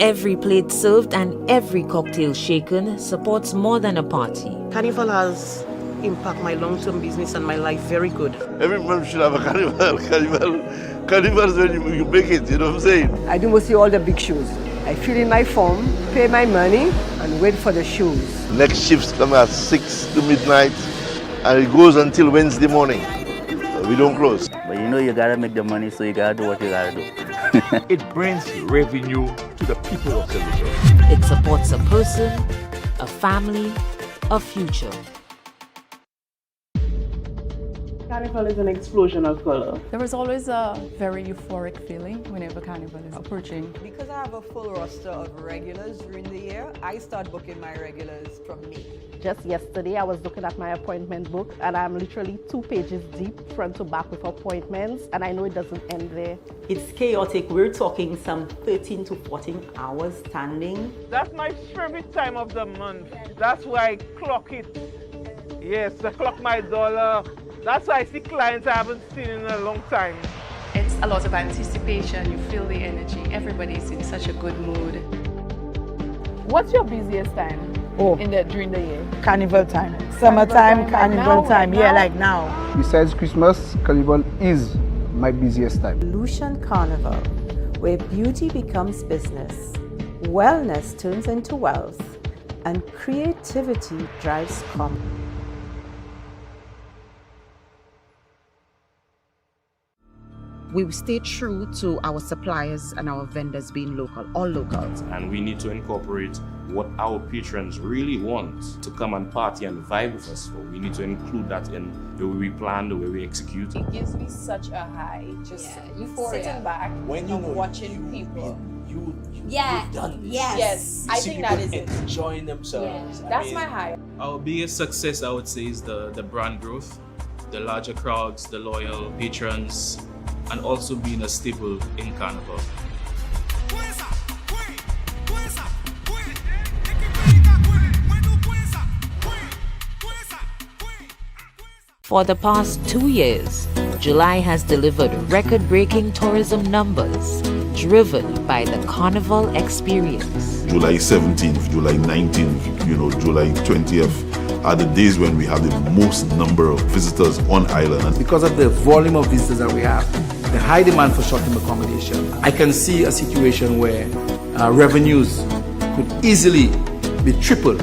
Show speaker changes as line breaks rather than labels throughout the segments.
Every plate served and every cocktail shaken supports more than a party.
Carnival has impacted my long-term business and my life very good.
Everyone should have a carnival. Carnival is when you make it, you know what I'm saying?
I do mostly all the big shows. I fill in my form, pay my money, and wait for the shows.
Next shifts come at 6 to midnight, and it goes until Wednesday morning. So we don't close.
But you know you gotta make the money, so you gotta do what you gotta do.
It brings revenue to the people of Saint Lucia.
It supports a person, a family, a future.
Carnival is an explosion of color.
There is always a very euphoric feeling whenever Carnival is approaching.
Because I have a full roster of regulars during the year, I start booking my regulars from May.
Just yesterday, I was looking at my appointment book and I'm literally 2 pages deep, front to back with appointments, and I know it doesn't end there.
It's chaotic. We're talking some 13 to 14 hours standing.
That's my favorite time of the month. That's why I clock it. Yes, I clock my dollar. That's why I see clients I haven't seen in a long time.
It's a lot of anticipation, you feel the energy, everybody's in such a good mood.
What's your busiest time during the year?
Carnival time. Summertime, carnival time. Yeah, like now.
Besides Christmas, Carnival is my busiest time.
Lucian Carnival, where beauty becomes business, wellness turns into wealth, and creativity drives commerce.
We stay true to our suppliers and our vendors being local, all locals.
And we need to incorporate what our patrons really want to come and party and vibe with us. So we need to include that in the way we plan, the way we execute.
It gives me such a high, just sitting back
when you
and watching people.
You've done this.
Yes, I think that is it.
Enjoying themselves.
Yeah, that's my high.
Our biggest success, I would say, is the brand growth, the larger crowds, the loyal patrons, and also being a staple in Carnival.
For the past 2 years, July has delivered record-breaking tourism numbers driven by the Carnival experience.
July 17th, July 19th, July 20th are the days when we have the most number of visitors on island.
And because of the volume of visitors that we have, the high demand for short-term accommodation, I can see a situation where revenues could easily be tripled.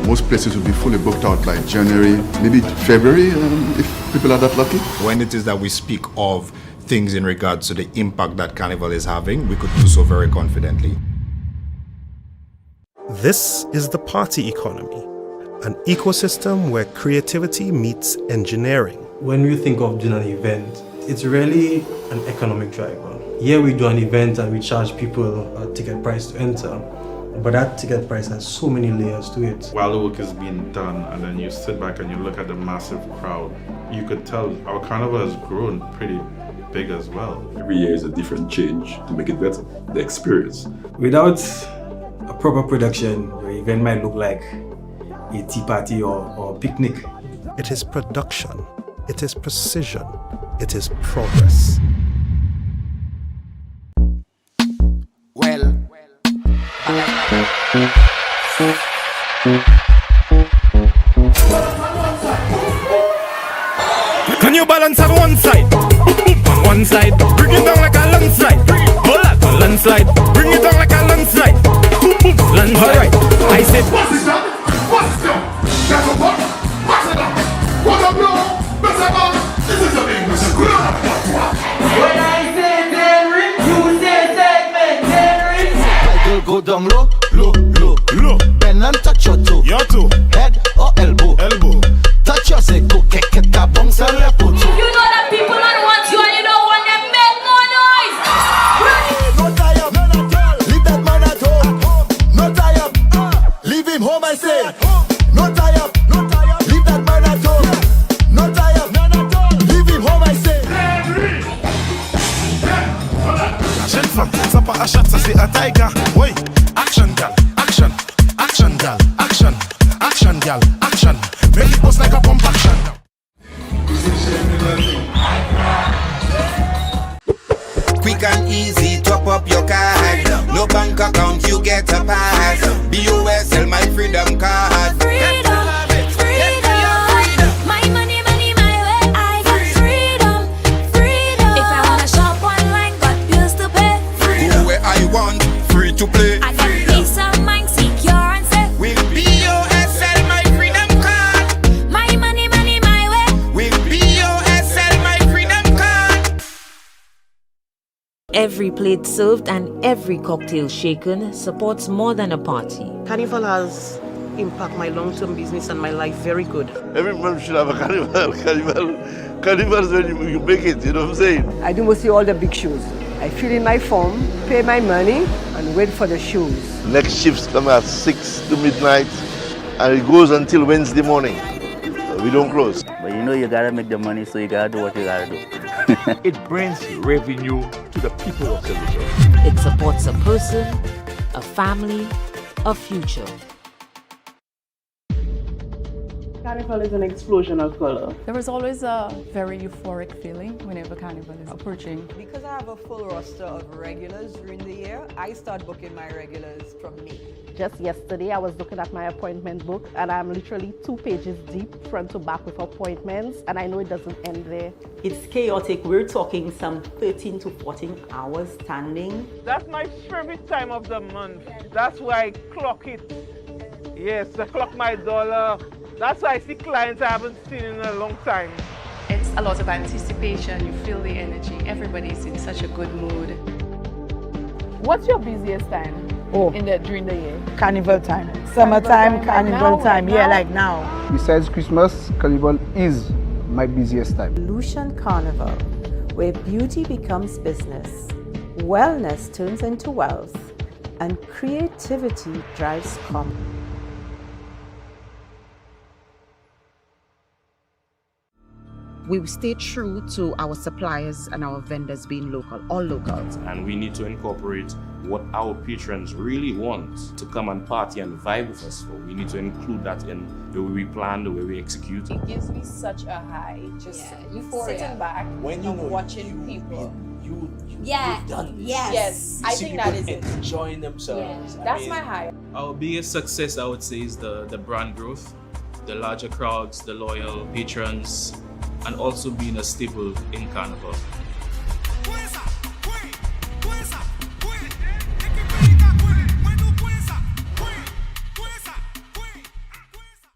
Most places will be fully booked out by January, maybe February, if people are that lucky.
When it is that we speak of things in regards to the impact that Carnival is having, we could do so very confidently.
This is the party economy, an ecosystem where creativity meets engineering.
When we think of doing an event, it's really an economic driver. Here we do an event and we charge people a ticket price to enter, but that ticket price has so many layers to it.
While the work is being done and then you sit back and you look at the massive crowd, you could tell our carnival has grown pretty big as well.
Every year is a different change to make it better, the experience.
Without a proper production, your event might look like a tea party or a picnic.
It is production, it is precision, it is progress.
Well,
can you balance on one side? On one side, bring it down like a landslide. Hold on, landslide, bring it down like a landslide. Landslide. Alright, I said, what's it done? What's it done? That's a what? What's it done? What a blow? What's it done? This is a big mess.
when I say Henry, you say segment Henry. My girl go down low, low, low, low. Bend and touch your toe.
Your toe.
Head or elbow. Elbow. Touch your seko, keke tabong sa lepo.
You know that people don't want you and you don't want them make no noise.
No tie up, none at all. Leave that man at home. No tie up, leave him home. I say. No tie up, no tie up. Leave that man at home. No tie up, none at all. Leave him home. I say.
Jeune femme, ça pas à chat, ça c'est à Tiger. Oui, action gal, action, action gal, action, action gal, action. Make it bust like a pump action.
Quick and easy, top up your card. No bank account, you get a pass. BOSL, my freedom card.
Freedom, freedom. My money, money, my way. I got freedom, freedom. If I wanna shop online, got bills to pay.
Go where I want, free to play.
I got peace of mind, secure and safe.
With BOSL, my freedom card.
My money, money, my way.
With BOSL, my freedom card.
Every plate served and every cocktail shaken supports more than a party.
Carnival has impacted my long-term business and my life very good.
Every month should have a carnival. Carnival is when you make it, you know what I'm saying?
I do mostly all the big shows. I fill in my form, pay my money, and wait for the shows.
Next shifts come at 6 to midnight, and it goes until Wednesday morning. We don't close.
But you know you gotta make the money, so you gotta do what you gotta do.
It brings revenue to the people of Saint Lucian.
It supports a person, a family, a future.
Carnival is an explosion of color.
There is always a very euphoric feeling whenever Carnival is approaching.
Because I have a full roster of regulars during the year, I start booking my regulars from May.
Just yesterday, I was looking at my appointment book and I'm literally 2 pages deep, front to back with appointments, and I know it doesn't end there.
It's chaotic. We're talking some 13 to 14 hours standing.
That's my favorite time of the month. That's why I clock it. Yes, I clock my dollar. That's why I see clients I haven't seen in a long time.
It's a lot of anticipation, you feel the energy, everybody's in such a good mood.
What's your busiest time during the year?
Carnival time. Summertime, carnival time. Yeah, like now.
Besides Christmas, Carnival is my busiest time.
Lucian Carnival, where beauty becomes business, wellness turns into wealth, and creativity drives commerce.
We stay true to our suppliers and our vendors being local, all locals.
And we need to incorporate what our patrons really want to come and party and vibe with us for. We need to include that in the way we plan, the way we execute.
It gives me such a high, just sitting back
when you
and
know
watching people.
You've done this.
Yes, I think that is it.
Enjoying themselves.
Yeah. That's my high.
Our biggest success, I would say, is the brand growth, the larger crowds, the loyal patrons, and also being a staple in Carnival.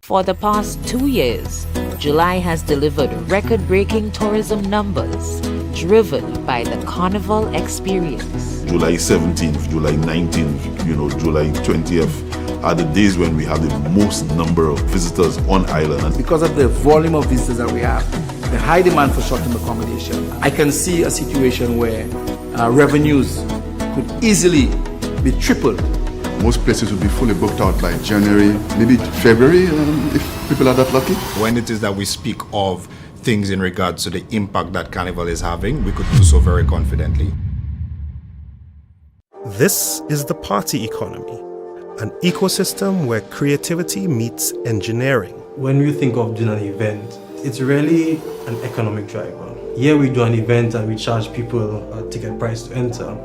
For the past 2 years, July has delivered record-breaking tourism numbers driven by the Carnival experience.
July 17th, July 19th, July 20th are the days when we have the most number of visitors on island. And
because of the volume of visitors that we have, the high demand for short-term accommodation, I can see a situation where revenues could easily be tripled.
Most places will be fully booked out by January, maybe February, if people are that lucky.
When it is that we speak of things in regards to the impact that Carnival is having, we could do so very confidently.
This is the party economy, an ecosystem where creativity meets engineering.
When we think of doing an event, it's really an economic driver. Here we do an event and we charge people a ticket price to enter,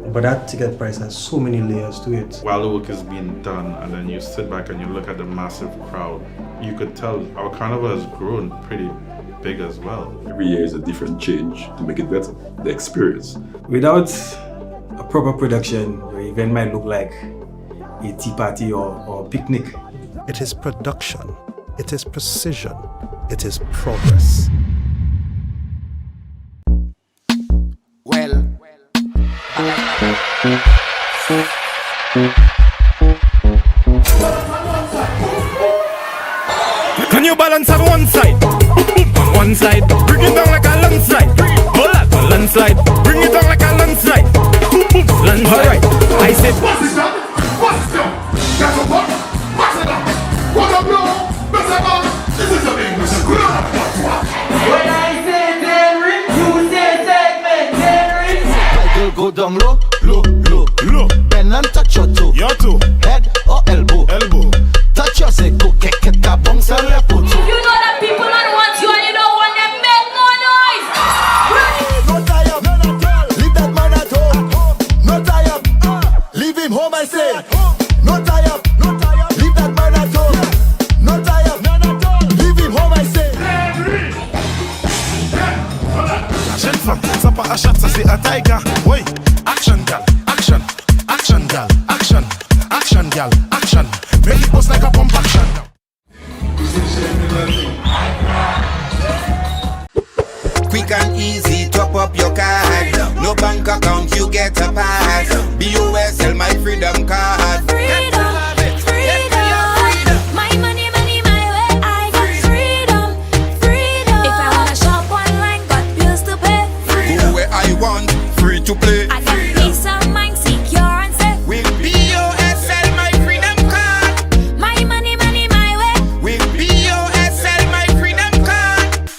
but that ticket price has so many layers to it.
While the work is being done and then you sit back and you look at the massive crowd, you could tell our carnival has grown pretty big as well.
Every year is a different change to make it better, the experience.
Without a proper production, your event might look like a tea party or a picnic.
It is production, it is precision, it is progress.
Well,
Can you balance on one side? On one side, bring it down like a landslide. Hold on, a landslide, bring it down like a landslide. Landslide. Alright, I said,
what's it done? What's it done? That's a what? What's it done? What a blow? What's it done? This is a English grammar. When I say Henry, you say segment Henry. My girl go down low, low, low, low. Bend and touch your toe.
Your toe.
Head or elbow. Elbow. Touch your seko, keke ta bounce and lepo.
If you know that people don't want you and you don't want them, make more noise.
No tie up, none at all. Leave that man at home. Wait, action gal, action, action gal, action, action gal, action. Make it bust like a pump action.
Quick and easy, top up your card. No bank account, you get a pass. BOSL, my freedom card.
Freedom, freedom. My money, money, my way. I got freedom, freedom. If I wanna shop online, got bills to pay.
Go where I want, free to play.
I got peace of mind, secure and safe.
With BOSL, my freedom card.
My money, money, my way.
With BOSL, my freedom card.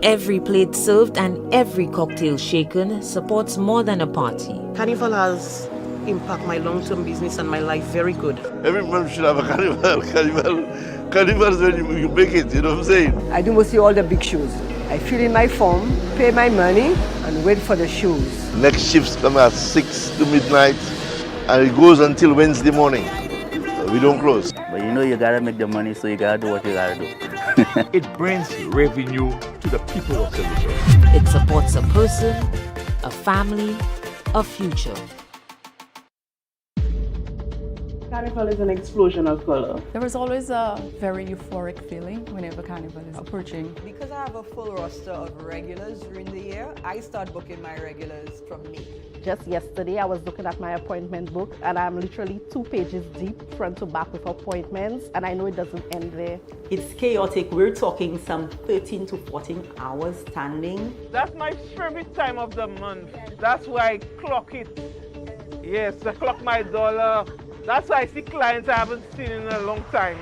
Every plate served and every cocktail shaken supports more than a party.
Carnival has impacted my long-term business and my life very good.
Everyone should have a carnival. Carnival is when you make it, you know what I'm saying?
I do mostly all the big shows. I fill in my form, pay my money, and wait for the shows.
Next shifts come at 6 to midnight, and it goes until Wednesday morning. We don't close.
But you know you gotta make the money, so you gotta do what you gotta do.
It brings revenue to the people of Saint Lucian.
It supports a person, a family, a future.
Carnival is an explosion of color.
There is always a very euphoric feeling whenever Carnival is approaching.
Because I have a full roster of regulars during the year, I start booking my regulars from May.
Just yesterday, I was looking at my appointment book and I'm literally 2 pages deep, front to back with appointments, and I know it doesn't end there.
It's chaotic. We're talking some 13 to 14 hours standing.
That's my favorite time of the month. That's why I clock it. Yes, I clock my dollar. That's why I see clients I haven't seen in a long time.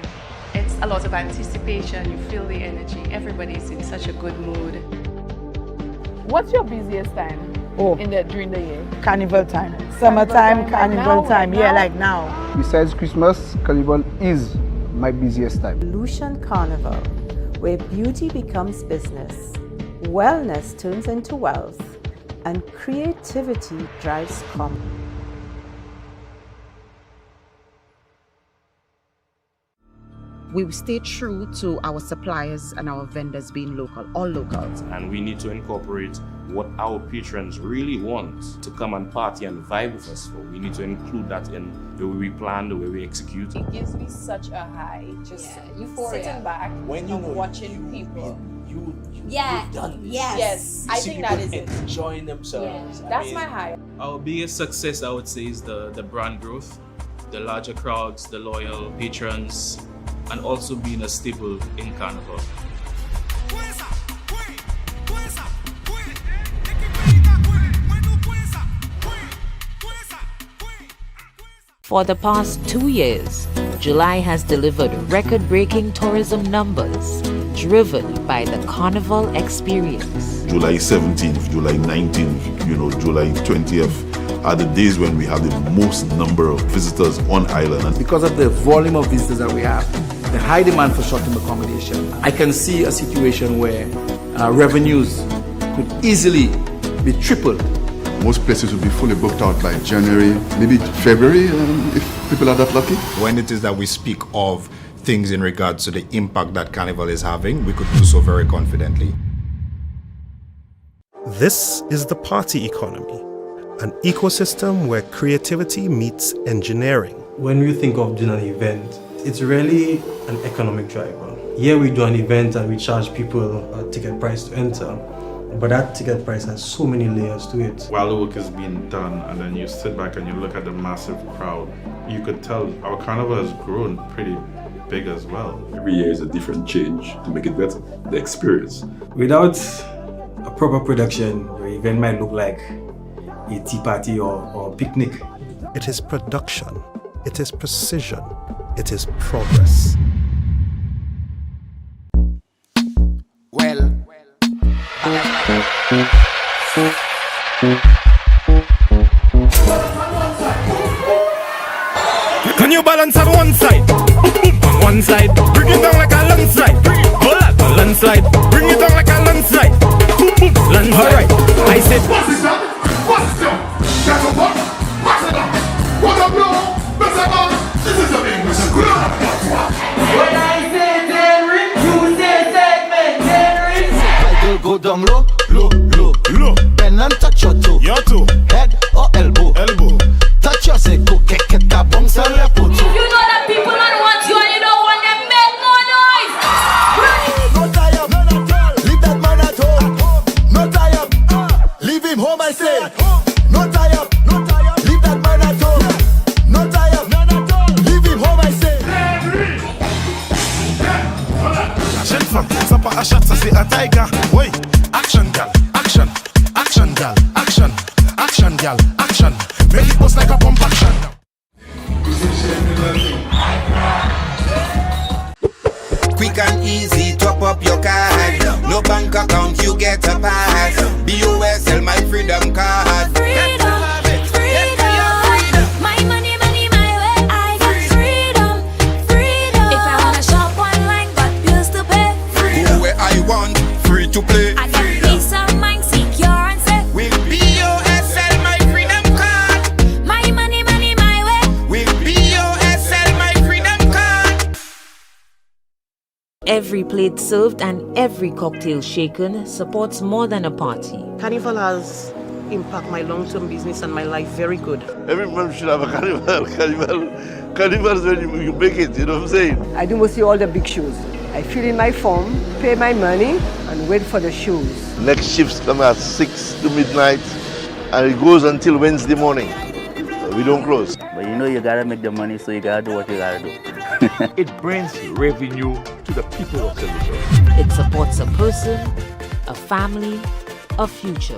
It's a lot of anticipation, you feel the energy, everybody's in such a good mood.
What's your busiest time during the year?
Carnival time. Summertime, carnival time. Yeah, like now.
Besides Christmas, Carnival is my busiest time.
Lucian Carnival, where beauty becomes business, wellness turns into wealth, and creativity drives commerce.
We stay true to our suppliers and our vendors being local, all locals.
And we need to incorporate what our patrons really want to come and party and vibe with us for. We need to include that in the way we plan, the way we execute.
It gives me such a high, just sitting back
when you
and watching people.
You've done this.
Yes, I think that is it.
Enjoying themselves.
Yeah, that's my high.
Our biggest success, I would say, is the brand growth, the larger crowds, the loyal patrons, and also being a staple in Carnival.
For the past 2 years, July has delivered record-breaking tourism numbers driven by the Carnival experience.
July 17th, July 19th, July 20th are the days when we have the most number of visitors on island.
And because of the volume of visitors that we have, the high demand for short-term accommodation, I can see a situation where revenues could easily be tripled.
Most places will be fully booked out by January, maybe February, if people are that lucky.
When it is that we speak of things in regards to the impact that Carnival is having, we could do so very confidently.
This is the party economy, an ecosystem where creativity meets engineering.
When we think of doing an event, it's really an economic driver. Here we do an event and we charge people a ticket price to enter, but that ticket price has so many layers to it.
While the work is being done and then you sit back and you look at the massive crowd, you could tell our carnival has grown pretty big as well.
Every year is a different change to make it better, the experience.
Without a proper production, your event might look like a tea party or a picnic.
It is production, it is precision, it is progress.
Well,
Can you balance on one side? On one side, bring it down like a landslide. Hold on, a landslide, bring it down like a landslide. Landslide. Alright, I said,
What's this up? What's this up? That's a what? What's it up? What up, no? What's up? This is a big mission. When I say Henry, you say segment, Henry.
Go down low, low, low, low. Bend and touch your
Your toe. Head or elbow. Elbow. Touch your say go keke ka bounce a lepo too.
You know that people don't want you and you don't want them make no noise.
No tie up, none at all. Leave that man at home. No tie up, leave him home I say. No tie up, leave that man at home. No tie up, none at all. Leave him home I say. Jeune femme, ça pas à chat, ça c'est un tiger. Oui, action gal, action, action gal, action, action gal, action. Make it bust like a pump action.
Quick and easy, top up your card. No bank account, you get a pass. BOSL, my freedom card.
Freedom, freedom. My money, money, my way. I got freedom, freedom. If I wanna shop online, but bills to pay.
Go where I want, free to play.
I got peace of mind, secure and safe.
With BOSL, my freedom card.
My money, money, my way.
With BOSL, my freedom card.
Every plate served and every cocktail shaken supports more than a party.
Carnival has impacted my long-term business and my life very good.
Every man should have a carnival. Carnival is when you make it, you know what I'm saying?
I do mostly all the big shows. I fill in my form, pay my money, and wait for the shows.
Next shifts come at 6 to midnight, and it goes until Wednesday morning. We don't close.
But you know you gotta make the money, so you gotta do what you gotta do.
It brings revenue to the people of Saint Lucian.
It supports a person, a family, a future.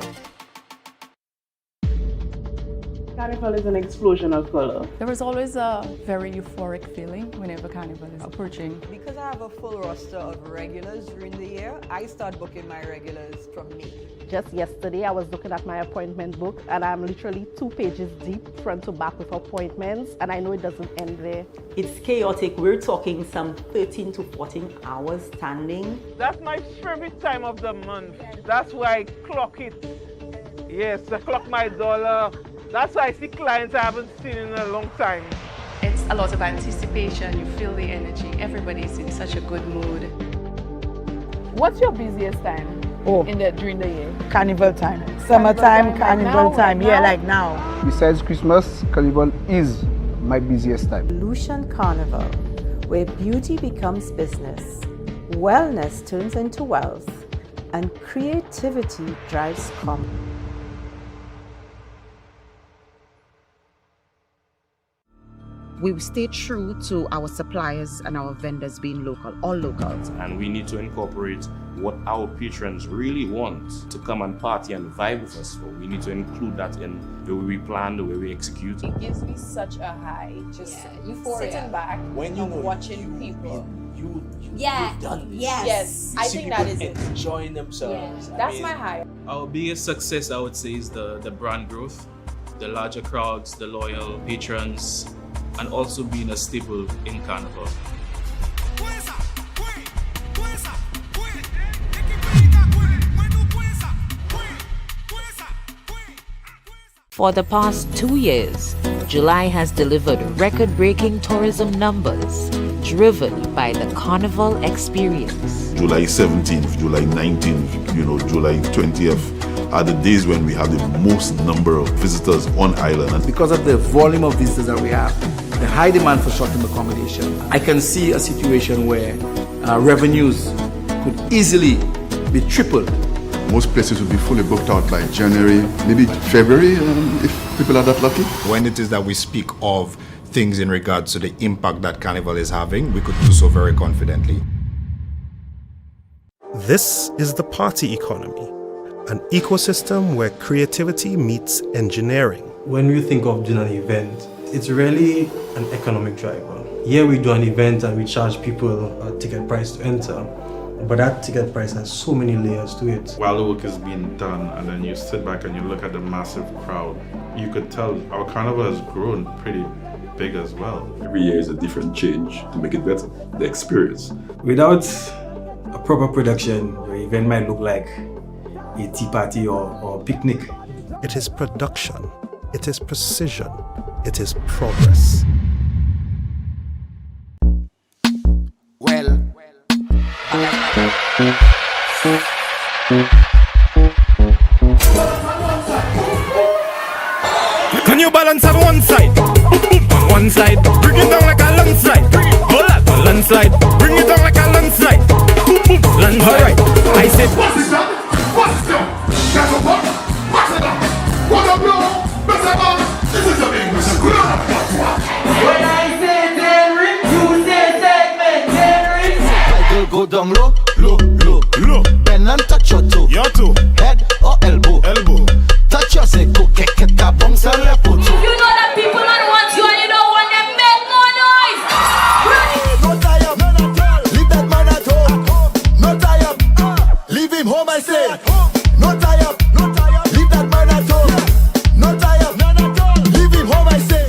Carnival is an explosion of color.
There is always a very euphoric feeling whenever Carnival is approaching.
Because I have a full roster of regulars during the year, I start booking my regulars from May.
Just yesterday, I was looking at my appointment book and I'm literally 2 pages deep, front to back with appointments, and I know it doesn't end there.
It's chaotic. We're talking some 13 to 14 hours standing.
That's my favorite time of the month. That's why I clock it. Yes, I clock my dollar. That's why I see clients I haven't seen in a long time.
It's a lot of anticipation. You feel the energy. Everybody's in such a good mood.
What's your busiest time during the year?
Carnival time. Summertime, carnival time. Yeah, like now.
Besides Christmas, Carnival is my busiest time.
Lucian Carnival, where beauty becomes business, wellness turns into wealth, and creativity drives commerce.
We stay true to our suppliers and our vendors being local, all locals.
And we need to incorporate what our patrons really want to come and party and vibe with us for. We need to include that in the way we plan, the way we execute.
It gives me such a high, just sitting back
when you
and
know
watching people.
You've done this.
Yes. I think that is it.
Enjoying themselves.
Yeah. That's my high.
Our biggest success, I would say, is the brand growth, the larger crowds, the loyal patrons, and also being a staple in Carnival.
For the past 2 years, July has delivered record-breaking tourism numbers driven by the Carnival experience.
July 17th, July 19th, July 20th are the days when we have the most number of visitors on island.
And because of the volume of visitors that we have, the high demand for short-term accommodation, I can see a situation where revenues could easily be tripled.
Most places will be fully booked out by January, maybe February, if people are that lucky.
When it is that we speak of things in regards to the impact that Carnival is having, we could do so very confidently.
This is the party economy, an ecosystem where creativity meets engineering.
When we think of doing an event, it's really an economic driver. Here we do an event and we charge people a ticket price to enter, but that ticket price has so many layers to it.
While the work is being done and then you sit back and you look at the massive crowd, you could tell our carnival has grown pretty big as well.
Every year is a different change to make it better, the experience.
Without a proper production, your event might look like a tea party or a picnic.
It is production, it is precision, it is progress.
Well,
New Balance on one side, on one side, bring it down like a landslide. Hold up, a landslide, bring it down like a landslide. Landslide. Alright, I said, what's it done? What's it done? That's a what? What's it done? What a blow? What's it done? This is a big mistake. When I say Henry, you say segment Henry.
My girl go down low, low, low, low. Bend and touch your toe. Your toe. Head or elbow. Elbow. Touch your seko, keket ka bounce and lepo.
You know that people don't want you and you don't want them make more noise.
No tie up, none at all. Leave that man at home. No tie up, leave him home I say. No tie up, leave that man at home. No tie up, none at all. Leave him home I say.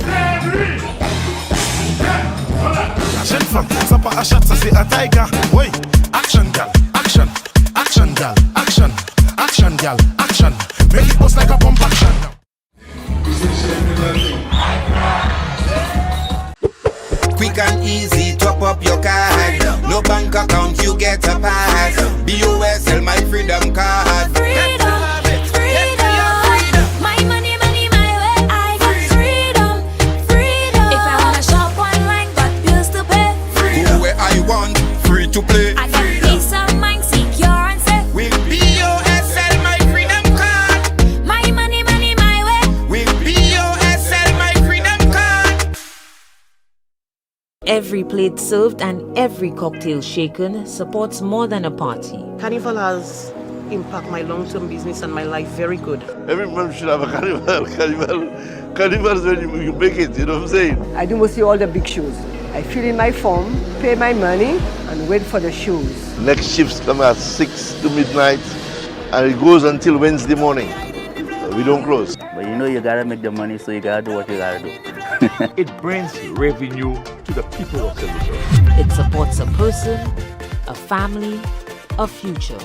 Jeune femme, ça pas à chat, ça c'est un tiger. Oui, action gal, action, action gal, action, action gal, action. Make it bust like a pump action.
Quick and easy, top up your card. No bank account, you get a pass. BOSL, my freedom card.
Freedom, freedom. My money, money, my way. I got freedom, freedom. If I wanna shop online, got bills to pay.
Go where I want, free to play.
I got peace of mind, secure and safe.
With BOSL, my freedom card.
My money, money, my way.
With BOSL, my freedom card.
Every plate served and every cocktail shaken supports more than a party.
Carnival has impacted my long-term business and my life very good.
Every man should have a carnival. Carnival is when you make it, you know what I'm saying?
I do mostly all the big shows. I fill in my form, pay my money, and wait for the shows.
Next shifts come at 6 to midnight, and it goes until Wednesday morning. We don't close.
But you know you gotta make the money, so you gotta do what you gotta do.
It brings revenue to the people of Saint Lucian.
It supports a person, a family, a future.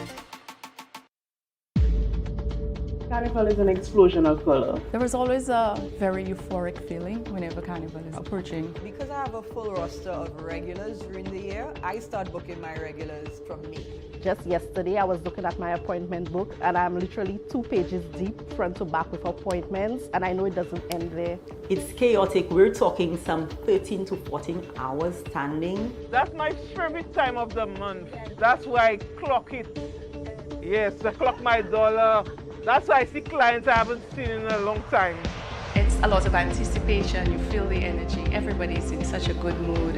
Carnival is an explosion of color.
There is always a very euphoric feeling whenever Carnival is approaching.
Because I have a full roster of regulars during the year, I start booking my regulars from May.
Just yesterday, I was looking at my appointment book and I'm literally 2 pages deep, front to back with appointments, and I know it doesn't end there.
It's chaotic. We're talking some 13 to 14 hours standing.
That's my favorite time of the month. That's why I clock it. Yes, I clock my dollar. That's why I see clients I haven't seen in a long time.
It's a lot of anticipation. You feel the energy. Everybody's in such a good mood.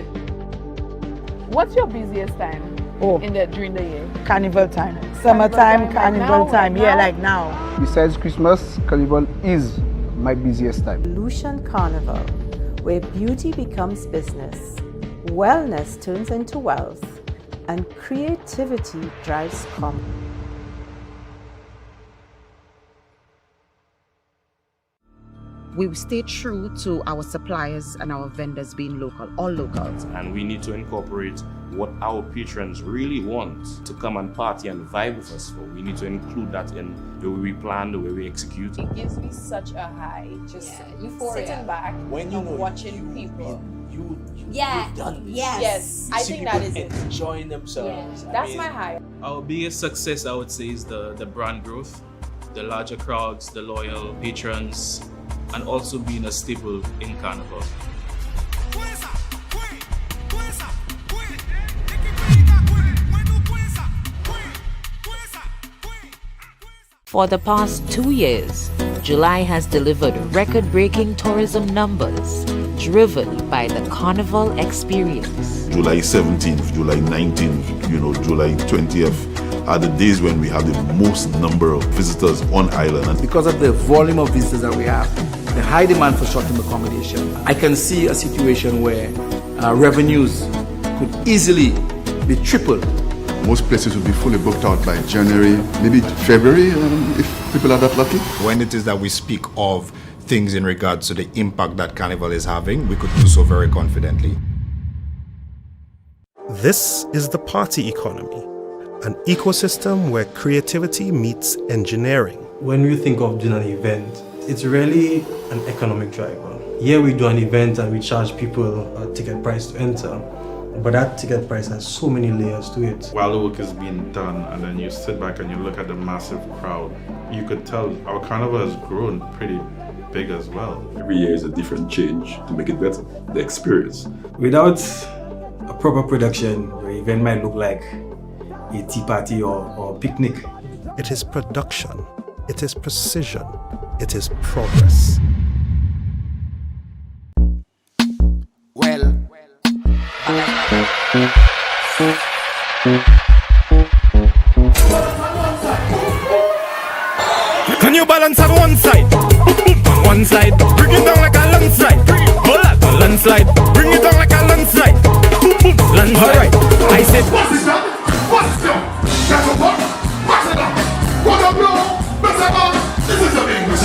What's your busiest time during the year?
Carnival time. Summertime, Carnival time. Yeah, like now.
Besides Christmas, Carnival is my busiest time.
Lucian Carnival, where beauty becomes business, wellness turns into wealth, and creativity drives commerce.
We stay true to our suppliers and our vendors being local, all locals.
And we need to incorporate what our patrons really want to come and party and vibe with us for. We need to include that in the way we plan, the way we execute.
It gives me such a high, just sitting back
when you
and watching people.
You've done this.
Yes, I think that is it.
Enjoying themselves.
Yeah, that's my high.
Our biggest success, I would say, is the brand growth, the larger crowds, the loyal patrons, and also being a staple in Carnival.
For the past 2 years, July has delivered record-breaking tourism numbers driven by the Carnival experience.
July 17th, July 19th, July 20th are the days when we have the most number of visitors on island.
And because of the volume of visitors that we have, the high demand for short-term accommodation, I can see a situation where revenues could easily be tripled.
Most places will be fully booked out by January, maybe February, if people are that lucky.
When it is that we speak of things in regards to the impact that Carnival is having, we could do so very confidently.
This is the party economy, an ecosystem where creativity meets engineering.
When we think of doing an event, it's really an economic driver. Here we do an event and we charge people a ticket price to enter, but that ticket price has so many layers to it.
While the work is being done and then you sit back and you look at the massive crowd, you could tell our carnival has grown pretty big as well.
Every year is a different change to make it better, the experience.
Without a proper production, your event might look like a tea party or picnic.
It is production, it is precision, it is progress.
Can you balance on one side? On one side, bring it down like a landslide. Hold on, a landslide, bring it down like a landslide. Landslide. Alright, I said, what's it up? What's it up? That's a what? What's it up? What up, bro? What's it up? This is a English.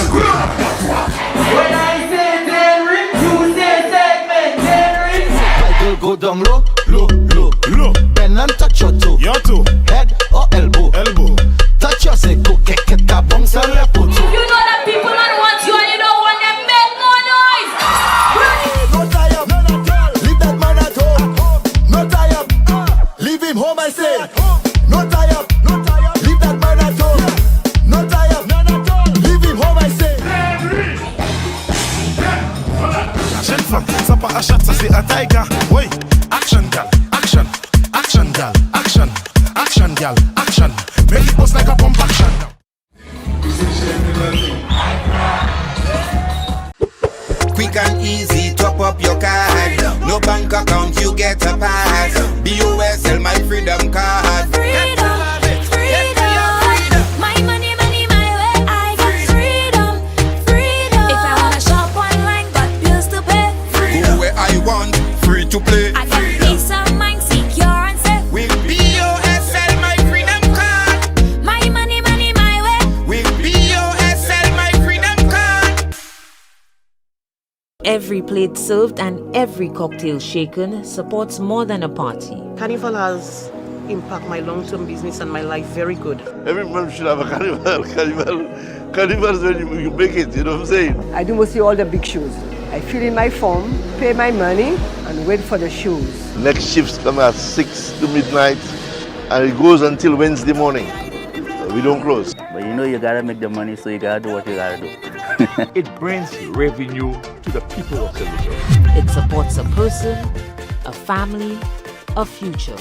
When I say Henry, you say segment, Henry. I will go down low, low, low, low. Bend and touch your toe. Your toe. Head or elbow. Elbow. Touch your seko, keke ta bounce and left foot. You know that people don't want you and you don't want them make no noise. No tie up, leave that man at home. No tie up, leave him home I say. No tie up, leave that man at home. No tie up, leave him home I say. Action fam, ça pas à chat, ça c'est à tiger. Oui, action gal, action, action gal, action, action gal, action. Make it bust like a pump action.
Quick and easy, top up your card. No bank account, you get a pass. BOSL, my freedom card. Freedom, freedom. My money, money, my way. I got freedom, freedom. If I wanna shop online, got bills to pay. Freedom. Go where I want, free to play. I got peace of mind, secure and safe. With BOSL, my freedom card. My money, money, my way. With BOSL, my freedom card.
Every plate served and every cocktail shaken supports more than a party.
Carnival has impacted my long-term business and my life very good.
Every month should have a carnival. Carnival is when you make it, you know what I'm saying?
I do mostly all the big shows. I fill in my form, pay my money, and wait for the shows.
Next shifts come at 6 to midnight, and it goes until Wednesday morning. We don't close.
But you know you gotta make the money, so you gotta do what you gotta do.
It brings revenue to the people of Saint Lucian.
It supports a person, a family, a future.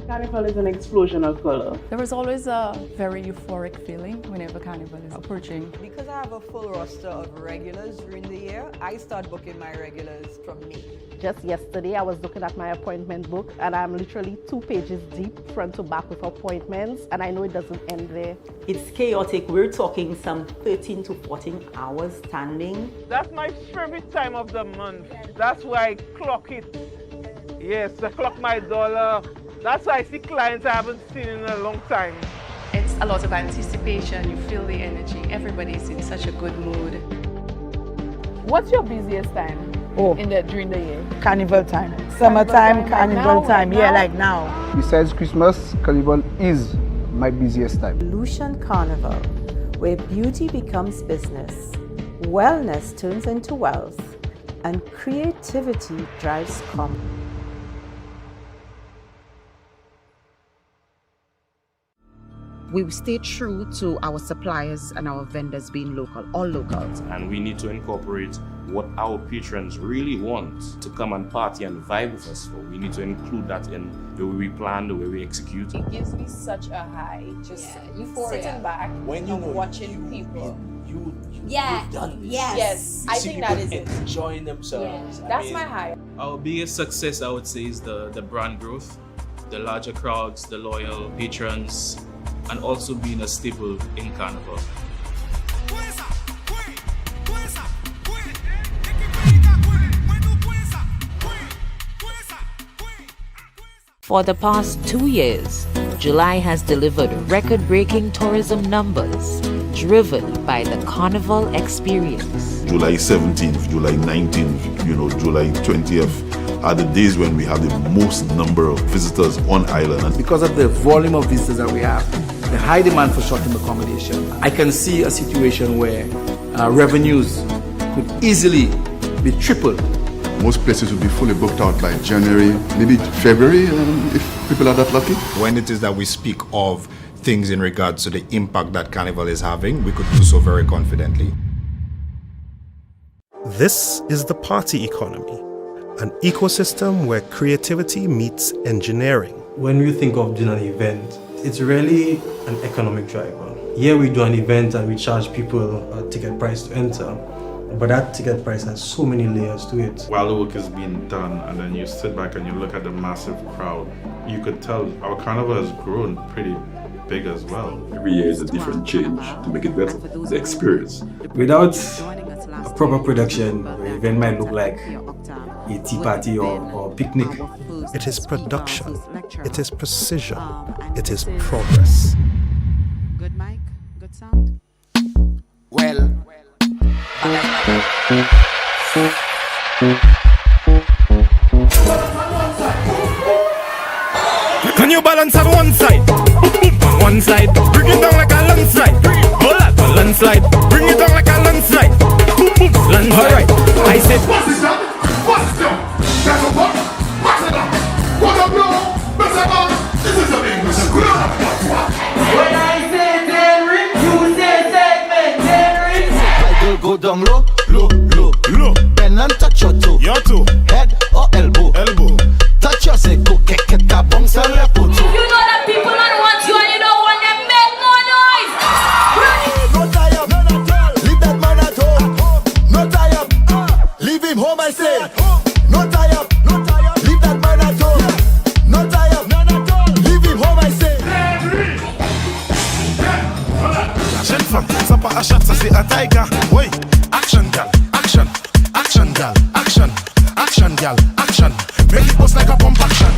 Carnival is an explosion of color.
There is always a very euphoric feeling whenever Carnival is approaching.
Because I have a full roster of regulars during the year, I start booking my regulars from May.
Just yesterday, I was looking at my appointment book and I'm literally 2 pages deep, front to back with appointments, and I know it doesn't end there.
It's chaotic. We're talking some 13 to 14 hours standing.
That's my favorite time of the month. That's why I clock it. Yes, I clock my dollar. That's why I see clients I haven't seen in a long time.
It's a lot of anticipation. You feel the energy. Everybody's in such a good mood.
What's your busiest time during the year?
Carnival time. Summertime, carnival time. Yeah, like now.
Besides Christmas, Carnival is my busiest time.
Lucian Carnival, where beauty becomes business, wellness turns into wealth, and creativity drives commerce.
We stay true to our suppliers and our vendors being local, all locals.
And we need to incorporate what our patrons really want to come and party and vibe with us for. We need to include that in the way we plan, the way we execute.
It gives me such a high, just sitting back
when you
and watching people.
You've done this.
Yes, I think that is it.
Enjoying themselves.
Yeah, that's my high.
Our biggest success, I would say, is the brand growth, the larger crowds, the loyal patrons, and also being a staple in Carnival.
For the past 2 years, July has delivered record-breaking tourism numbers driven by the Carnival experience.
July 17th, July 19th, July 20th are the days when we have the most number of visitors on island.
And because of the volume of visitors that we have, the high demand for short-term accommodation, I can see a situation where revenues could easily be tripled.
Most places will be fully booked out by January, maybe February, if people are that lucky.
When it is that we speak of things in regards to the impact that Carnival is having, we could do so very confidently.
This is the party economy, an ecosystem where creativity meets engineering.
When we think of doing an event, it's really an economic driver. Here we do an event and we charge people a ticket price to enter, but that ticket price has so many layers to it.
While the work is being done and then you sit back and you look at the massive crowd, you could tell our carnival has grown pretty big as well.
Every year is a different change to make it better, the experience.
Without a proper production, the event might look like a tea party or a picnic.
It is production, it is precision, it is progress.
Good mic, good sound.
Well,
can you balance on one side? On one side, bring it down like a landslide. Hold on, a landslide, bring it down like a landslide. Landslide. Alright, I said, what's this up? What's this up? That's a what? What's it up? What up, no? What's it up? This is a English.
When I say Terry, you say segment, Terry.
My girl go down low, low, low, low. Bend and touch your toe.
Your toe.
Head or elbow.
Elbow.
Touch your seko, keket ka bounce and left foot.
You know that people don't want you and you don't want them make more noise.
No tie up, leave that man at home. No tie up, leave him home I say. No tie up, leave that man at home. No tie up, leave him home I say.
Jeune femme, ça pas à chat, ça c'est à Taïga. Oui, action gal, action, action gal, action, action gal, action. Make it bust like a pump action.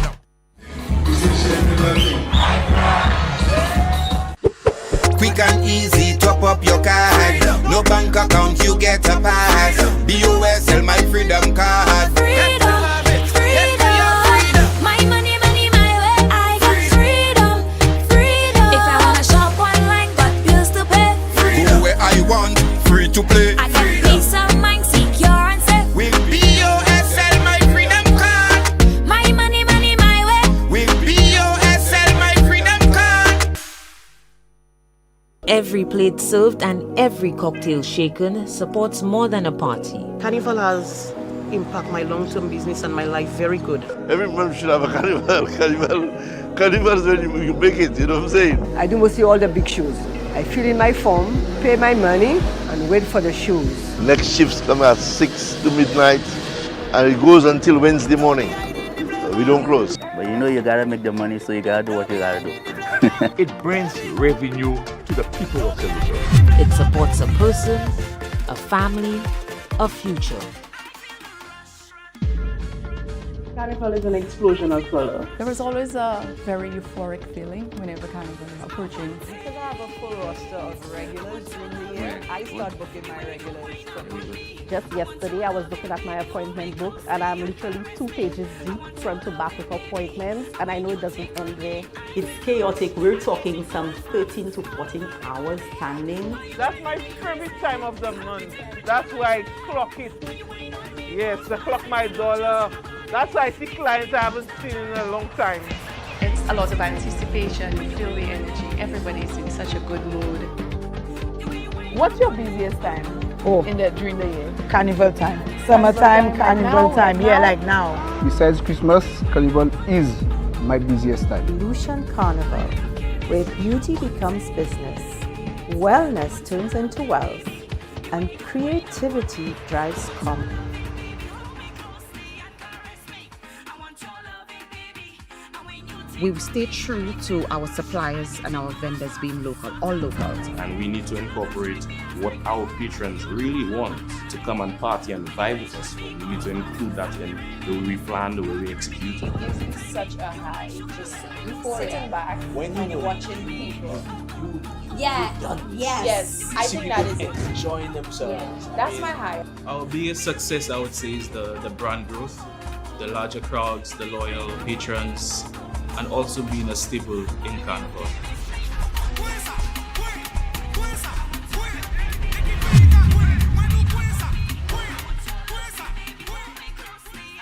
Quick and easy, top up your card. No bank account, you get a pass. BOSL, my freedom card.
Freedom, freedom. My money, money, my way. I got freedom, freedom. If I wanna shop online, got bills to pay.
Go where I want, free to play.
I got peace of mind, secure and safe.
With BOSL, my freedom card.
My money, money, my way.
With BOSL, my freedom card.
Every plate served and every cocktail shaken supports more than a party.
Carnival has impacted my long-term business and my life very good.
Everyone should have a carnival. Carnival is when you make it, you know what I'm saying?
I do mostly all the big shows. I fill in my form, pay my money, and wait for the shows.
Next shifts come at 6 to midnight, and it goes until Wednesday morning. So we don't close.
But you know you gotta make the money, so you gotta do what you gotta do.
It brings revenue to the people of Saint Lucian.
It supports a person, a family, a future.
Carnival is an explosion of color.
There is always a very euphoric feeling whenever Carnival is approaching.
Because I have a full roster of regulars during the year, I start booking my regulars from
Just yesterday, I was looking at my appointment books, and I'm literally 2 pages deep, front to back with appointments, and I know it doesn't end there.
It's chaotic. We're talking some 13 to 14 hours standing.
That's my favorite time of the month. That's why I clock it. Yes, I clock my dollar. That's why I see clients I haven't seen in a long time.
It's a lot of anticipation. You feel the energy. Everybody's in such a good mood.
What's your busiest time during the year?
Carnival time. Summertime, carnival time. Yeah, like now.
Besides Christmas, Carnival is my busiest time.
Lucian Carnival, where beauty becomes business, wellness turns into wealth, and creativity drives commerce.
We will stay true to our suppliers and our vendors being local, all locals.
And we need to incorporate what our patrons really want to come and party and vibe with us. So we need to include that in the way we plan, the way we execute.
It's such a high, just sitting back and watching people.
Yeah,
Yes, I think that is it.
Enjoying themselves.
Yeah, that's my high.
Our biggest success, I would say, is the brand growth, the larger crowds, the loyal patrons, and also being a staple in Carnival.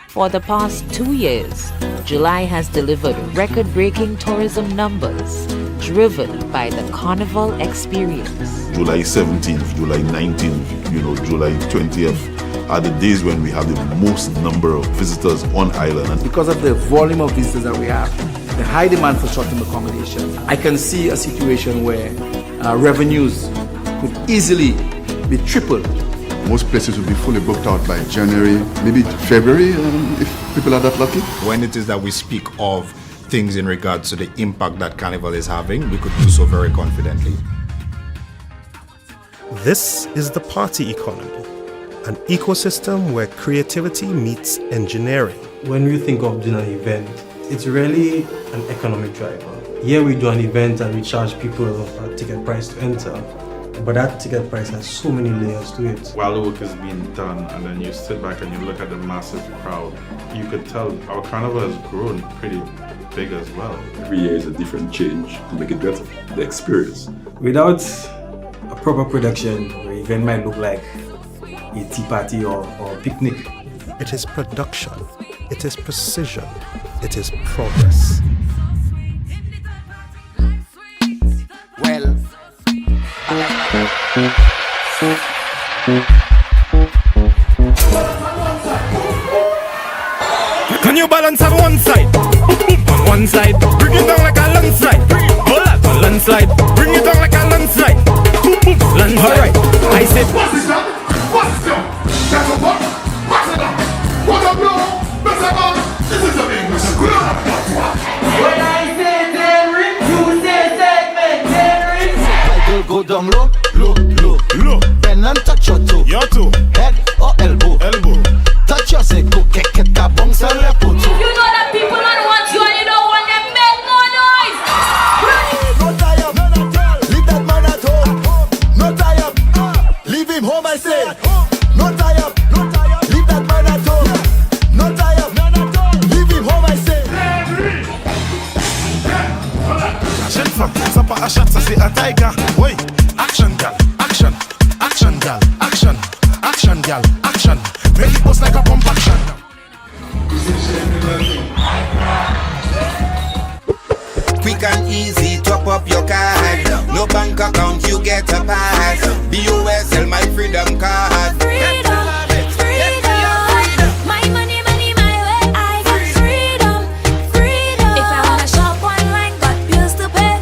For the past 2 years, July has delivered record-breaking tourism numbers, driven by the Carnival experience.
July 17th, July 19th, July 20th are the days when we have the most number of visitors on island. And
because of the volume of visitors that we have, the high demand for short-term accommodation, I can see a situation where revenues could easily be tripled.
Most places will be fully booked out by January, maybe February, if people are that lucky.
When it is that we speak of things in regards to the impact that Carnival is having, we could do so very confidently.
This is the party economy, an ecosystem where creativity meets engineering.
When we think of doing an event, it's really an economic driver. Here we do an event and we charge people a ticket price to enter. But that ticket price has so many layers to it.
While the work is being done and then you sit back and you look at the massive crowd, you could tell our carnival has grown pretty big as well.
Every year is a different change to make it better, the experience.
Without a proper production, the event might look like a tea party or a picnic.
It is production, it is precision, it is progress.
Well,
can you balance on one side? On one side, bring it down like a landslide. Hold up, on landslide, bring it down like a landslide. Landslide. Alright, I said, what's it up? What's it up? That's a what? What's it up? What up, bro? What's up? This is the English.
when I say Terry, you say segment Terry. My girl go down low, low, low, low. Bend and touch your toe.
Your toe.
Head or elbow.
Elbow.
Touch your seko, keke tabong sa lepo.
You know that people man want you and you don't want them make no noise.
No tie up, leave that man at home. No tie up, leave him home I say. No tie up, leave that man at home. No tie up, leave him home I say.
Action from Sapa a shot, say a tiger. Wait, action gal, action, action gal, action, action gal, action. Make it bust like a pump action.
Quick and easy, top up your card. No bank account, you get a pass. BOSL, my freedom card.
Freedom, freedom. My money, money, my way. I got freedom, freedom. If I wanna shop online, got bills to pay.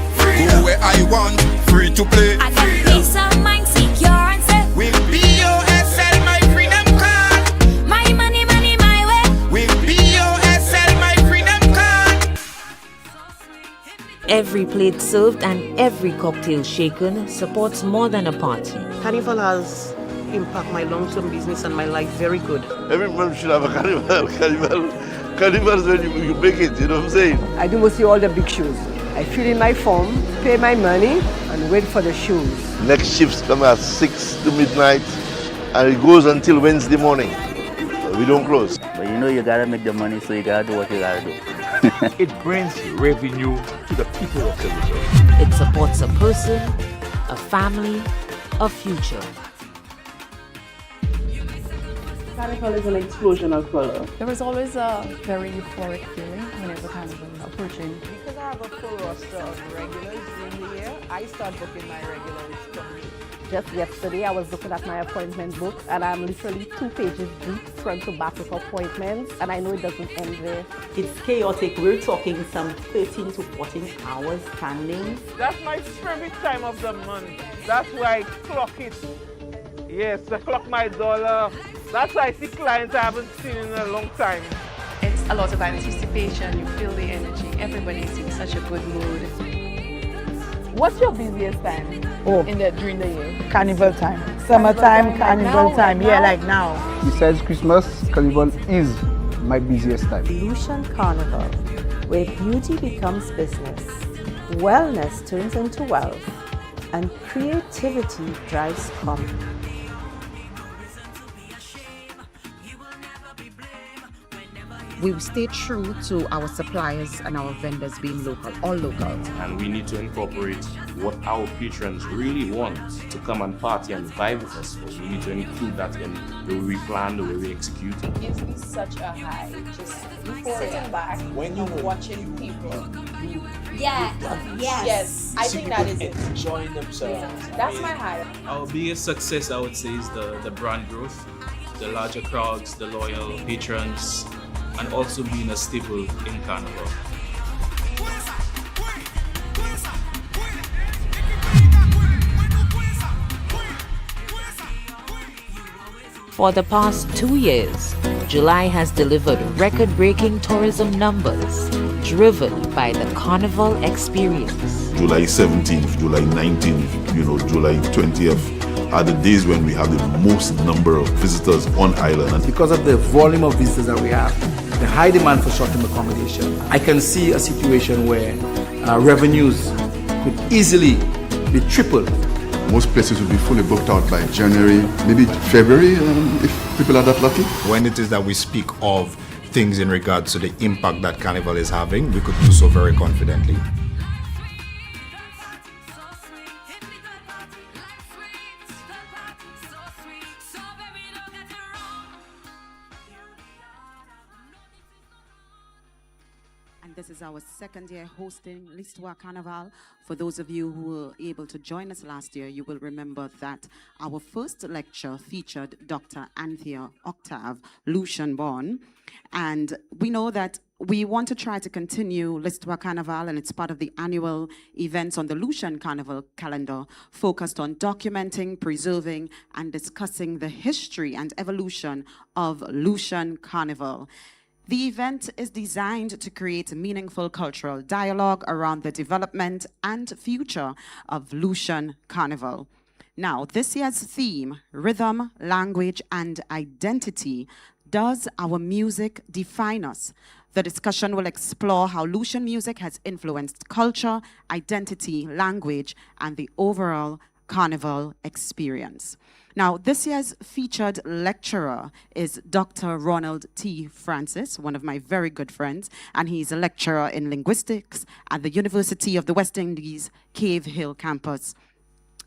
Go where I want, free to play.
I got peace of mind, secure and safe.
With BOSL, my freedom card.
My money, money, my way.
With BOSL, my freedom card.
Every plate served and every cocktail shaken supports more than a party.
Carnival has impacted my long-term business and my life very good.
Every man should have a carnival. Carnival is when you make it, you know what I'm saying?
I do mostly all the big shows. I fill in my form, pay my money, and wait for the shows.
Next shifts come at 6 to midnight, and it goes until Wednesday morning. We don't close.
But you know you gotta make the money, so you gotta do what you gotta do.
It brings revenue to the people of Saint Lucian.
It supports a person, a family, a future.
Carnival is an explosion of color.
There was always a very euphoric feeling whenever Carnival was approaching.
Because I have a full roster of regulars during the year, I start booking my regulars from me.
Just yesterday, I was looking at my appointment book, and I'm literally 2 pages deep, front to back with appointments, and I know it doesn't end there.
It's chaotic. We're talking some 13 to 14 hours standing.
That's my favorite time of the month. That's why I clock it. Yes, I clock my dollar. That's why I see clients I haven't seen in a long time.
It's a lot of anticipation. You feel the energy. Everybody's in such a good mood.
What's your busiest time during the year?
Carnival time. Summertime, carnival time. Yeah, like now.
Besides Christmas, Carnival is my busiest time.
Lucian Carnival, where beauty becomes business, wellness turns into wealth, and creativity drives commerce.
we stay true to our suppliers and our vendors being local, all local.
And we need to incorporate what our patrons really want to come and party and vibe with us. So we need to include that in the way we plan, the way we execute.
It gives me such a high, just sitting back and watching people. Yes. I think that is it.
Enjoying themselves.
Yeah. That's my high.
Our biggest success, I would say, is the brand growth, the larger crowds, the loyal patrons, and also being a staple in Carnival.
For the past 2 years, July has delivered record-breaking tourism numbers driven by the Carnival experience.
July 17th, July 19th, July 20th are the days when we have the most number of visitors on island.
And because of the volume of visitors that we have, the high demand for short-term accommodation, I can see a situation where revenues could easily be tripled.
Most places will be fully booked out by January, maybe February, if people are that lucky.
When it is that we speak of things in regards to the impact that Carnival is having, we could do so very confidently.
This is our second year hosting Listwa Kannaval. For those of you who were able to join us last year, you will remember that our first lecture featured Dr. Anthea Octave Lucian. And we know that we want to try to continue Listwa Kannaval, and it's part of the annual events on the Lucian Carnival calendar, focused on documenting, preserving, and discussing the history and evolution of Lucian Carnival. The event is designed to create meaningful cultural dialogue around the development and future of Lucian Carnival. Now, this year's theme, Rhythm, Language, and Identity, does our music define us? The discussion will explore how Lucian music has influenced culture, identity, language, and the overall Carnival experience. Now, this year's featured lecturer is Dr. Ronald T. Francis, one of my very good friends, and he's a lecturer in linguistics at the University of the West Indies Cave Hill campus.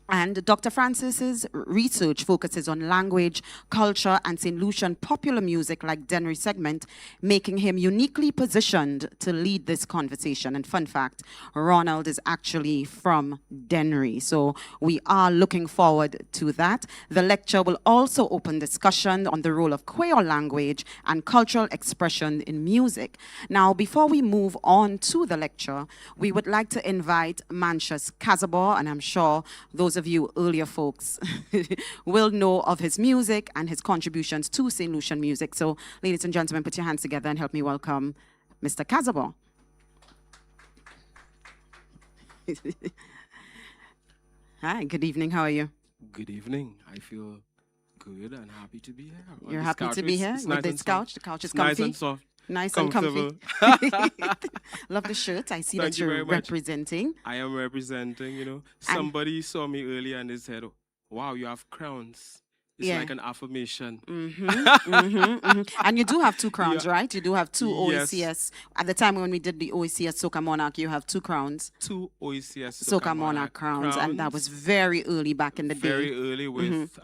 And Dr. Francis's research focuses on language, culture, and Saint Lucian popular music like Dennery segment, making him uniquely positioned to lead this conversation. And fun fact, Ronald is actually from Dennery, so we are looking forward to that. The lecture will also open discussion on the role of Creole language and cultural expression in music. Now, before we move on to the lecture, we would like to invite Manchas Kazabor, and I'm sure those of you earlier folks will know of his music and his contributions to Saint Lucian music. So, ladies and gentlemen, put your hands together and help me welcome Mr. Kazabor. Hi, good evening. How are you?
Good evening. I feel good and happy to be here.
You're happy to be here with this couch? The couch is comfy?
Nice and soft.
Nice and comfy. Love the shirt. I see that you're representing.
I am representing, Somebody saw me earlier and they said, oh, wow, you have crowns. It's like an affirmation.
And you do have two crowns, right? You do have two OECS. At the time when we did the OECS Soca Monarch, you have two crowns.
Two OECS
Soca Monarch crowns. And that was very early back in the day.
Very early with,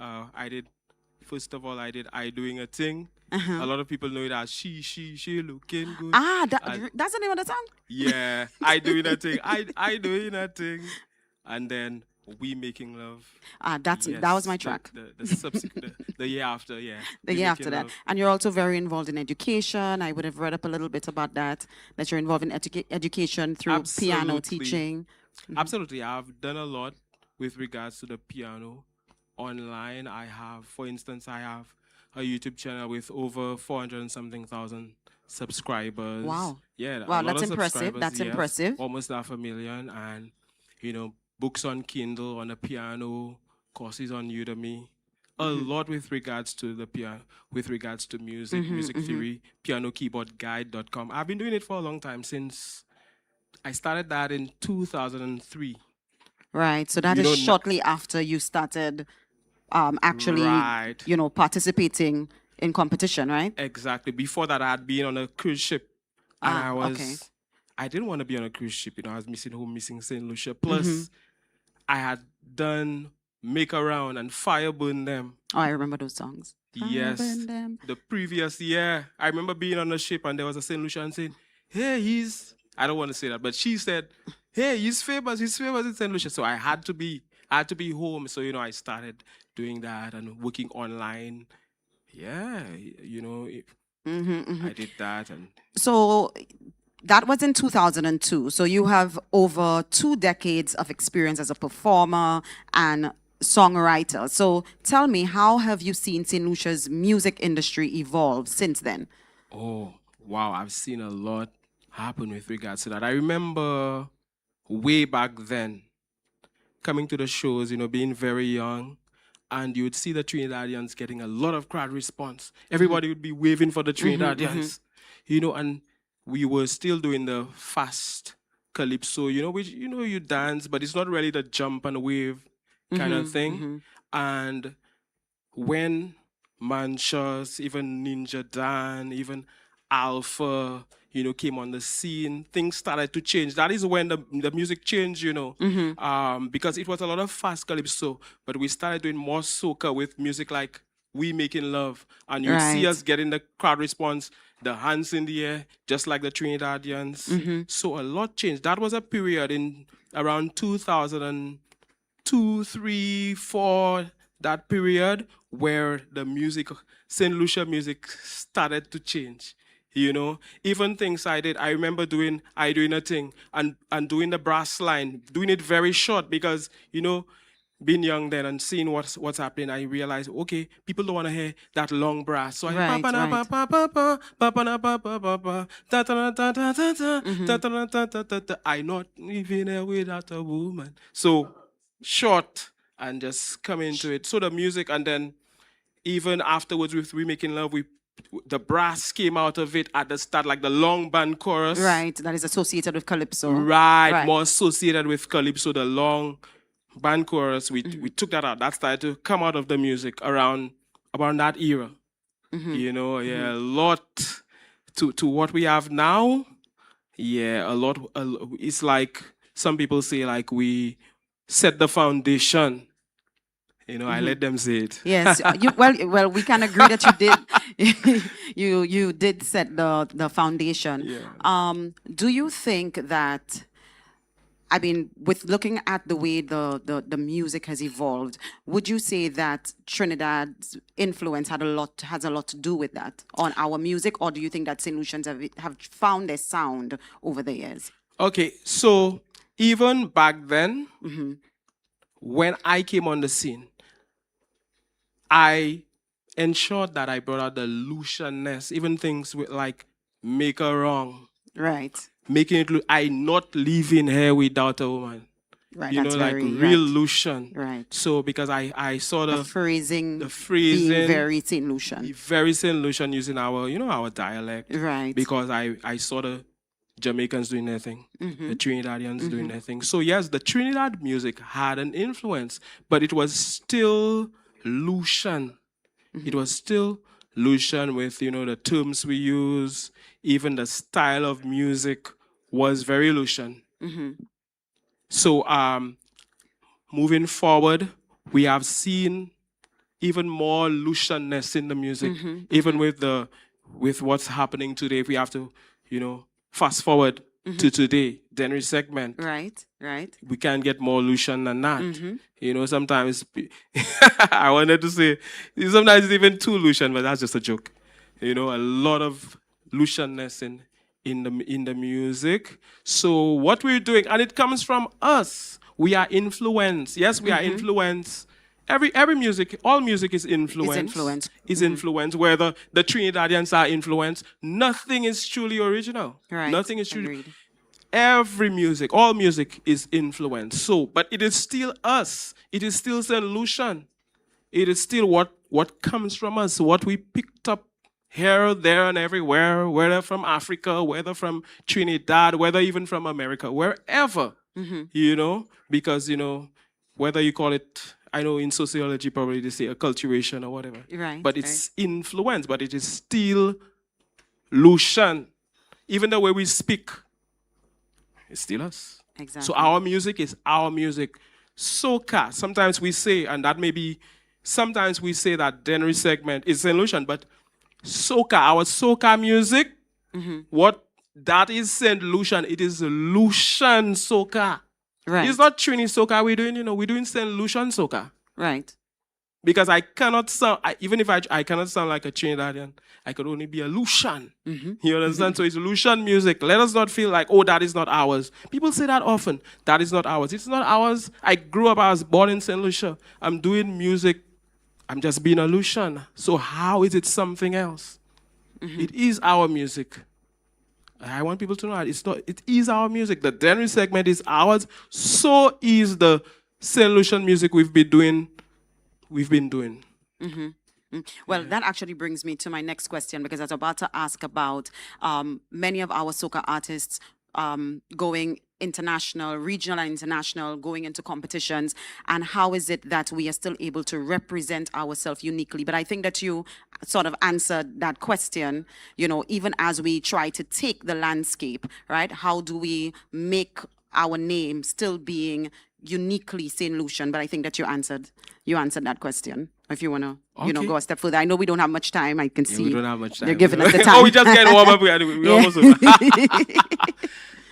first of all, I did I Doing a Thing. A lot of people know it as she looking good.
That's the name of the song?
Yeah, I Doing a Thing. I Doing a Thing. And then We Making Love.
That was my track.
The year after, yeah.
The year after that. And you're also very involved in education. I would have read up a little bit about that you're involved in education through piano teaching.
Absolutely. I've done a lot with regards to the piano online. For instance, I have a YouTube channel with over 400 and something thousand subscribers.
Wow.
Yeah.
Wow, that's impressive. That's impressive.
Almost 500,000. And, books on Kindle, on the piano, courses on Udemy. A lot with regards to the piano, with regards to music, music theory, pianokeyboardguide.com. I've been doing it for a long time, since I started that in 2003.
Right. So that is shortly after you started actually, participating in competition, right?
Exactly. Before that, I had been on a cruise ship. And
Okay.
I didn't want to be on a cruise ship. I was missing home, missing St. Lucia. Plus, I had done Make Around and Fire Burn Them.
Oh, I remember those songs.
Yes.
Burn Them.
The previous year, I remember being on a ship and there was a St. Lucian saying, hey, I don't want to say that, but she said, hey, he's famous in St. Lucia. So I had to be home. So, I started doing that and working online. Yeah, I did that. And
So that was in 2002. So you have over 2 decades of experience as a performer and songwriter. So tell me, how have you seen St. Lucia's music industry evolve since then?
Oh, wow, I've seen a lot happen with regards to that. I remember way back then, coming to the shows, being very young, and you would see the Trinidadians getting a lot of crowd response. Everybody would be waving for the Trinidadians, and we were still doing the fast calypso, which, you dance, but it's not really the jump and wave kind of thing. And when Manchas, even Ninja Dan, even Alpha, came on the scene, things started to change. That is when the music changed, because it was a lot of fast calypso, but we started doing more soca with music like We Making Love. And you see us getting the crowd response, the hands in the air, just like the Trinidadians. So a lot changed. That was a period in around 2002, 3, 4, that period where the music, St. Lucia music started to change. Even things I did, I remember doing a thing and doing the brass line, doing it very short because, being young then and seeing what's happening, I realized, okay, people don't want to hear that long brass. So I not living here without a woman. So short and just come into it. So the music, and then even afterwards with We Making Love, the brass came out of it at the start, like the long band chorus.
Right, that is associated with calypso.
Right, more associated with calypso, the long band chorus. We took that out. That started to come out of the music around that era. A lot to what we have now. Yeah, a lot. It's like some people say, like we set the foundation. I let them say it.
Yes, well, we can agree that you did. you did set the foundation.
Yeah.
Do you think that, with looking at the way the music has evolved, would you say that Trinidad's influence has a lot to do with that on our music, or do you think that St. Lucians have found their sound over the years?
Okay, so even back then, when I came on the scene, I ensured that I brought out the Lucianness, even things with like Make a Wrong.
Right.
Making it look, I not leaving here without a woman.
Right,
that's like
very,
real Lucian.
Right.
So because I saw the
phrasing
being
very St. Lucian.
Very St. Lucian, using our dialect.
Right.
Because I saw the Jamaicans doing their thing, the Trinidadians doing their thing. So yes, the Trinidad music had an influence, but it was still Lucian. It was still Lucian with, the terms we use, even the style of music was very Lucian. So moving forward, we have seen even more Lucianness in the music, even with what's happening today. We have to, fast forward to today, January segment.
Right.
We can't get more Lucian than that. Sometimes I wanted to say, sometimes it's even too Lucian, but that's just a joke. A lot of Lucianness in the music. So what we're doing, and it comes from us. We are influenced. Yes, we are influenced. Every music, all music is influenced. Is influenced. Whether the Trinidadians are influenced, nothing is truly original.
Right.
Nothing is truly.
Agreed.
Every music, all music is influenced. So, but it is still us. It is still St. Lucian. It is still what comes from us, what we picked up here, there, and everywhere, whether from Africa, whether from Trinidad, whether even from America, wherever, because, whether you call it I know in sociology probably they say acculturation or whatever.
Right.
But it's influence, but it is still Lucian. Even the way we speak, it's still us.
Exactly.
So our music is our music. Soca, sometimes we say, and that may be, sometimes we say that Dennery segment is Saint Lucian, but soca, our soca music, what that is Saint Lucian, it is Lucian soca.
Right.
It's not Trini soca we're doing, we're doing Saint Lucian soca.
Right.
Because I cannot sound, even if I cannot sound like a Trinidadian, I could only be a Lucian. You understand? So it's Lucian music. Let us not feel like, oh, that is not ours. People say that often. That is not ours. It's not ours. I grew up, I was born in St. Lucia. I'm doing music. I'm just being a Lucian. So how is it something else? It is our music. I want people to know that it is our music. The Dennery segment is ours. So is the St. Lucian music we've been doing.
Well, that actually brings me to my next question, because I was about to ask about many of our soca artists going international, regional and international, going into competitions, and how is it that we are still able to represent ourselves uniquely? But I think that you sort of answered that question, even as we try to take the landscape, right? How do we make our name still being uniquely Saint Lucian? But I think that you answered that question. If you want to, go a step further. I know we don't have much time. I can see.
We don't have much time.
They're giving us the time.
Oh, we just get warm up. We almost.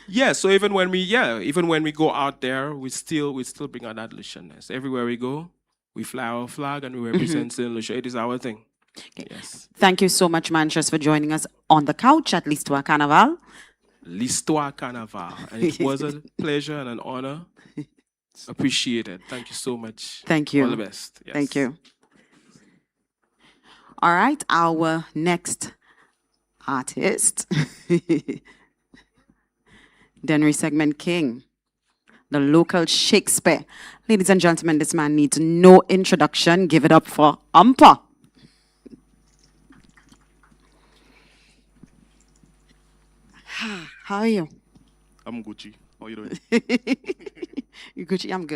Yeah. So even when we go out there, we still bring out that Lucianness. Everywhere we go, we fly our flag and we represent Saint Lucia. It is our thing.
Okay.
Yes.
Thank you so much, Manchester, for joining us on the couch at Listwa Kannaval.
Listwa Kannaval. And it was a pleasure and an honor. Appreciated. Thank you so much.
Thank you.
All the best. Yes.
Thank you. All right, our next artist, Dennery segment king, the local Shakespeare. Ladies and gentlemen, this man needs no introduction. Give it up for Umpa. How are you?
I'm Gucci. How are you doing?
You Gucci? I'm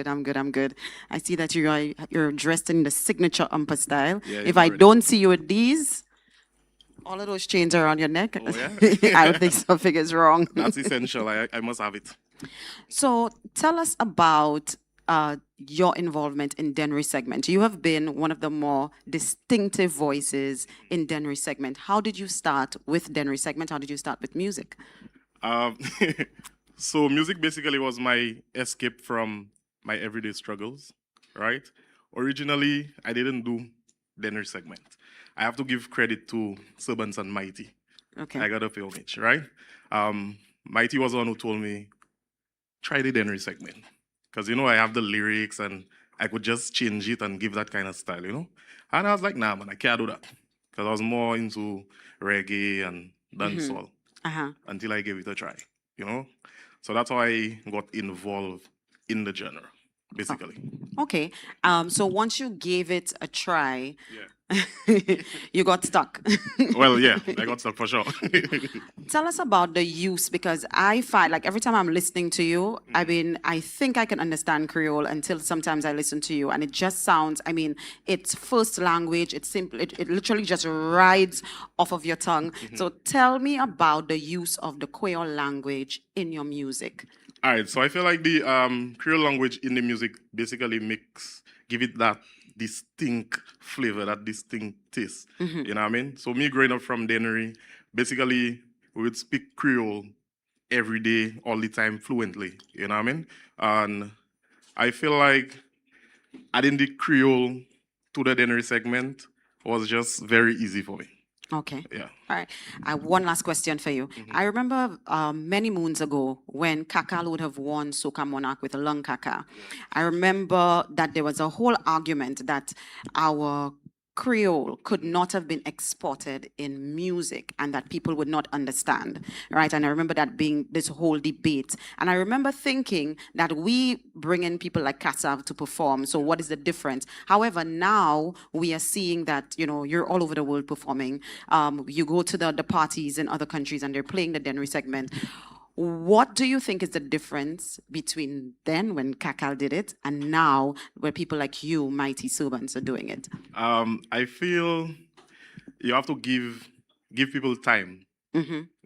good. I see that you're dressed in the signature Umpa style.
Yeah,
if I don't see you with these, all of those chains around your neck,
oh, yeah?
I think something is wrong.
That's essential. I must have it.
So tell us about your involvement in Dennery segment. You have been one of the more distinctive voices in Dennery segment. How did you start with Dennery segment? How did you start with music?
So music basically was my escape from my everyday struggles, right? Originally, I didn't do Dennery segment. I have to give credit to Servants and Mighty.
Okay.
I got to pay homage, right? Mighty was the one who told me, try the Dennery segment. Because, I have the lyrics and I could just change it and give that kind of style, And I was like, nah, man, I can't do that. Because I was more into reggae and dancehall until I gave it a try, So that's how I got involved in the genre, basically.
Okay. So once you gave it a try, you got stuck.
Well, yeah, I got stuck for sure.
Tell us about the use, because I find, like, every time I'm listening to you, I think I can understand Creole until sometimes I listen to you, and it just sounds, it's first language, it's simple, it literally just rides off of your tongue. So tell me about the use of the Creole language in your music.
All right, so I feel like the Creole language in the music basically give it that distinct flavor, that distinct taste. You know what I mean? So me growing up from Dennery, basically we would speak Creole every day, all the time, fluently. You know what I mean? And I feel like adding the Creole to the Dennery segment was just very easy for me.
Okay.
Yeah.
All right. One last question for you. I remember many moons ago when Kaka would have won Soca Monarch with a Lung Kaka. I remember that there was a whole argument that our Creole could not have been exported in music and that people would not understand, right? And I remember that being this whole debate. And I remember thinking that we bring in people like Kassav to perform, so what is the difference? However, now we are seeing that, you're all over the world performing. You go to the parties in other countries and they're playing the Dennery segment. What do you think is the difference between then when 𝐾𝐴𝐞𝐬 did it and now where people like you, mighty servants, are doing it?
I feel you have to give people time.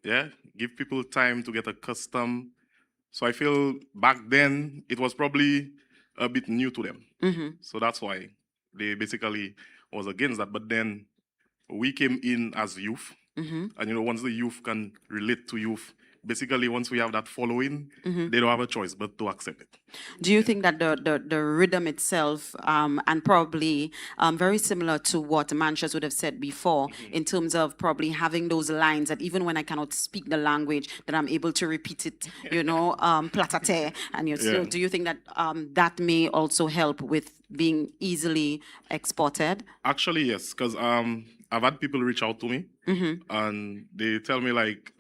Yeah, give people time to get accustomed. So I feel back then it was probably a bit new to them. So that's why they basically was against that. But then we came in as youth, and once the youth can relate to youth, basically once we have that following, they don't have a choice but to accept it.
Do you think that the rhythm itself, and probably very similar to what Manchas would have said before, in terms of probably having those lines that even when I cannot speak the language, that I'm able to repeat it, platate, and so do you think that that may also help with being easily exported?
Actually, yes, because I've had people reach out to me, and they tell me like,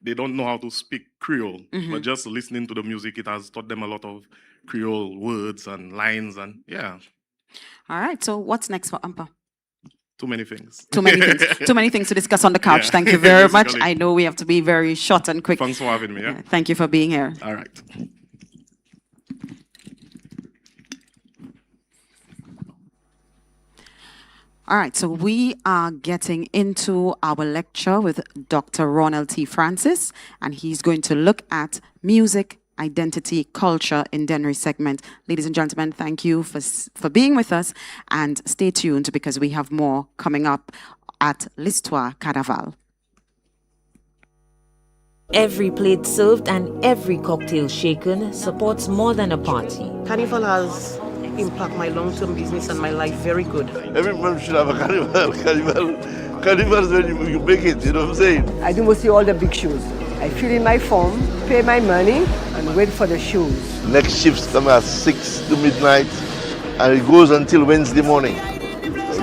they don't know how to speak Creole, but just listening to the music, it has taught them a lot of Creole words and lines, and yeah.
All right, so what's next for Ampa?
Too many things.
Too many things. Too many things to discuss on the couch.
Yeah.
Thank you very much. I know we have to be very short and quick.
Thanks for having me. Yeah.
Thank you for being here.
All right.
All right, so we are getting into our lecture with Dr. Ronald T. Francis, and he's going to look at music, identity, culture in Dennery segment. Ladies and gentlemen, thank you for being with us, and stay tuned because we have more coming up at Listwa Kannaval.
Every plate served and every cocktail shaken supports more than a party.
Carnival has impact my long-term business and my life very good.
Every man should have a carnival. Carnival is when you make it, you know what I'm saying?
I do see all the big shows. I fill in my form, pay my money, and wait for the shows.
Next shifts come at 6 to midnight, and it goes until Wednesday morning.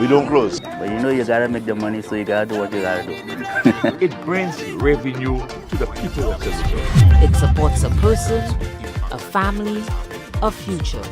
We don't close.
But you gotta make the money, so you gotta do what you gotta do.
It brings revenue to the people of the region.
It supports a person, a family, a future.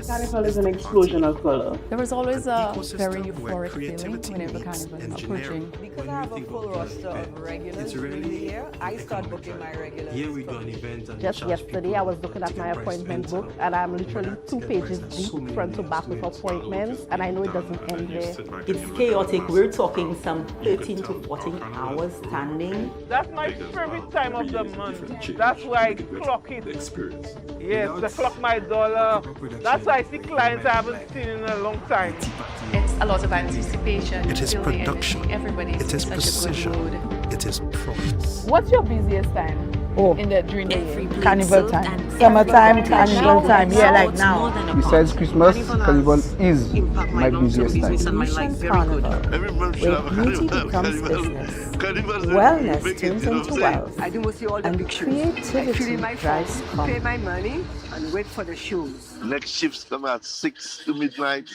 Carnival is an explosion of color. There is always a very euphoric feeling whenever Carnival is approaching.
Because I have a full roster of regulars during the year, I start booking my regulars.
Here we do an event. And
Just yesterday, I was looking at my appointment book, and I'm literally 2 pages deep, front to back with appointments, and I know it doesn't end there.
It's chaotic. We're talking some 13 to 14 hours standing.
That's my favorite time of the month. That's why I clock it.
Experience.
Yes, I clock my dollar. That's why I see clients I haven't seen in a long time.
It's a lot of anticipation.
It is
Feel the
production.
energy. Everybody's
It is
in such
precision.
a good mood.
It is promise.
What's your busiest time during the year?
Carnival time. Summertime, carnival time. Yeah, like now.
Besides Christmas, Carnival is my busiest time.
My life very good.
Where beauty becomes business, wellness turns into wealth,
I do see all the
and
big shows. I
creativity
fill in my
drives
form, pay my money, and wait for the shows.
Next shifts come at 6 to midnight,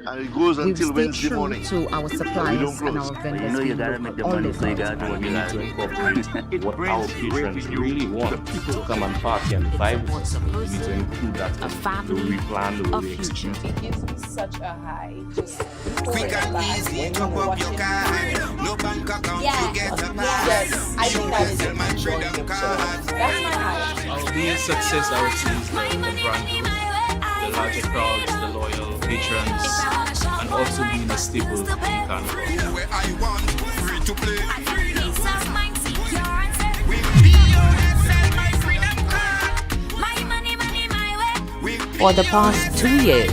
and it goes
We've
until
stayed
Wednesday
true
morning.
to our
We
suppliers
don't
and
close.
our vendors.
You gotta make the
all
money, so you
local.
gotta do what
We
you
need
gotta
to
do.
incorporate what our patrons really want to come and party and vibe with us. We need to include that in the way we plan, the way we execute.
It gives me such a high. Just
Quick and easy, top up your card. No bank account to get a pass.
Yes, I think that is
Sell my freedom card.
That's my high.
Our biggest success, I would say, is the brand growth, the larger crowds, the loyal patrons, and also being a staple in Carnival.
Where I want, free to play.
For the past 2 years,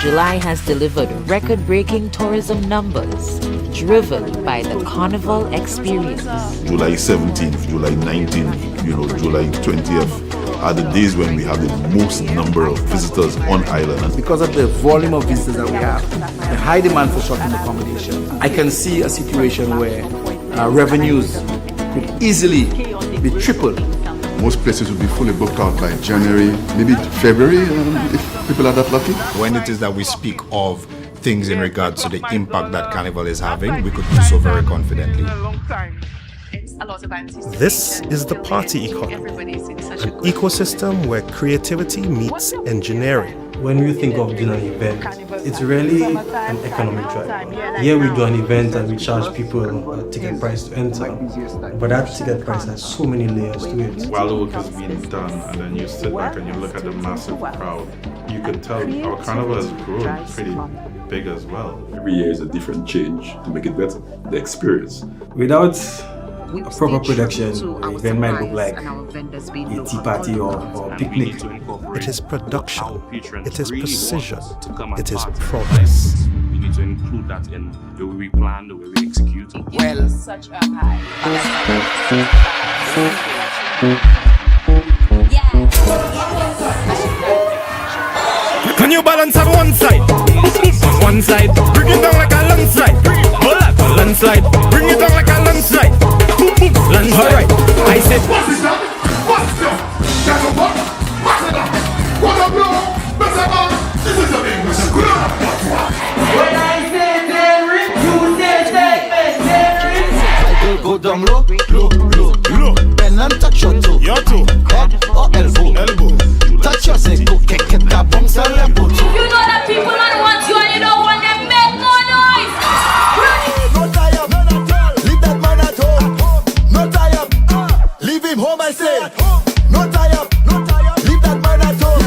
July has delivered record-breaking tourism numbers driven by the Carnival experience.
July 17th, July 19th, July 20th are the days when we have the most number of visitors on island.
Because of the volume of visitors that we have, the high demand for short-term accommodation, I can see a situation where revenues could easily be tripled.
Most places will be fully booked out by January, maybe February, if people are that lucky.
When it is that we speak of things in regards to the impact that Carnival is having, we could do so very confidently.
It's a lot of anticipation.
This is the party economy,
Everybody's in such
an ecosystem where creativity meets engineering, When we think of doing an event, it's really an economic driver. Here we do an event and we charge people a ticket price to enter, but that ticket price has so many layers to it.
While the work is being done and then you sit back and you look at the massive crowd, you can tell our carnival has grown pretty big as well.
Every year is a different change to make it better, the experience.
Without a proper production, the event might look like a tea party or a picnic.
It is production, it is precision, it is progress.
We need to include that in the way we plan, the way we execute.
It gives such a high.
Can you balance on one side? On one side, bring it down like a landslide. Landslide, bring it down like a landslide. Landslide. Alright, I said, what's it up? What's it up? That's a what? What's it up? What a blow? What's it up? This is a English school. When I say Terry, you say Terry. Go down low, low, low, low. Bend and touch your toe. Your toe. Head or elbow. Elbow. Touch your say, go kick it, that bounce a level.
You know that people don't want you and you don't want them make more noise.
No tie up, none at all. Leave that man at home. No tie up, leave him home, I say. No tie up, leave that man at home.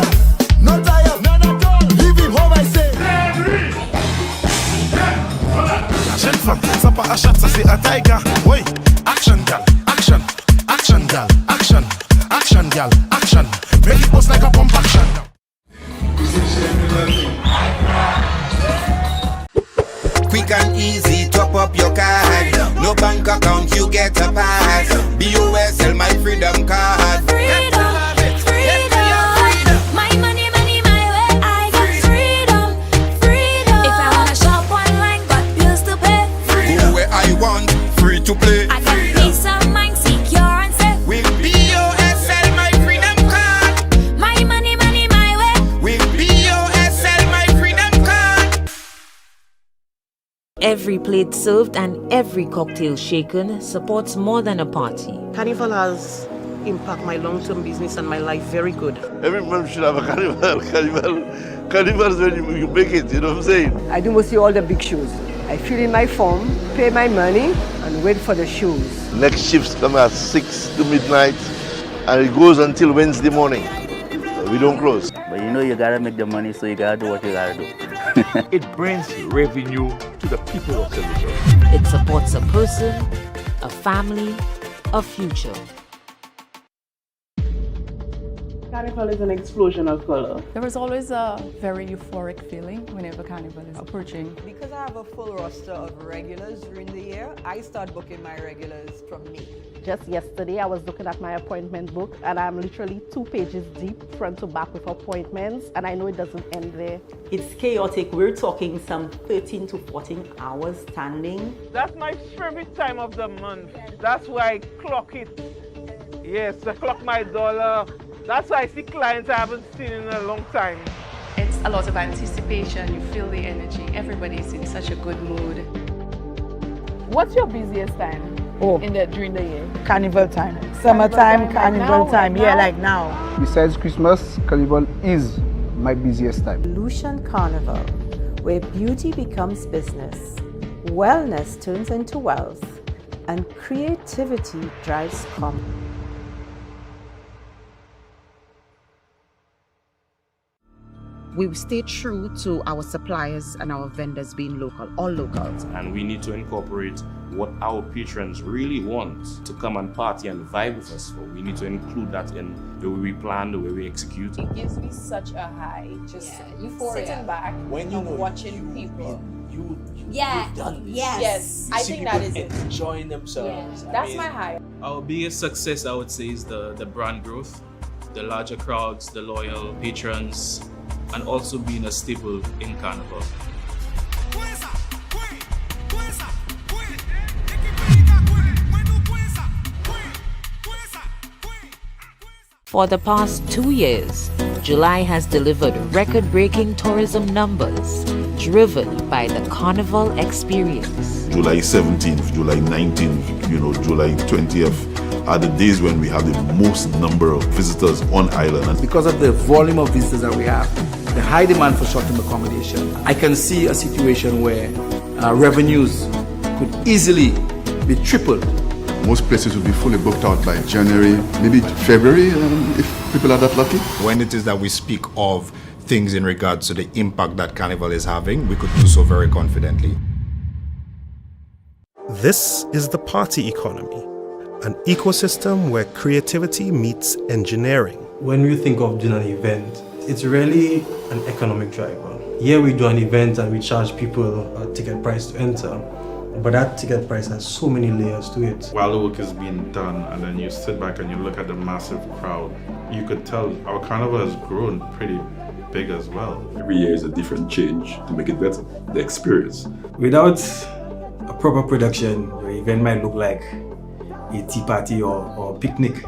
No tie up, none at all. Leave him home, I say.
Action fam, sapa a shot, ça c'est a tiger. Oui, action gal, action, action gal, action, action gal, action. Make it bust like a pump action.
Quick and easy, top up your card. No bank account, you get a pass. BOSL, my freedom card.
Freedom, freedom. My money, money, my way. I got freedom, freedom. If I wanna shop online, but bills to pay.
Go where I want, free to play.
I got peace of mind, secure and safe.
With BOSL, my freedom card.
My money, money, my way.
With BOSL, my freedom card.
Every plate served and every cocktail shaken supports more than a party.
Carnival has impacted my long-term business and my life very good.
Every month should have a carnival. Carnival is when you make it, you know what I'm saying?
I do see all the big shows. I fill in my form, pay my money, and wait for the shows.
Next shifts come at 6 to midnight, and it goes until Wednesday morning. We don't close.
But you know you gotta make the money, so you gotta do what you gotta do.
It brings revenue to the people of Saint Lucian.
It supports a person, a family, a future.
Carnival is an explosion of color.
There is always a very euphoric feeling whenever Carnival is approaching.
Because I have a full roster of regulars during the year, I start booking my regulars from May.
Just yesterday, I was looking at my appointment book, and I'm literally 2 pages deep, front to back with appointments, and I know it doesn't end there.
It's chaotic. We're talking some 13 to 14 hours standing.
That's my favorite time of the month. That's why I clock it. Yes, I clock my dollar. That's why I see clients I haven't seen in a long time.
It's a lot of anticipation, you feel the energy, everybody's in such a good mood.
What's your busiest time during the year?
Carnival time. Summertime, carnival time. Yeah, like now.
Besides Christmas, Carnival is my busiest time.
Lucian Carnival, where beauty becomes business, wellness turns into wealth, and creativity drives commerce.
We stay true to our suppliers and our vendors being local, all locals.
And we need to incorporate what our patrons really want to come and party and vibe with us for. We need to include that in the way we plan, the way we execute.
It gives me such a high, just euphoria. Sitting back
when you
and watching people.
You've done this.
Yes, I think that is it.
Enjoying themselves.
Yeah, that's my high.
Our biggest success, I would say, is the brand growth, the larger crowds, the loyal patrons, and also being a staple in Carnival.
For the past 2 years, July has delivered record-breaking tourism numbers driven by the Carnival experience.
July 17th, July 19th, July 20th are the days when we have the most number of visitors on island.
Because of the volume of visitors that we have, the high demand for short-term accommodation, I can see a situation where revenues could easily be tripled.
Most places will be fully booked out by January, maybe February, if people are that lucky.
When it is that we speak of things in regards to the impact that Carnival is having, we could do so very confidently.
This is the party economy, an ecosystem where creativity meets engineering.
When we think of doing an event, it's really an economic driver. Here we do an event and we charge people a ticket price to enter, but that ticket price has so many layers to it.
While the work is being done and then you sit back and you look at the massive crowd, you could tell our carnival has grown pretty big as well.
Every year is a different change to make it better, the experience.
Without a proper production, your event might look like a tea party or a picnic.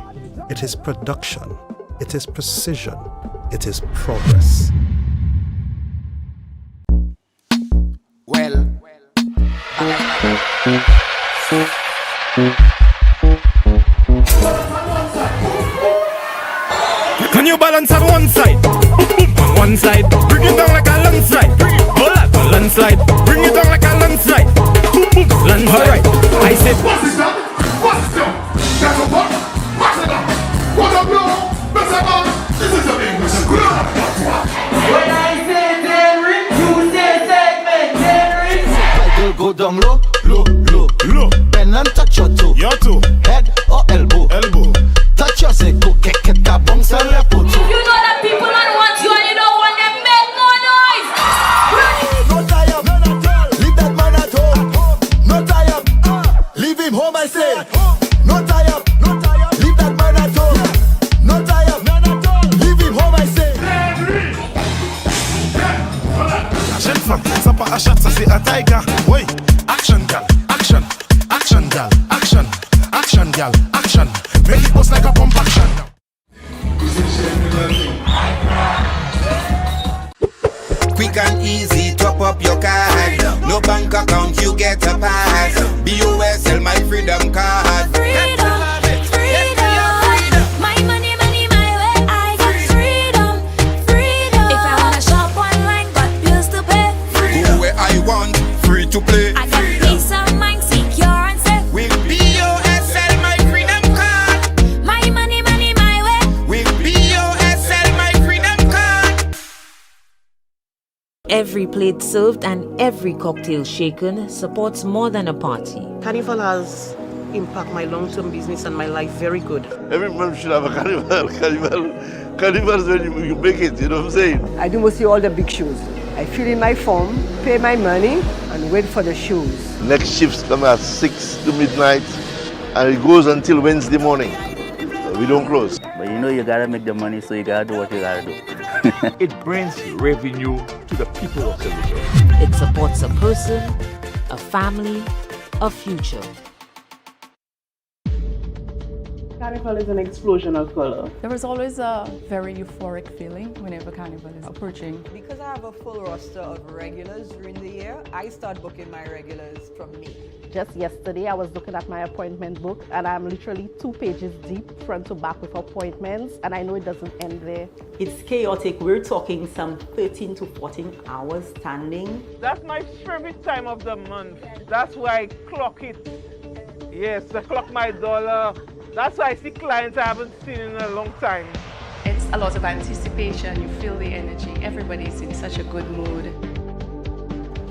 It is production, it is precision, it is progress.
Well,
can you balance on one side? On one side, bring it down like a landslide. Landslide, bring it down like a landslide. Landslide. Alright, I said, what's it done? What's it done? That's a what? What's it done? What a blow? What's it done? This is a English.
When I say ten ring, you say segment ten ring.
I will go down low, low, low, low. Bend and touch your toe. Your toe. Head or elbow. Elbow. Touch your seko, keke ta bounce and lepo toe.
You know that people don't want you and you don't want them make no noise.
No tie up, none at all. Leave that man at home. No tie up, leave him home I say. No tie up, no tie up. Leave that man at home. No tie up, none at all. Leave him home I say.
Action fam, sapa a shot, ça c'est a tiger. Oui, action gal, action, action gal, action, action gal, action. Make it bust like a pump action.
Quick and easy, top up your card. No bank account, you get a pass. BOSL, my freedom card.
Freedom, my money, money, my way. I got freedom, freedom. If I wanna shop online, got bills to pay.
Go where I want, free to play.
I got peace of mind, secure and safe.
With BOSL, my freedom card.
My money, money, my way.
With BOSL, my freedom card.
Every plate served and every cocktail shaken supports more than a party.
Carnival has impacted my long-term business and my life very good.
Every man should have a carnival. Carnival is when you make it, you know what I'm saying?
I do mostly all the big shows. I fill in my form, pay my money, and wait for the shows.
Next shifts come at 6 to midnight, and it goes until Wednesday morning. We don't close.
But you know you gotta make the money, so you gotta do what you gotta do.
It brings revenue to the people of Saint Lucian.
It supports a person, a family, a future.
Carnival is an explosion of color.
There is always a very euphoric feeling whenever Carnival is approaching.
Because I have a full roster of regulars during the year, I start booking my regulars from May.
Just yesterday, I was looking at my appointment book and I'm literally 2 pages deep, front to back with appointments, and I know it doesn't end there.
It's chaotic. We're talking some 13 to 14 hours standing.
That's my favorite time of the month. That's why I clock it. Yes, I clock my dollar. That's why I see clients I haven't seen in a long time.
It's a lot of anticipation. You feel the energy. Everybody's in such a good mood.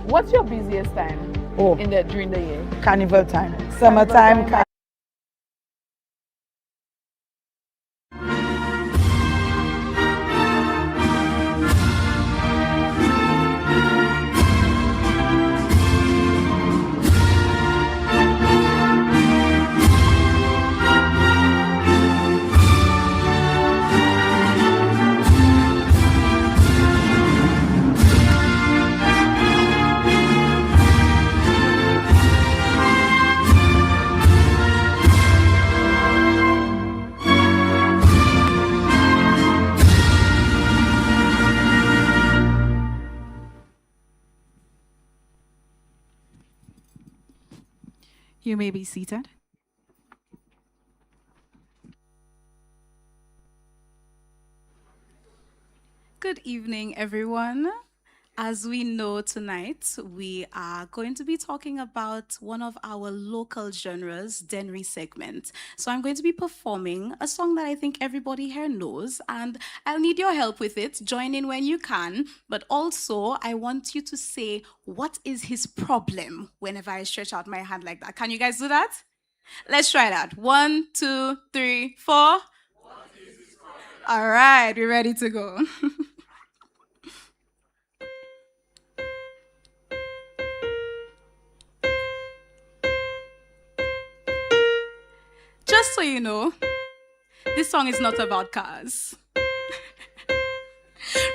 What's your busiest time during the year?
Carnival time. Summertime.
You may be seated. Good evening, everyone. As we know tonight, we are going to be talking about one of our local genres, Dennery segment. So I'm going to be performing a song that I think everybody here knows, and I'll need your help with it. Join in when you can, but also I want you to say, what is his problem whenever I stretch out my hand like that? Can you guys do that? Let's try that. 1, 2, 3, 4. All right, we're ready to go. Just so you know, this song is not about cars.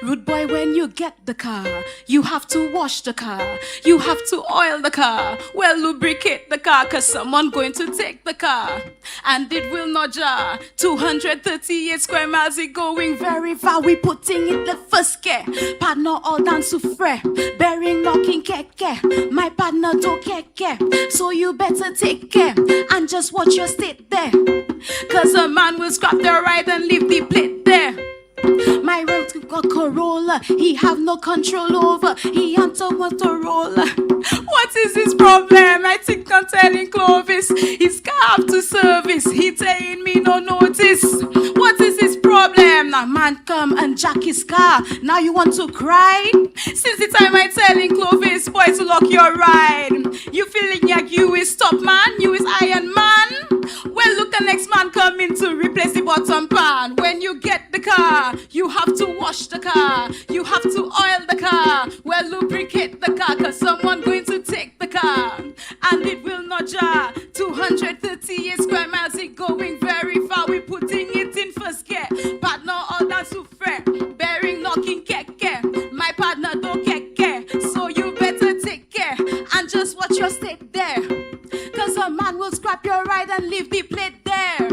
Rude boy, when you get the car, you have to wash the car, you have to oil the car, well, lubricate the car, cause someone going to take the car, and it will not jar. 238 square miles, it going very far, we putting it the first gear, partner all dance to fre, bearing knocking keke, my partner don't keke, so you better take care, and just watch your state there, cause a man will scrap the ride and leave the plate there. My road got Corolla, he have no control over, he hunter Motorola. What is his problem? I think I'm telling Clovis, his car have to service, he saying me no notice. What is his problem? Now man come and jack his car, now you want to cry? Since the time I telling Clovis, boy, to lock your ride. You feeling like you is top man, you is Iron Man? Well, look, the next man coming to replace the bottom pan. When you get the car, you have to wash the car, you have to oil the car, well, lubricate the car, cause someone going to take the car, and it will not jar. 238 square miles, it going very far, we putting it in first gear, partner all that souffre, bearing knocking keke, my partner don't keke, so you better take care, and just watch your state there, cause a man will scrap your ride and leave the plate there.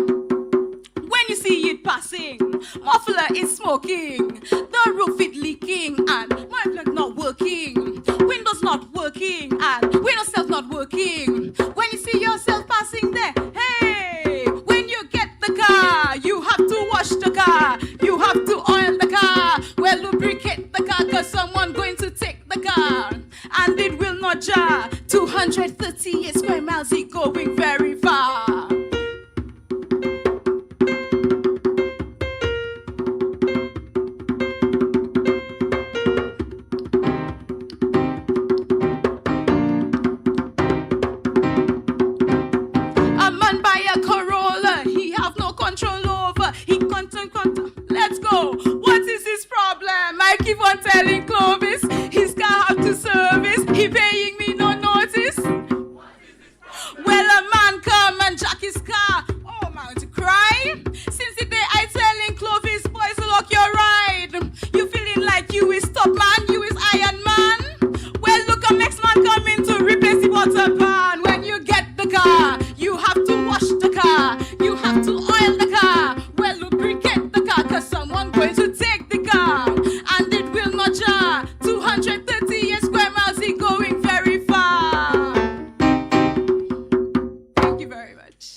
When you see it passing, muffler is smoking, the roof is leaking, and my plug not working, windows not working, and window self not working. When you see yourself passing there, hey, when you get the car, you have to wash the car, you have to oil the car, well, lubricate the car, cause someone going to take the car, and it will not jar. 238 square miles, it going very far. Let's go. What is his problem? I keep on telling Clovis, his car have to service, he paying me no notice. Well, a man come and jack his car. Oh, man, to cry. Since the day I telling Clovis, boys, lock your ride. You feeling like you is top man, you is Iron Man. Well, look, a next man coming to replace the water pan. When you get the car, you have to wash the car, you have to oil the car, well, lubricate the car, cause someone going to take the car, and it will not jar. 238 square miles, it going very far. Thank you very much.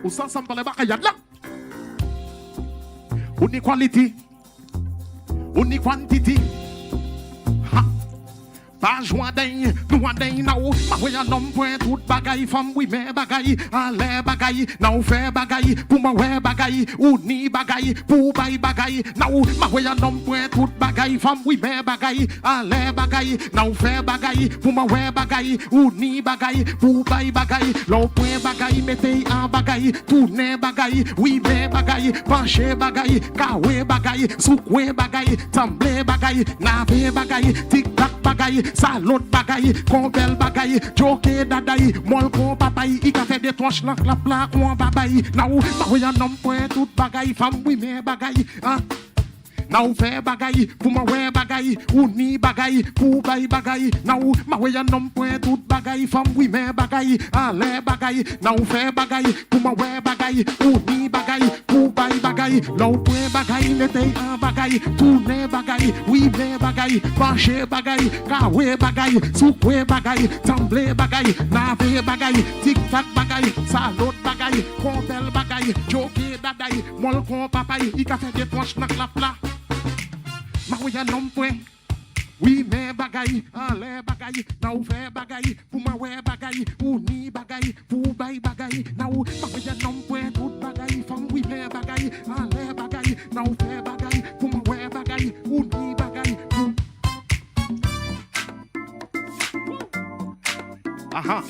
Usa sampale bakayat la. Uni quality, uni quantity. Pas joint d'un, nous en d'un now. Ma way un homme point tout bagaille, femme oui mais bagaille, allez bagaille, now fait bagaille, pour ma way bagaille, ou ni bagaille, pour bay bagaille, now. Ma way un homme point tout bagaille, femme oui mais bagaille, allez bagaille, now fait bagaille, pour ma way bagaille, ou ni bagaille, pour bay bagaille, l'on point bagaille, mettez en bagaille, tourner bagaille, oui mais bagaille, pencher bagaille, kawe bagaille, soukwe bagaille, tamble bagaille, nave bagaille, tic tac bagaille. Salon bagaille, combel bagaille, joke dadaï, mol kon papaye, il a fait des tranches la pla kon babaye. Now, ma way un homme point tout bagaille, femme oui mais bagaille, hein. Now fait bagaille, pour ma way bagaille, ou ni bagaille, pour bay bagaille. Now, ma way un homme point tout bagaille, femme oui mais bagaille, allez bagaille. Now fait bagaille, pour ma way bagaille, ou ni bagaille, pour bay bagaille. bagay, l'envoi bagay, l'été en bagay, tourner bagay, oui mais bagay, pencher bagay, kawe bagay, soukwe bagay, trembler bagay, naver bagay, tic-tac bagay, salot bagay, compel bagay, choquer daday, molkon papay, il ka fait des tranches dans la plat. Ma oui un homme point. Oui, mais bagay, en l'air bagay, now faire bagay, pour ma ouais bagay, ou ni bagay, pour bay bagay, now, ma oui un homme point, tout bagay, femme oui, mais bagay, en l'air bagay, now faire bagay, pour ma ouais bagay, ou ni bagay, pour. Aha.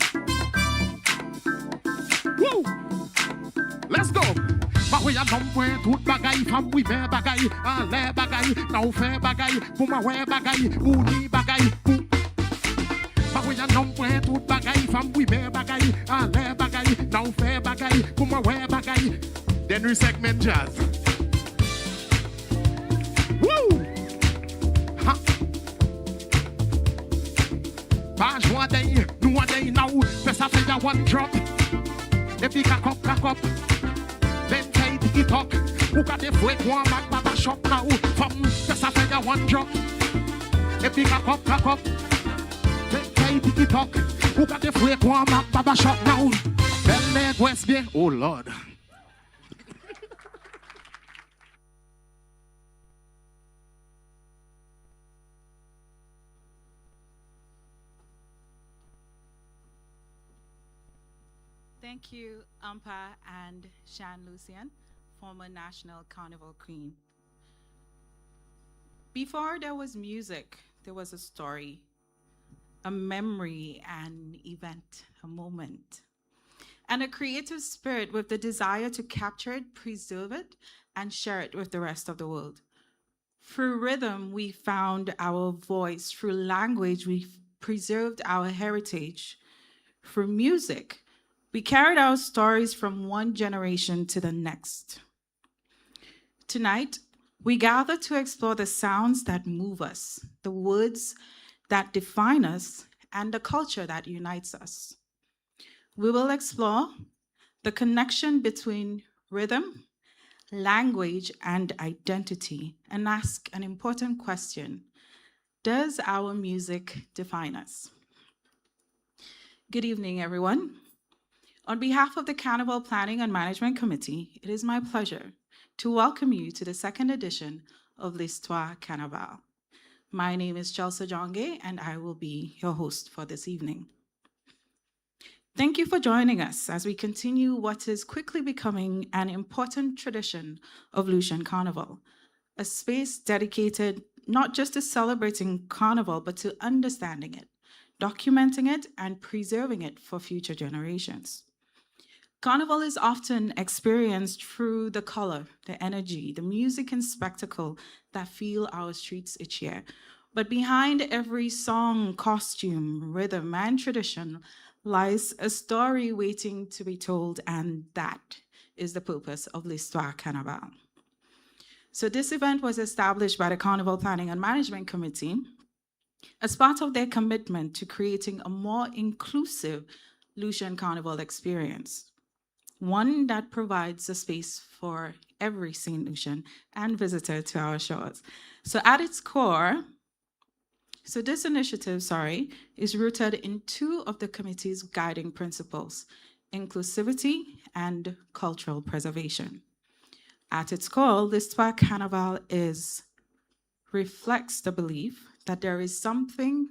Woo! Let's go! Ma oui, un homme point, tout bagay, femme oui, mais bagay, en l'air bagay, now faire bagay, pour ma ouais bagay, ou ni bagay, pour. Ma oui, un homme point, tout bagay, femme oui, mais bagay, en l'air bagay, now faire bagay, pour ma ouais bagay. Then we segment jazz. Woo! Ha! Page one day, nous one day now, fais ça fait ya one drop. Et puis cock up. Then take it talk. Who got the freight one back baba shop now? From the Saturday one drop. A big cock up. Then take it talk. Who got the freight one back baba shop now? Then leg west bien. Oh Lord.
Thank you, Ampa and Saint Lucian, former National Carnival Queen. Before there was music, there was a story, a memory, an event, a moment, and a creative spirit with the desire to capture it, preserve it, and share it with the rest of the world. Through rhythm, we found our voice. Through language, we preserved our heritage. Through music, we carried our stories from one generation to the next. Tonight, we gather to explore the sounds that move us, the words that define us, and the culture that unites us. We will explore the connection between rhythm, language, and identity, and ask an important question: does our music define us? Good evening, everyone. On behalf of the Carnival Planning and Management Committee, it is my pleasure to welcome you to the second edition of Listwa Kannaval. My name is 𝐾𝐚𝐧𝐿, and I will be your host for this evening. Thank you for joining us as we continue what is quickly becoming an important tradition of Lucian Carnival, a space dedicated not just to celebrating Carnival, but to understanding it, documenting it, and preserving it for future generations. Carnival is often experienced through the color, the energy, the music and spectacle that fill our streets each year. But behind every song, costume, rhythm, and tradition lies a story waiting to be told, and that is the purpose of Listwa Kannaval. So this event was established by the Carnival Planning and Management Committee as part of their commitment to creating a more inclusive Lucian Carnival experience, one that provides a space for every Saint Lucian and visitor to our shores. So at its core, this initiative, is rooted in two of the committee's guiding principles: inclusivity and cultural preservation. At its core, Listwa Kannaval reflects the belief that there is something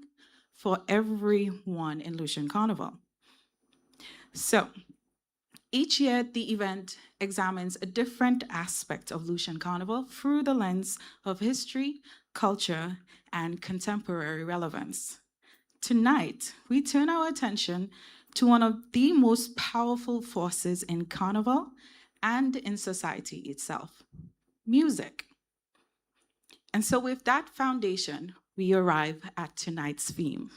for everyone in Lucian Carnival. So, each year, the event examines a different aspect of Lucian Carnival through the lens of history, culture, and contemporary relevance. Tonight, we turn our attention to one of the most powerful forces in Carnival and in society itself: music. And so with that foundation, we arrive at tonight's theme: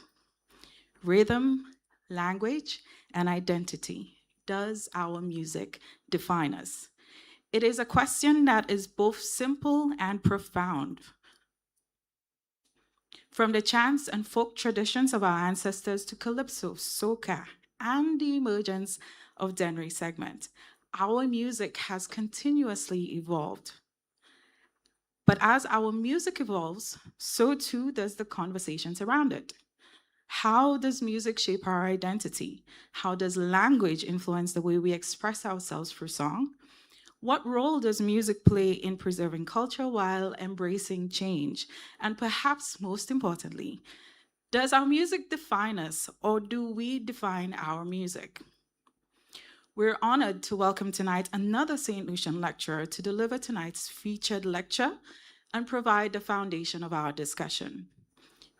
rhythm, language, and identity. Does our music define us? It is a question that is both simple and profound. From the chants and folk traditions of our ancestors to calypso, soca, and the emergence of Dennery segment, our music has continuously evolved. But as our music evolves, so too does the conversations around it. How does music shape our identity? How does language influence the way we express ourselves through song? What role does music play in preserving culture while embracing change? And perhaps most importantly, does our music define us, or do we define our music? We're honored to welcome tonight another St. Lucian lecturer to deliver tonight's featured lecture and provide the foundation of our discussion.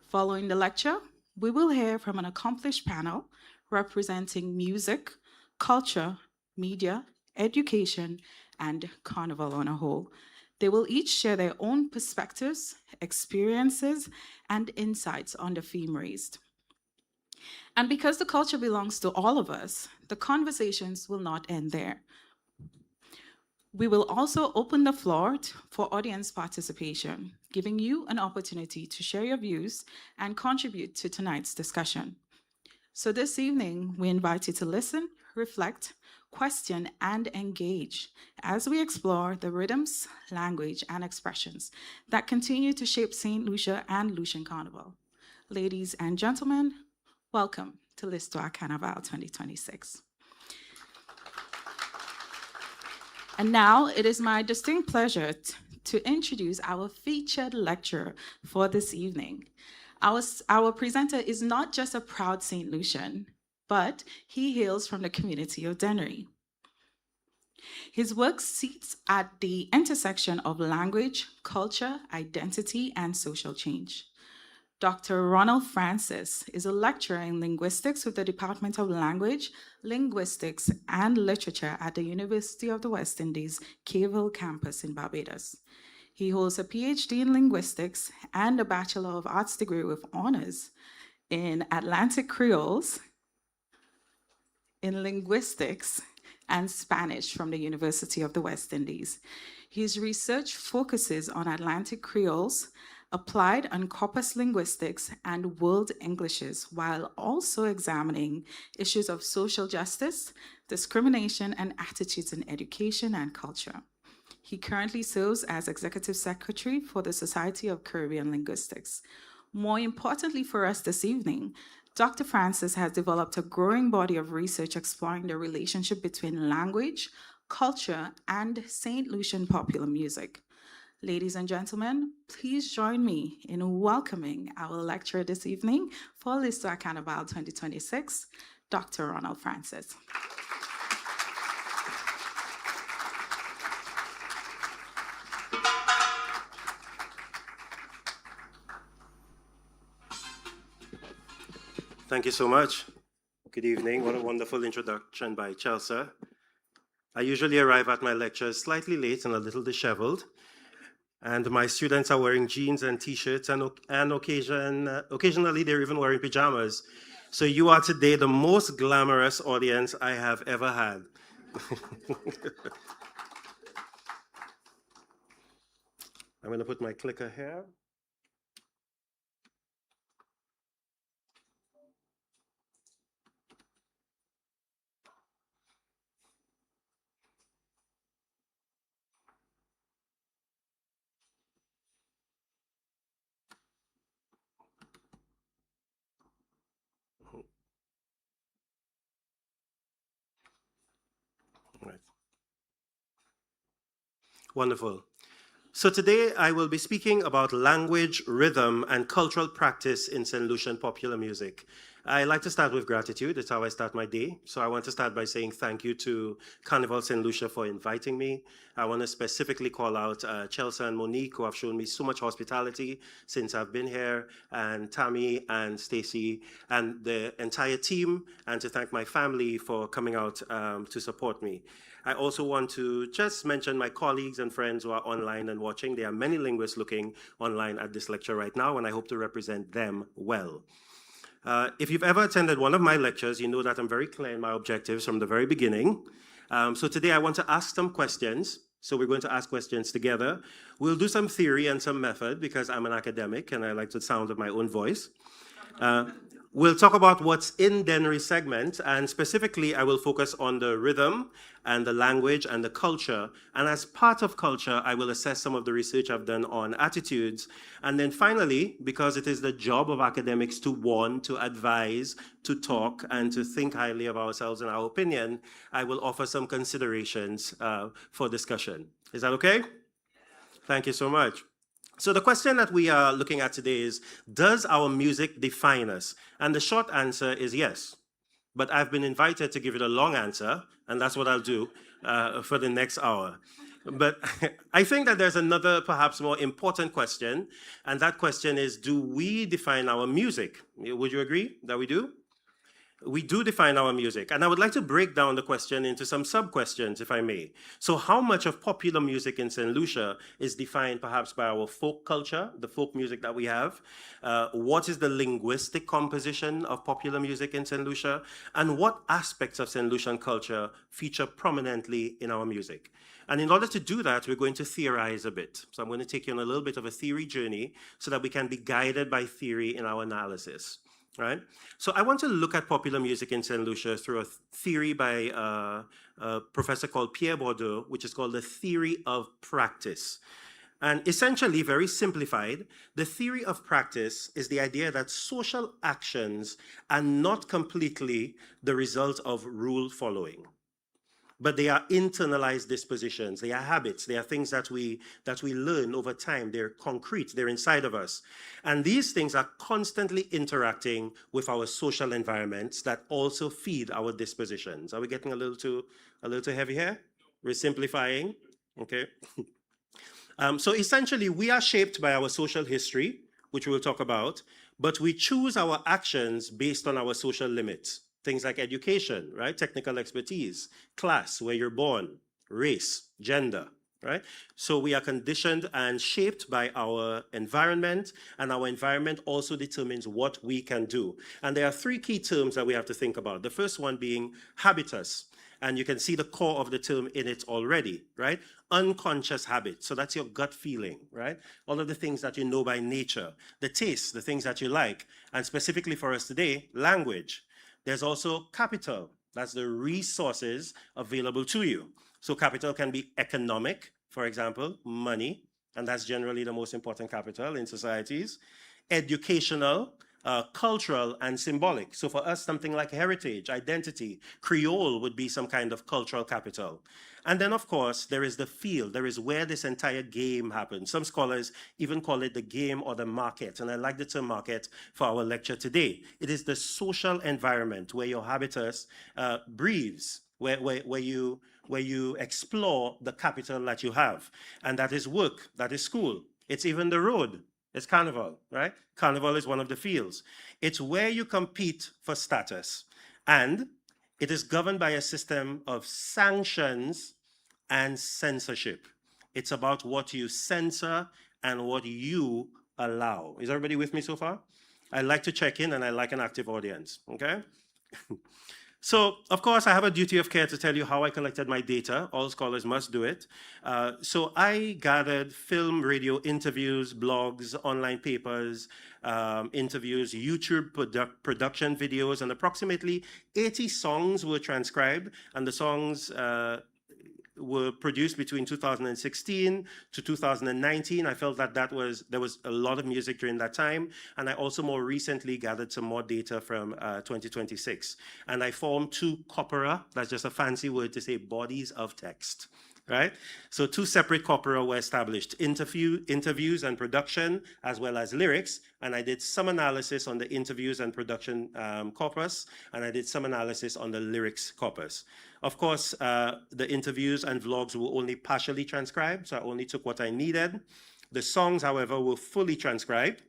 Following the lecture, we will hear from an accomplished panel representing music, culture, media, education, and Carnival on a whole. They will each share their own perspectives, experiences, and insights on the theme raised. And because the culture belongs to all of us, the conversations will not end there. We will also open the floor for audience participation, giving you an opportunity to share your views and contribute to tonight's discussion. So this evening, we invite you to listen, reflect, question, and engage as we explore the rhythms, language, and expressions that continue to shape St. Lucia and Lucian Carnival. Ladies and gentlemen, welcome to Listwa Kannaval 2026. And now it is my distinct pleasure to introduce our featured lecturer for this evening. Our presenter is not just a proud St. Lucian, but he hails from the community of Dennery. His work sits at the intersection of language, culture, identity, and social change. Dr. Ronald Francis is a lecturer in linguistics with the Department of Language, Linguistics, and Literature at the University of the West Indies, 𝐾𝐵IL campus in Barbados. He holds a PhD in linguistics and a Bachelor of Arts degree with honors in Atlantic Creoles, in linguistics, and Spanish from the University of the West Indies. His research focuses on Atlantic Creoles, applied and corpus linguistics, and world Englishes, while also examining issues of social justice, discrimination, and attitudes in education and culture. He currently serves as Executive Secretary for the Society of Caribbean Linguistics. More importantly for us this evening, Dr. Francis has developed a growing body of research exploring the relationship between language, culture, and St. Lucian popular music. Ladies and gentlemen, please join me in welcoming our lecturer this evening for Listwa Kannaval 2026, Dr. Ronald Francis.
Thank you so much. Good evening. What a wonderful introduction by Chelsea. I usually arrive at my lectures slightly late and a little disheveled, and my students are wearing jeans and t-shirts, and occasionally they're even wearing pajamas. So you are today the most glamorous audience I have ever had. I'm going to put my clicker here. Right. Wonderful. So today I will be speaking about language, rhythm, and cultural practice in St. Lucian popular music. I like to start with gratitude. That's how I start my day. So I want to start by saying thank you to Carnival St. Lucia for inviting me. I want to specifically call out Chelsea and Monique, who have shown me so much hospitality since I've been here, and Tammy and Stacy and the entire team, and to thank my family for coming out to support me. I also want to just mention my colleagues and friends who are online and watching. There are many linguists looking online at this lecture right now, and I hope to represent them well. If you've ever attended one of my lectures, you know that I'm very clear in my objectives from the very beginning. So today I want to ask some questions. So we're going to ask questions together. We'll do some theory and some method because I'm an academic and I like to sound of my own voice. We'll talk about what's in Dennery's segment, and specifically I will focus on the rhythm and the language and the culture. And as part of culture, I will assess some of the research I've done on attitudes. And then finally, because it is the job of academics to warn, to advise, to talk, and to think highly of ourselves and our opinion, I will offer some considerations for discussion. Is that okay? Thank you so much. So the question that we are looking at today is, does our music define us? And the short answer is yes. But I've been invited to give it a long answer, and that's what I'll do for the next hour. But I think that there's another, perhaps more important question, and that question is, do we define our music? Would you agree that we do? We do define our music, and I would like to break down the question into some sub-questions, if I may. So how much of popular music in St. Lucia is defined perhaps by our folk culture, the folk music that we have? What is the linguistic composition of popular music in St. Lucia? And what aspects of St. Lucian culture feature prominently in our music? And in order to do that, we're going to theorize a bit. So I'm going to take you on a little bit of a theory journey so that we can be guided by theory in our analysis. Right? So I want to look at popular music in St. Lucia through a theory by a professor called Pierre Bourdieu, which is called the theory of practice. And essentially, very simplified, the theory of practice is the idea that social actions are not completely the result of rule following, but they are internalized dispositions. They are habits. They are things that we learn over time. They're concrete. They're inside of us. And these things are constantly interacting with our social environments that also feed our dispositions. Are we getting a little too heavy here? We're simplifying, okay? So essentially, we are shaped by our social history, which we will talk about, but we choose our actions based on our social limits. Things like education, right? Technical expertise, class, where you're born, race, gender, right? So we are conditioned and shaped by our environment, and our environment also determines what we can do. And there are three key terms that we have to think about. The first one being habitus, and you can see the core of the term in it already, right? Unconscious habit, so that's your gut feeling, right? All of the things that you know by nature, the taste, the things that you like, and specifically for us today, language. There's also capital. That's the resources available to you. So capital can be economic, for example, money, and that's generally the most important capital in societies. Educational, cultural, and symbolic. So for us, something like heritage, identity, Creole would be some kind of cultural capital. And then, of course, there is the field. There is where this entire game happens. Some scholars even call it the game or the market. And I like the term market for our lecture today. It is the social environment where your habitus breathes, where you explore the capital that you have. And that is work, that is school. It's even the road. It's Carnival, right? Carnival is one of the fields. It's where you compete for status. And it is governed by a system of sanctions and censorship. It's about what you censor and what you allow. Is everybody with me so far? I like to check in, and I like an active audience, okay? So, of course, I have a duty of care to tell you how I collected my data. All scholars must do it. So I gathered film, radio interviews, blogs, online papers, interviews, YouTube production videos, and approximately 80 songs were transcribed, and the songs were produced between 2016 to 2019. I felt that there was a lot of music during that time, and I also more recently gathered some more data from 2026. And I formed two corpora, that's just a fancy word to say bodies of text, right? So two separate corpora were established, interviews and production, as well as lyrics, and I did some analysis on the interviews and production corpus, and I did some analysis on the lyrics corpus. Of course, the interviews and vlogs were only partially transcribed, so I only took what I needed. The songs, however, were fully transcribed.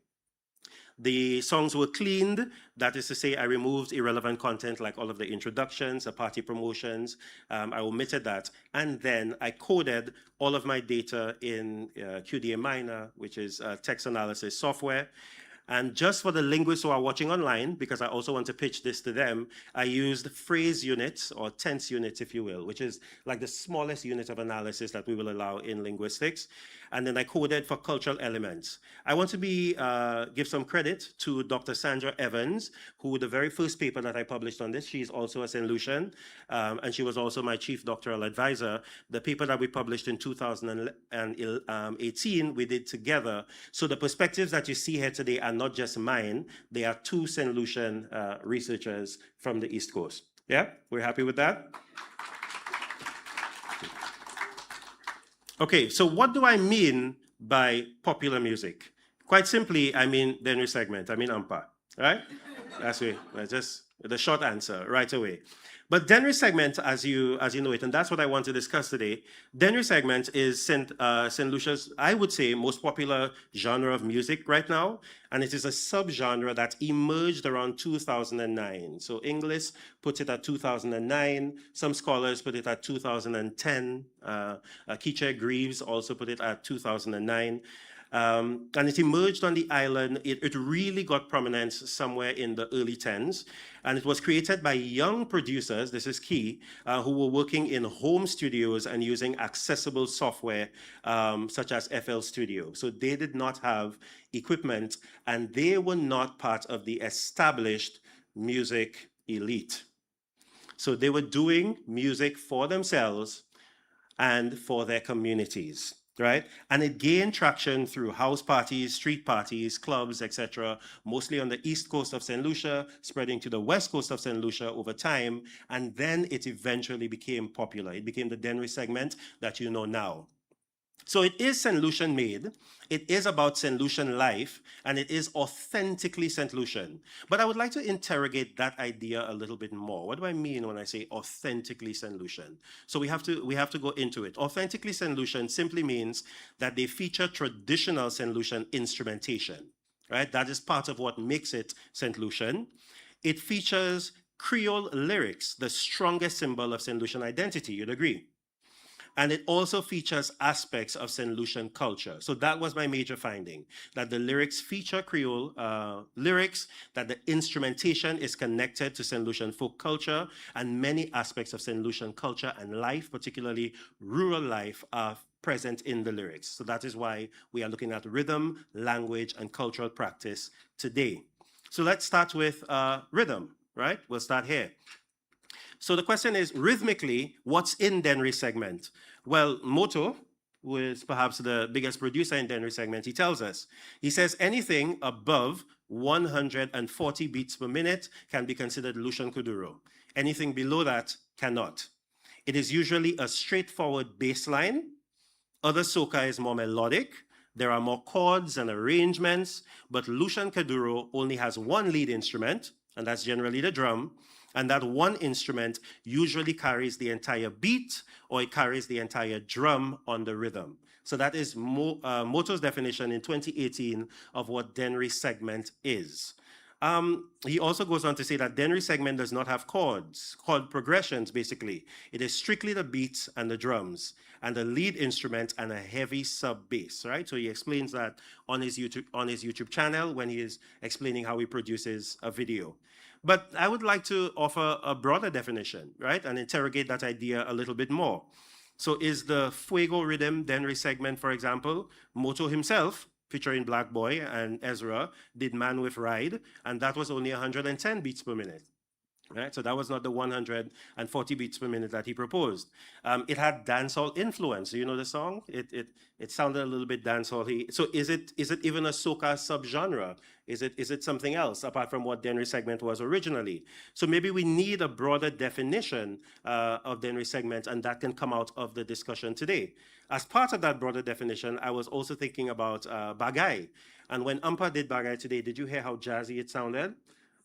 The songs were cleaned, that is to say, I removed irrelevant content like all of the introductions, the party promotions, I omitted that, and then I coded all of my data in QDA Minor, which is text analysis software. And just for the linguists who are watching online, because I also want to pitch this to them, I used phrase units or tense units, if you will, which is like the smallest unit of analysis that we will allow in linguistics. And then I coded for cultural elements. I want to give some credit to Dr. Sandra Evans, who the very first paper that I published on this, she's also a Saint Lucian, and she was also my chief doctoral advisor. The paper that we published in 2018, we did together. So the perspectives that you see here today are not just mine, they are two Saint Lucian researchers from the East Coast. Yeah, we're happy with that? Okay, so what do I mean by popular music? Quite simply, I mean Denry segment, I mean AMPA, right? That's just the short answer right away. But Denry segment, as you know it, and that's what I want to discuss today. Denry segment is Saint Lucia's, I would say, most popular genre of music right now, and it is a subgenre that emerged around 2009. So English puts it at 2009. Some scholars put it at 2010. 𝐾𝐴𝐞𝐬 also put it at 2009. And it emerged on the island. It really got prominence somewhere in the early 10s. And it was created by young producers, this is key, who were working in home studios and using accessible software such as FL Studio. So they did not have equipment, and they were not part of the established music elite. So they were doing music for themselves and for their communities. Right? And it gained traction through house parties, street parties, clubs, etc., mostly on the east coast of St. Lucia, spreading to the west coast of St. Lucia over time, and then it eventually became popular. It became the Denry segment that you know now. So it is St. Lucian made, it is about St. Lucian life, and it is authentically St. Lucian. But I would like to interrogate that idea a little bit more. What do I mean when I say authentically St. Lucian? So we have to go into it. Authentically St. Lucian simply means that they feature traditional St. Lucian instrumentation, right? That is part of what makes it St. Lucian. It features Creole lyrics, the strongest symbol of St. Lucian identity, you'd agree. And it also features aspects of St. Lucian culture. So that was my major finding, that the lyrics feature Creole lyrics, that the instrumentation is connected to St. Lucian folk culture, and many aspects of St. Lucian culture and life, particularly rural life, are present in the lyrics. So that is why we are looking at rhythm, language, and cultural practice today. So let's start with rhythm, right? We'll start here. So the question is, rhythmically, what's in Denry segment? Well, Moto, who is perhaps the biggest producer in Denry segment, he tells us. He says anything above 140 beats per minute can be considered Lucian Kuduro. Anything below that cannot. It is usually a straightforward bass line. Other soca is more melodic. There are more chords and arrangements, but Lucian Kuduro only has one lead instrument, and that's generally the drum. And that one instrument usually carries the entire beat, or it carries the entire drum on the rhythm. So that is Moto's definition in 2018 of what Denry segment is. He also goes on to say that Denry segment does not have chords, chord progressions, basically. It is strictly the beats and the drums, and the lead instrument and a heavy sub bass, right? So he explains that on his YouTube channel when he is explaining how he produces a video. But I would like to offer a broader definition, right? And interrogate that idea a little bit more. So is the Fuego rhythm Denry segment, for example? Moto himself, featuring Black Boy and Ezra, did Man with Ride, and that was only 110 beats per minute. Right? So that was not the 140 beats per minute that he proposed. It had dancehall influence. You know the song? It sounded a little bit dancehall-y. So is it even a soca subgenre? Is it something else apart from what Denry segment was originally? So maybe we need a broader definition of Denry segment, and that can come out of the discussion today. As part of that broader definition, I was also thinking about Bagay. And when Ampa did Bagay today, did you hear how jazzy it sounded?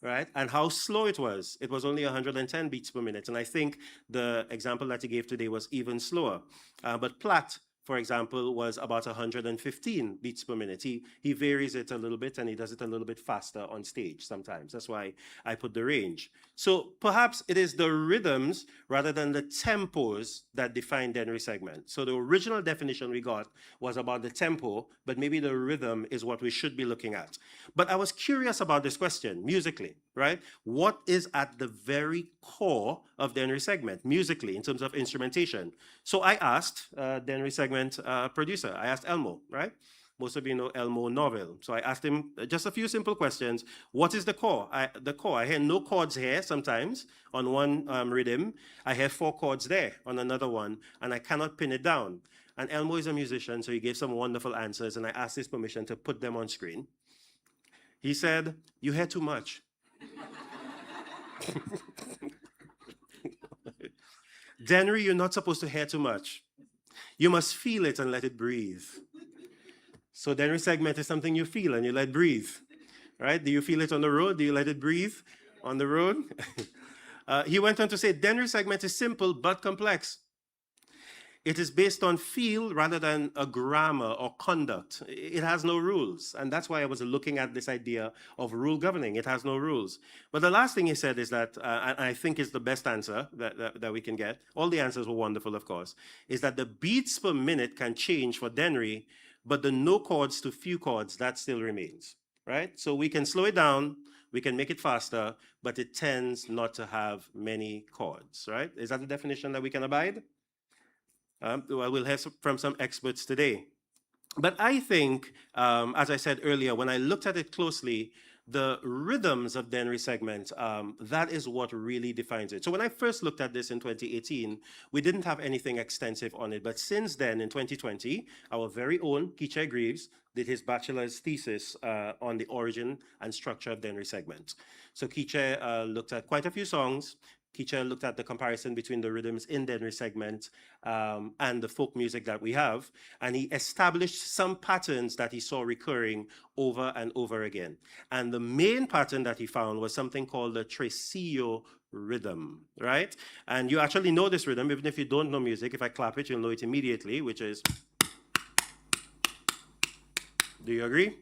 Right? And how slow it was. It was only 110 beats per minute. And I think the example that he gave today was even slower. But Platt for example, was about 115 beats per minute. He varies it a little bit and he does it a little bit faster on stage sometimes. That's why I put the range. So perhaps it is the rhythms rather than the tempos that define the Henry segment. So the original definition we got was about the tempo, but maybe the rhythm is what we should be looking at. But I was curious about this question musically, right? What is at the very core of the Henry segment musically in terms of instrumentation? So I asked the Henry segment producer, I asked Elmo, right? Most of you know Elmo Novel. So I asked him just a few simple questions. What is the core? I hear no chords here sometimes on one rhythm. I hear 4 chords there on another one, and I cannot pin it down. And Elmo is a musician, so he gave some wonderful answers, and I asked his permission to put them on screen. He said, "You hear too much." Denry, you're not supposed to hear too much. You must feel it and let it breathe. So Denry segment is something you feel and you let breathe, right? Do you feel it on the road? Do you let it breathe on the road? He went on to say, Denry segment is simple but complex. It is based on feel rather than a grammar or conduct. It has no rules. And that's why I was looking at this idea of rule governing. It has no rules. But the last thing he said is that, and I think is the best answer that we can get, all the answers were wonderful, of course, is that the beats per minute can change for Denry, but the no chords to few chords, that still remains, right? So we can slow it down, we can make it faster, but it tends not to have many chords, right? Is that the definition that we can abide? Well, we'll hear from some experts today. But I think, as I said earlier, when I looked at it closely, the rhythms of Denry segment, that is what really defines it. So when I first looked at this in 2018, we didn't have anything extensive on it. But since then, in 2020, our very own 𝐃𝐴_Greaves did his bachelor's thesis on the origin and structure of Denry segment. So 𝐃𝐴 looked at quite a few songs. 𝐃𝐴 looked at the comparison between the rhythms in Denry segment and the folk music that we have, and he established some patterns that he saw recurring over and over again. And the main pattern that he found was something called the tresillo rhythm, right? And you actually know this rhythm, even if you don't know music. If I clap it, you'll know it immediately, which is... Do you agree?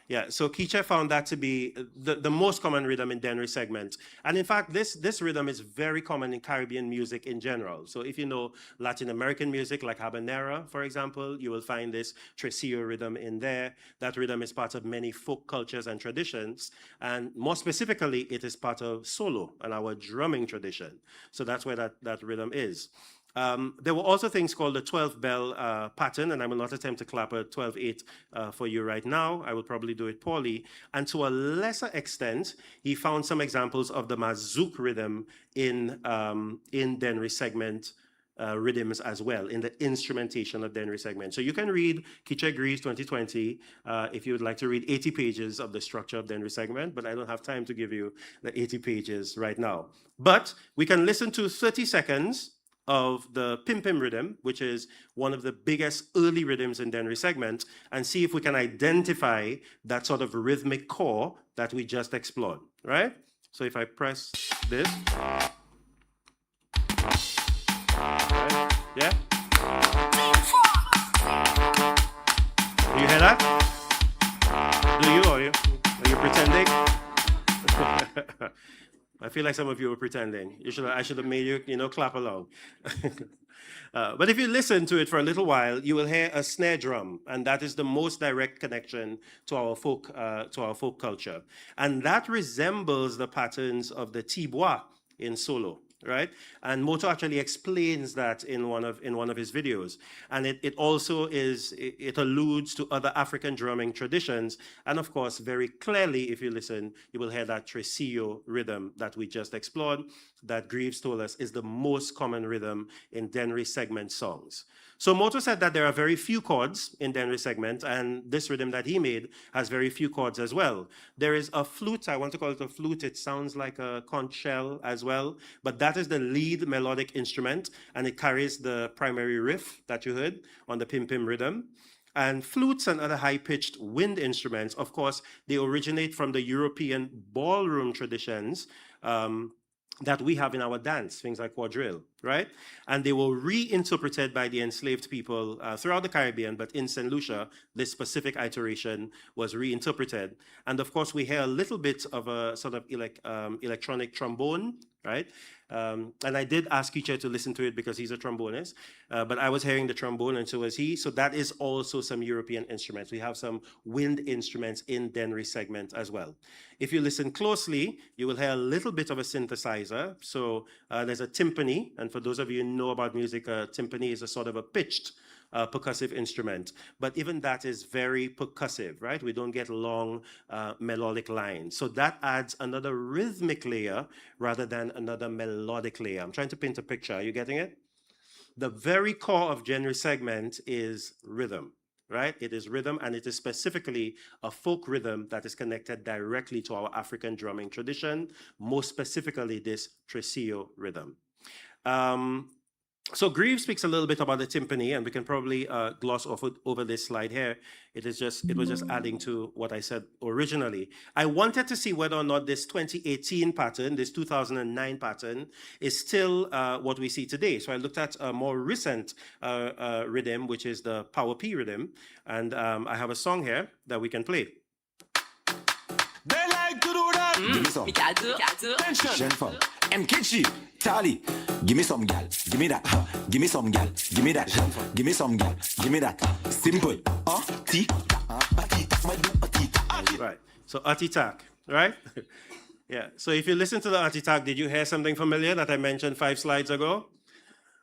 Yeah, so 𝐃𝐴 found that to be the most common rhythm in Denry segment. And in fact, this rhythm is very common in Caribbean music in general. So if you know Latin American music like habanera, for example, you will find this tresillo rhythm in there. That rhythm is part of many folk cultures and traditions. And more specifically, it is part of solo and our drumming tradition. So that's where that rhythm is. There were also things called the 12-bell pattern, and I will not attempt to clap a 12/8 for you right now. I will probably do it poorly. And to a lesser extent, he found some examples of the mazouk rhythm in Denry segment rhythms as well, in the instrumentation of Denry segment. So you can read 𝐃𝐴_Greaves 2020 if you would like to read 80 pages of the structure of Denry segment, but I don't have time to give you the 80 pages right now. But we can listen to 30 seconds of the pim-pim rhythm, which is one of the biggest early rhythms in Denry segment, and see if we can identify that sort of rhythmic core that we just explored, right? So if I press this, right? Yeah? Do you hear that? Do you, or are you pretending? I feel like some of you were pretending. I should have made you, clap along. But if you listen to it for a little while, you will hear a snare drum, and that is the most direct connection to our folk culture. And that resembles the patterns of the tibois in solo, right? And Moto actually explains that in one of his videos. And it also it alludes to other African drumming traditions. And of course, very clearly, if you listen, you will hear that tresillo rhythm that we just explored, that Greaves told us is the most common rhythm in Denry segment songs. So Moto said that there are very few chords in Denry segment, and this rhythm that he made has very few chords as well. There is a flute, I want to call it a flute, it sounds like a conch shell as well, but that is the lead melodic instrument, and it carries the primary riff that you heard on the pim-pim rhythm. And flutes and other high-pitched wind instruments, of course, they originate from the European ballroom traditions, that we have in our dance, things like quadrille, right? And they were reinterpreted by the enslaved people throughout the Caribbean, but in St. Lucia, this specific iteration was reinterpreted. And of course, we hear a little bit of a sort of electronic trombone, right? And I did ask 𝐾𝐴 to listen to it because he's a trombonist, but I was hearing the trombone and so was he. So that is also some European instruments. We have some wind instruments in Dennery segment as well. If you listen closely, you will hear a little bit of a synthesizer. So there's a timpani, and for those of you who know about music, a timpani is a sort of a pitched percussive instrument, but even that is very percussive, right? We don't get long melodic lines. So that adds another rhythmic layer rather than another melodic layer. I'm trying to paint a picture. Are you getting it? The very core of Dennery segment is rhythm, right? It is rhythm, and it is specifically a folk rhythm that is connected directly to our African drumming tradition, most specifically this tresillo rhythm. So Greaves speaks a little bit about the timpani, and we can probably gloss over this slide here. It was just adding to what I said originally. I wanted to see whether or not this 2018 pattern, this 2009 pattern, is still what we see today. So I looked at a more recent rhythm, which is the Power P rhythm, and I have a song here that we can play.
They like to do that. Give me some. Jennifer. MKG. Charlie. Give me some gal. Give me that. Give me some gal. Give me that. Give me some gal. Give me that. Simple.
Right. So atitak, right? Yeah. So if you listen to the atitak, did you hear something familiar that I mentioned 5 slides ago?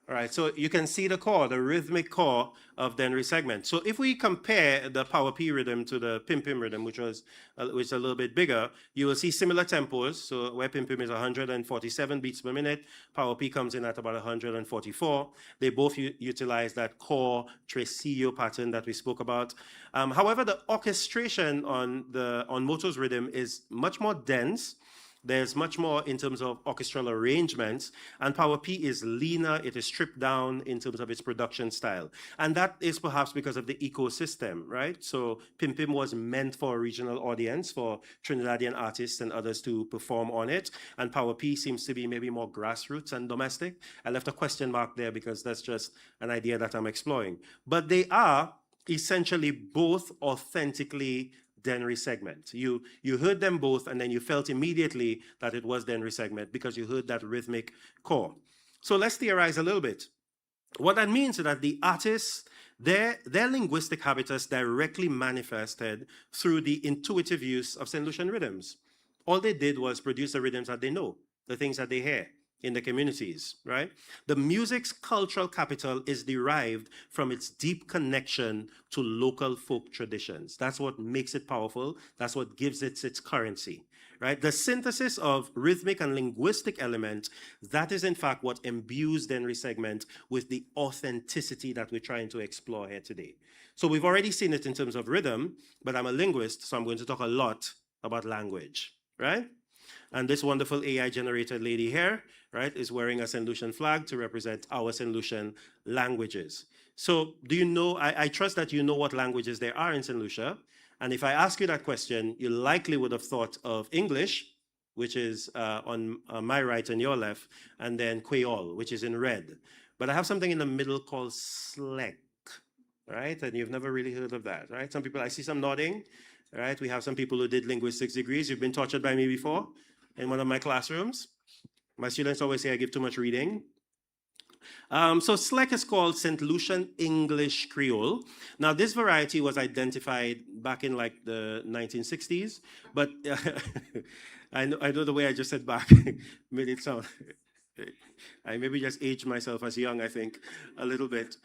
All right, so you can see the core, the rhythmic core of Dennery segment. So if we compare the Power P rhythm to the Pim Pim rhythm, which is a little bit bigger, you will see similar tempos. So where Pim Pim is 147 beats per minute, Power P comes in at about 144. They both utilize that core tresillo pattern that we spoke about. However, the orchestration on Moto's rhythm is much more dense. There's much more in terms of orchestral arrangements, and Power P is leaner, it is stripped down in terms of its production style. And that is perhaps because of the ecosystem, right? So Pim Pim was meant for a regional audience, for Trinidadian artists and others to perform on it, and Power P seems to be maybe more grassroots and domestic. I left a question mark there because that's just an idea that I'm exploring. But they are essentially both authentically Dennery segment. You heard them both, and then you felt immediately that it was Dennery segment because you heard that rhythmic core. So let's theorize a little bit. What that means is that the artists, their linguistic habitus directly manifested through the intuitive use of St. Lucian rhythms. All they did was produce the rhythms that they know, the things that they hear in the communities, right? The music's cultural capital is derived from its deep connection to local folk traditions. That's what makes it powerful. That's what gives it its currency, right? The synthesis of rhythmic and linguistic elements, that is in fact what imbues Dennery segment with the authenticity that we're trying to explore here today. So we've already seen it in terms of rhythm, but I'm a linguist, so I'm going to talk a lot about language, right? And this wonderful AI-generated lady here, right, is wearing a St. Lucian flag to represent our St. Lucian languages. So do you know, I trust that you know what languages there are in St. Lucia. And if I ask you that question, you likely would have thought of English, which is on my right and your left, and then Creole, which is in red. But I have something in the middle called SLEC, right? And you've never really heard of that, right? Some people, I see some nodding, right? We have some people who did linguistics degrees. You've been tortured by me before in one of my classrooms. My students always say I give too much reading. So SLEC is called St. Lucian English Creole. Now, this variety was identified back in like the 1960s, but I know the way I just said back made it sound, I maybe just aged myself as young, I think, a little bit.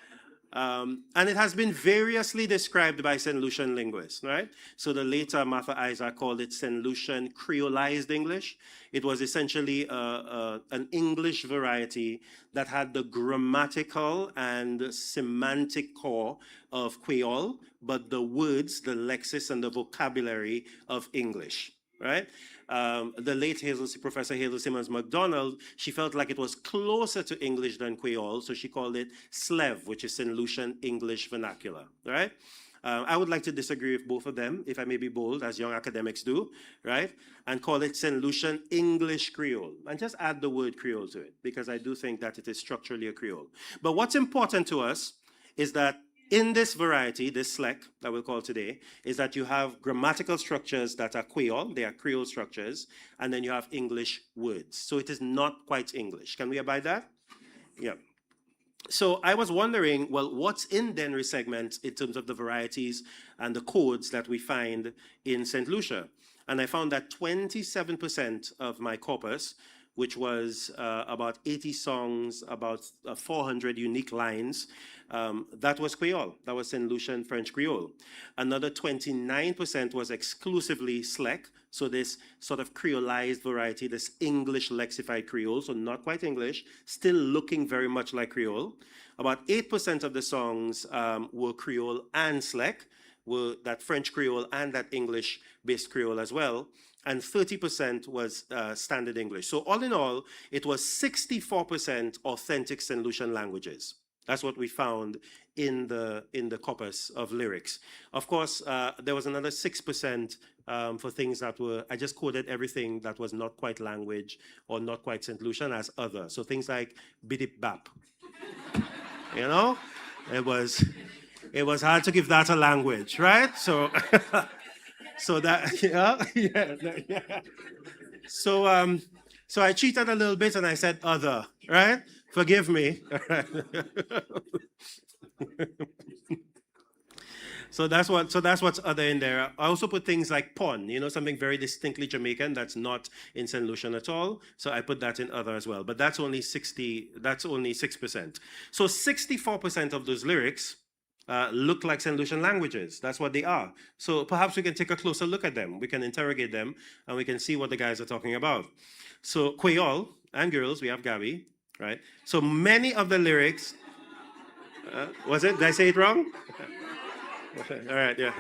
And it has been variously described by St. Lucian linguists, right? So the later Martha Isaac called it St. Lucian Creolized English. It was essentially an English variety that had the grammatical and semantic core of Creole, but the words, the lexis, and the vocabulary of English, right? The late Professor Hazel Simmons MacDonald, she felt like it was closer to English than Creole, so she called it SLEV, which is Saint Lucian English Vernacular, right? I would like to disagree with both of them, if I may be bold, as young academics do, right? And call it Saint Lucian English Creole. And just add the word Creole to it, because I do think that it is structurally a Creole. But what's important to us is that in this variety, this SLEC that we'll call today, is that you have grammatical structures that are Creole, they are Creole structures, and then you have English words. So it is not quite English. Can we abide that? Yeah. So I was wondering, well, what's in then resegment in terms of the varieties and the codes that we find in St. Lucia? And I found that 27% of my corpus, which was about 80 songs, about 400 unique lines, that was Creole. That was St. Lucian French Creole. Another 29% was exclusively SLEC, so this sort of Creolized variety, this English lexified Creole, so not quite English, still looking very much like Creole. About 8% of the songs were Creole and SLEC, were that French Creole and that English-based Creole as well. And 30% was standard English. So all in all, it was 64% authentic St. Lucian languages. That's what we found in the corpus of lyrics. Of course, there was another 6% for things that were, I just coded everything that was not quite language or not quite St. Lucian as other. So things like bidip bap. You know, it was hard to give that a language, right? So, so that, yeah. So I cheated a little bit and I said other, right? Forgive me. So that's what's other in there. I also put things like pon, you know, something very distinctly Jamaican that's not in St. Lucian at all. So I put that in other as well. But that's only 6%. So 64% of those lyrics look like St. Lucian languages. That's what they are. So perhaps we can take a closer look at them. We can interrogate them and we can see what the guys are talking about. So Creole and girls, we have Gabby, right? So many of the lyrics, was it? Did I say it wrong? All right, yeah.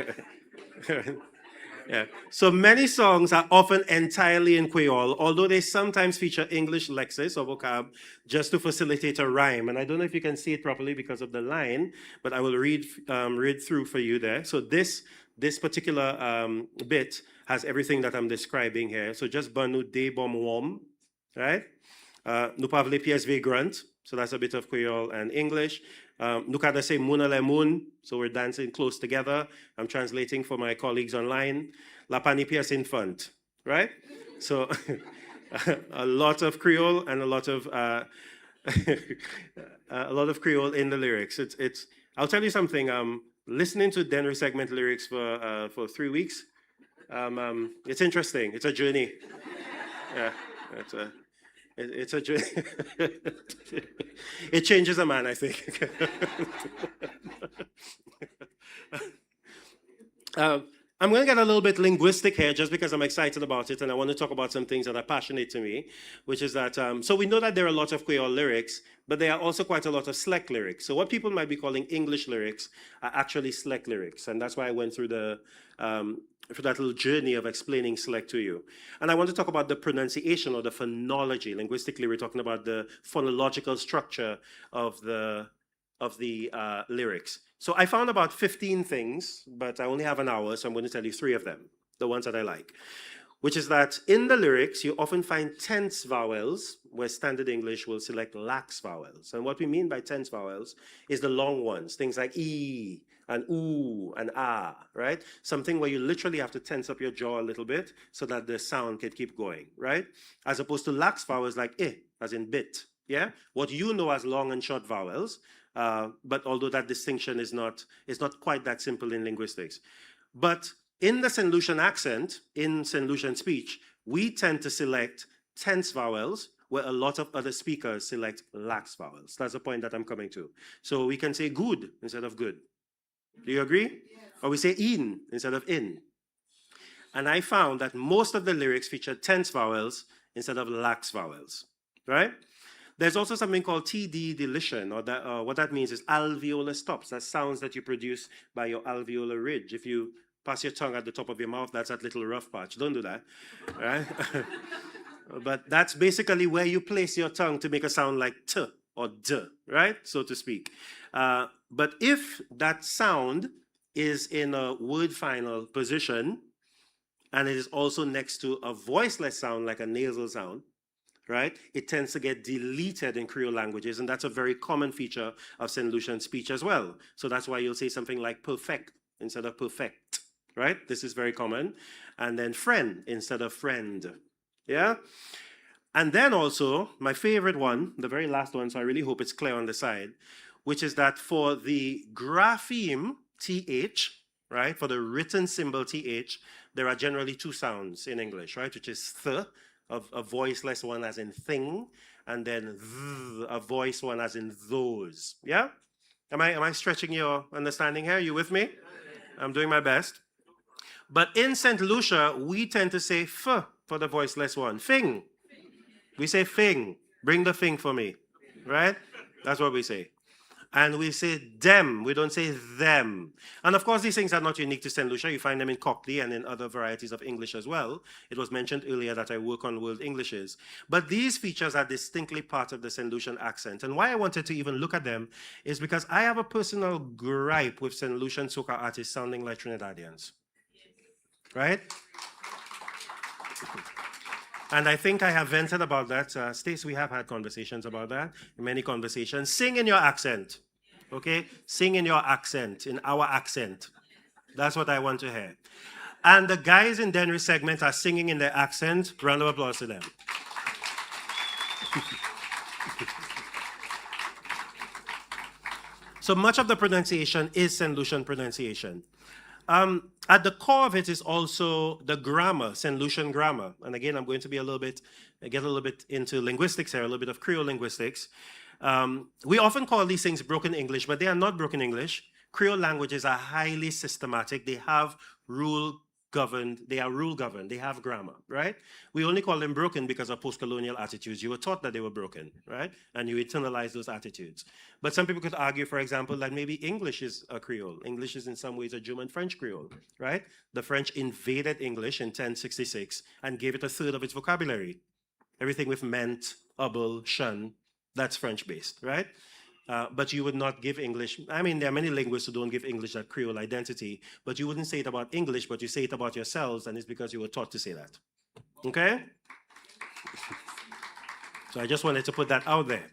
Yeah. So many songs are often entirely in Creole, although they sometimes feature English lexis or vocab just to facilitate a rhyme. And I don't know if you can see it properly because of the line, but I will read through for you there. So this particular bit has everything that I'm describing here. So just banu de bom wom, right? Nou pavle PSV grunt. So that's a bit of Creole and English. Nukada say Muna le moon, so we're dancing close together. I'm translating for my colleagues online. La Panipias infant, right? So a lot of Creole and a lot of Creole in the lyrics. It's. I'll tell you something. Listening to Denry segment lyrics for 3 weeks, it's interesting. It's a journey. Yeah, it's a journey. It changes a man, I think. I'm going to get a little bit linguistic here just because I'm excited about it and I want to talk about some things that are passionate to me, which is that, so we know that there are a lot of Creole lyrics, but there are also quite a lot of SLEC lyrics. So what people might be calling English lyrics are actually SLEC lyrics. And that's why I went through for that little journey of explaining SLEC to you. And I want to talk about the pronunciation or the phonology. Linguistically, we're talking about the phonological structure of the lyrics. So I found about 15 things, but I only have an hour, so I'm going to tell you 3 of them, the ones that I like. Which is that in the lyrics, you often find tense vowels, where standard English will select lax vowels. And what we mean by tense vowels is the long ones, things like E and oo and ah, right? Something where you literally have to tense up your jaw a little bit so that the sound can keep going, right? As opposed to lax vowels like I, as in bit, yeah? What you know as long and short vowels, but although that distinction is not quite that simple in linguistics. But in the St. Lucian accent, in St. Lucian speech, we tend to select tense vowels where a lot of other speakers select lax vowels. That's the point that I'm coming to. So we can say good instead of good. Do you agree? Yes. Or we say in instead of in. And I found that most of the lyrics feature tense vowels instead of lax vowels, right? There's also something called TD deletion, or what that means is alveolar stops. That's sounds that you produce by your alveolar ridge. If you pass your tongue at the top of your mouth. That's that little rough patch. Don't do that, right? But that's basically where you place your tongue to make a sound like t or d, right? So to speak. But if that sound is in a word final position, and it is also next to a voiceless sound like a nasal sound, right? It tends to get deleted in Creole languages, and that's a very common feature of Saint Lucian speech as well. So that's why you'll say something like perfect instead of perfect, right? This is very common. And then friend instead of friend, yeah? And then also, my favorite one, the very last one, so I really hope it's clear on the side, which is that for the grapheme TH, right, for the written symbol TH, there are generally two sounds in English, right, which is th, a voiceless one as in thing, and then th, a voice one as in those, yeah? Am I stretching your understanding here? You with me? I'm doing my best. But in St. Lucia, we tend to say f for the voiceless one, fing. We say fing, bring the fing for me, right? That's what we say. And we say them, we don't say them. And of course, these things are not unique to St. Lucia. You find them in Cockney and in other varieties of English as well. It was mentioned earlier that I work on World Englishes. But these features are distinctly part of the St. Lucian accent. And why I wanted to even look at them is because I have a personal gripe with St. Lucian soca artists sounding like Trinidadians, right? And I think I have vented about that. Stacey, we have had conversations about that, many conversations. Sing in your accent, okay? Sing in your accent, in our accent. That's what I want to hear. And the guys in Denry's segment are singing in their accent. Round of applause to them. So much of the pronunciation is St. Lucian pronunciation. At the core of it is also the grammar, St. Lucian grammar. And again, I'm going to be get a little bit into linguistics here, a little bit of Creole linguistics. We often call these things broken English, but they are not broken English. Creole languages are highly systematic. They have rule governed, they have grammar, right? We only call them broken because of post-colonial attitudes. You were taught that they were broken, right? And you internalize those attitudes. But some people could argue, for example, that maybe English is a Creole. English is in some ways a German-French Creole, right? The French invaded English in 1066 and gave it a third of its vocabulary. Everything with ment, able, shun, that's French-based, right? But you would not give English. I mean, there are many linguists who don't give English that Creole identity, but you wouldn't say it about English, but you say it about yourselves, and it's because you were taught to say that. Okay? So I just wanted to put that out there.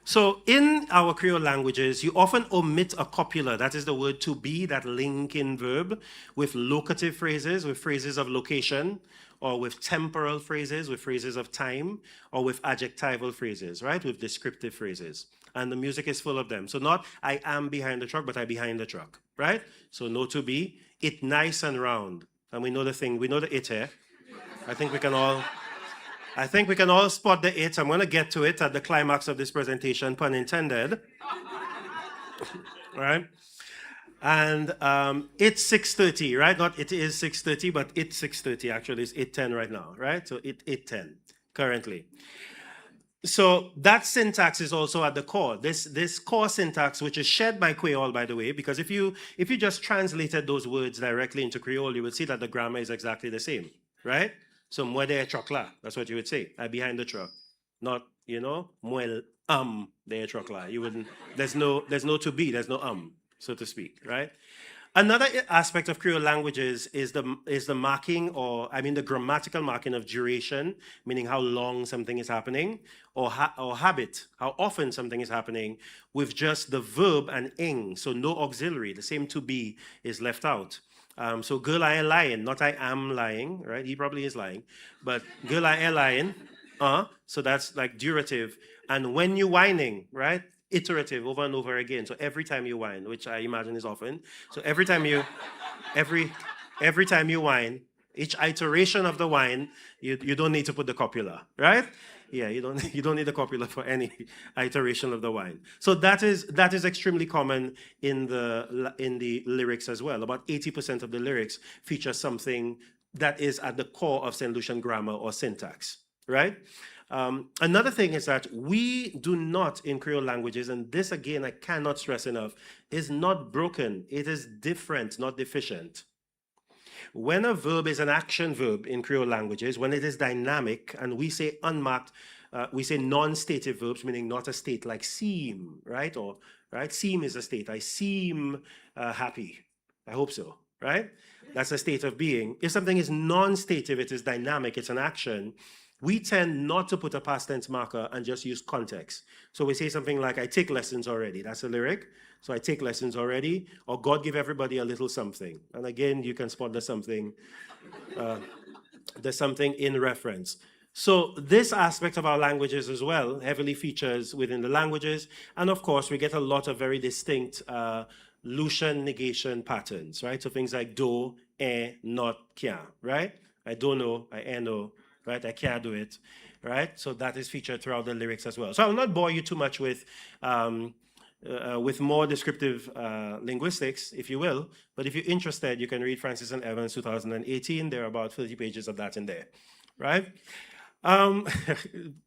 So in our Creole languages, you often omit a copula, that is the word to be, that linking verb, with locative phrases, with phrases of location, or with temporal phrases, with phrases of time, or with adjectival phrases, right? With descriptive phrases. And the music is full of them. So not I am behind the truck, but I behind the truck, right? So no to be, it nice and round. And we know the thing, we know the it here. I think we can all spot the it. I'm gonna get to it at the climax of this presentation, pun intended. Right? And it's 6:30, right? Not it is 6:30, but it's 6:30 actually. It's 8:10 right now, right? So it's 8:10 currently. So that syntax is also at the core. This core syntax, which is shared by Creole, by the way, because if you just translated those words directly into Creole, you would see that the grammar is exactly the same, right? So moi de chokla, that's what you would say. I behind the truck, not moi de chokla. You wouldn't. There's no to be. There's no so to speak, right? Another aspect of Creole languages is the marking, or I mean the grammatical marking of duration, meaning how long something is happening, or habit, how often something is happening, with just the verb and ing, so no auxiliary. The same to be is left out. So girl I am lying, not I am lying, right? He probably is lying, but girl I am lying, so that's like durative. And when you whining, right? Iterative over and over again. So every time you whine, which I imagine is often. So every time you whine, each iteration of the whine, you don't need to put the copula, right? Yeah, you don't need the copula for any iteration of the whine. So that is extremely common in the lyrics as well. About 80% of the lyrics feature something that is at the core of Saint Lucian grammar or syntax, right? Another thing is that we do not in Creole languages, and this again I cannot stress enough, is not broken. It is different, not deficient. When a verb is an action verb in Creole languages, when it is dynamic, and we say unmarked, we say non-stative verbs, meaning not a state, like seem, right? Or, right? Seem is a state. I seem happy. I hope so, right? That's a state of being. If something is non-stative, it is dynamic, it's an action, we tend not to put a past tense marker and just use context. So we say something like, I take lessons already. That's a lyric. So I take lessons already. Or God give everybody a little something. And again, you can spot there's something in reference. So this aspect of our languages as well heavily features within the languages. And of course, we get a lot of very distinct Lucian negation patterns, right? So things like do, not, can't, right? I don't know, I know, right? I can't do it, right? So that is featured throughout the lyrics as well. So I will not bore you too much with more descriptive linguistics, if you will. But if you're interested, you can read Francis and Evans 2018. There are about 30 pages of that in there, right?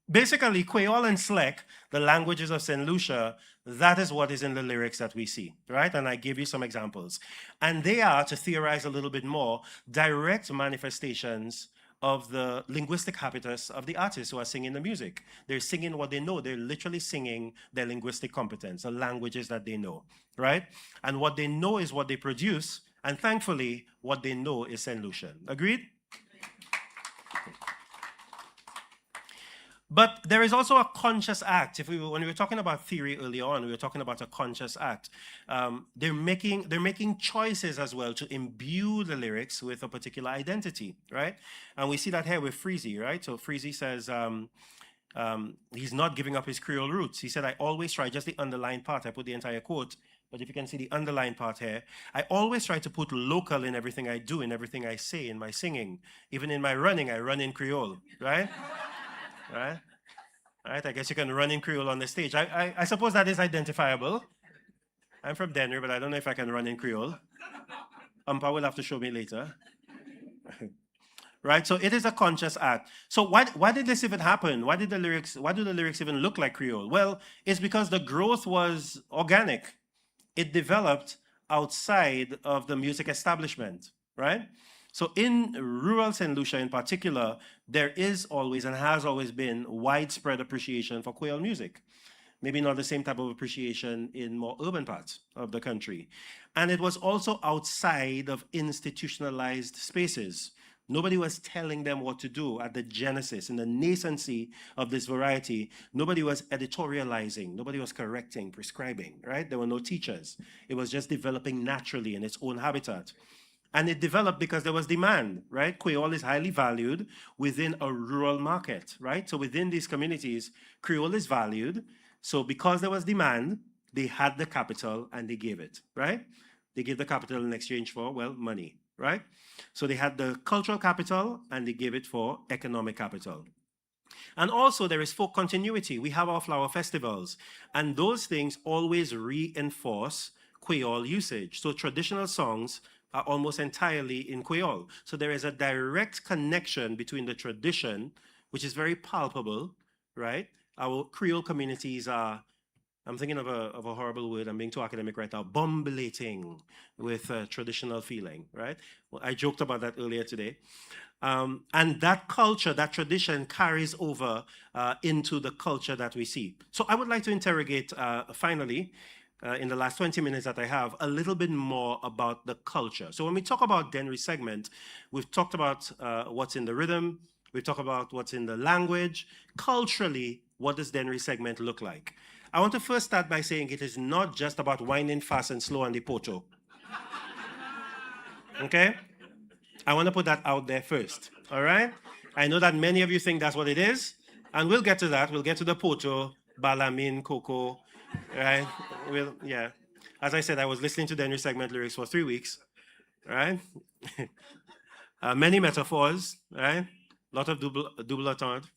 Basically, Creole and 𝐾𝐴, the languages of Saint Lucia, that is what is in the lyrics that we see, right? And I give you some examples. And they are, to theorize a little bit more, direct manifestations of the linguistic habitus of the artists who are singing the music. They're singing what they know. They're literally singing their linguistic competence, the languages that they know, right? And what they know is what they produce, and thankfully, what they know is Saint Lucian. Agreed? But there is also a conscious act. When we were talking about theory early on, we were talking about a conscious act. They're making choices as well to imbue the lyrics with a particular identity, right? And we see that here with Freezy, right? So Freezy says he's not giving up his Creole roots. He said, I always try, just the underlined part, I put the entire quote, but if you can see the underlined part here, I always try to put local in everything I do, in everything I say, in my singing. Even in my running, I run in Creole, right? Right? Right? I guess you can run in Creole on the stage. I suppose that is identifiable. I'm from Denver, but I don't know if I can run in Creole. Umpa will have to show me later. Right? So it is a conscious act. So why did this even happen? Why do the lyrics even look like Creole? Well, it's because the growth was organic. It developed outside of the music establishment, right? So in rural Saint Lucia in particular, there is always and has always been widespread appreciation for Creole music. Maybe not the same type of appreciation in more urban parts of the country. And it was also outside of institutionalized spaces. Nobody was telling them what to do at the genesis, in the nascency of this variety. Nobody was editorializing. Nobody was correcting, prescribing, right? There were no teachers. It was just developing naturally in its own habitat. And it developed because there was demand, right? Creole is highly valued within a rural market, right? So within these communities, Creole is valued. So because there was demand, they had the capital and they gave it, right? They gave the capital in exchange for, well, money, right? So they had the cultural capital and they gave it for economic capital. And also there is folk continuity. We have our flower festivals, and those things always reinforce Creole usage. So traditional songs are almost entirely in Creole. So there is a direct connection between the tradition, which is very palpable, right? Our Creole communities are, I'm thinking of a horrible word, I'm being too academic right now, bumblating with traditional feeling, right? Well, I joked about that earlier today. And that culture, that tradition carries over into the culture that we see. So I would like to interrogate, finally, in the last 20 minutes that I have, a little bit more about the culture. So when we talk about 𝐷𝐴𝐻 segment, we've talked about what's in the rhythm, we've talked about what's in the language. Culturally, what does 𝐷𝐴𝐻 segment look like? I want to first start by saying it is not just about winding fast and slow on the poto. Okay? I want to put that out there first, all right? I know that many of you think that's what it is, and we'll get to that. We'll get to the poto, balamin, coco, right? Yeah. As I said, I was listening to the 𝐷𝐻 segment lyrics for 3 weeks, right? Many metaphors, right? A lot of double entendre.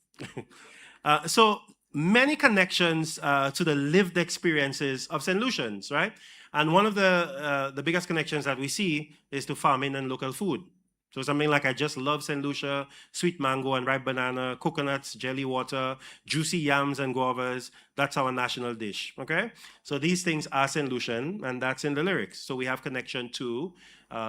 So many connections to the lived experiences of Saint Lucians, right? And one of the biggest connections that we see is to farming and local food. So something like I just love Saint Lucia, sweet mango and ripe banana, coconuts, jelly water, juicy yams and guavas. That's our national dish, okay? So these things are Saint Lucian, and that's in the lyrics. So we have connection to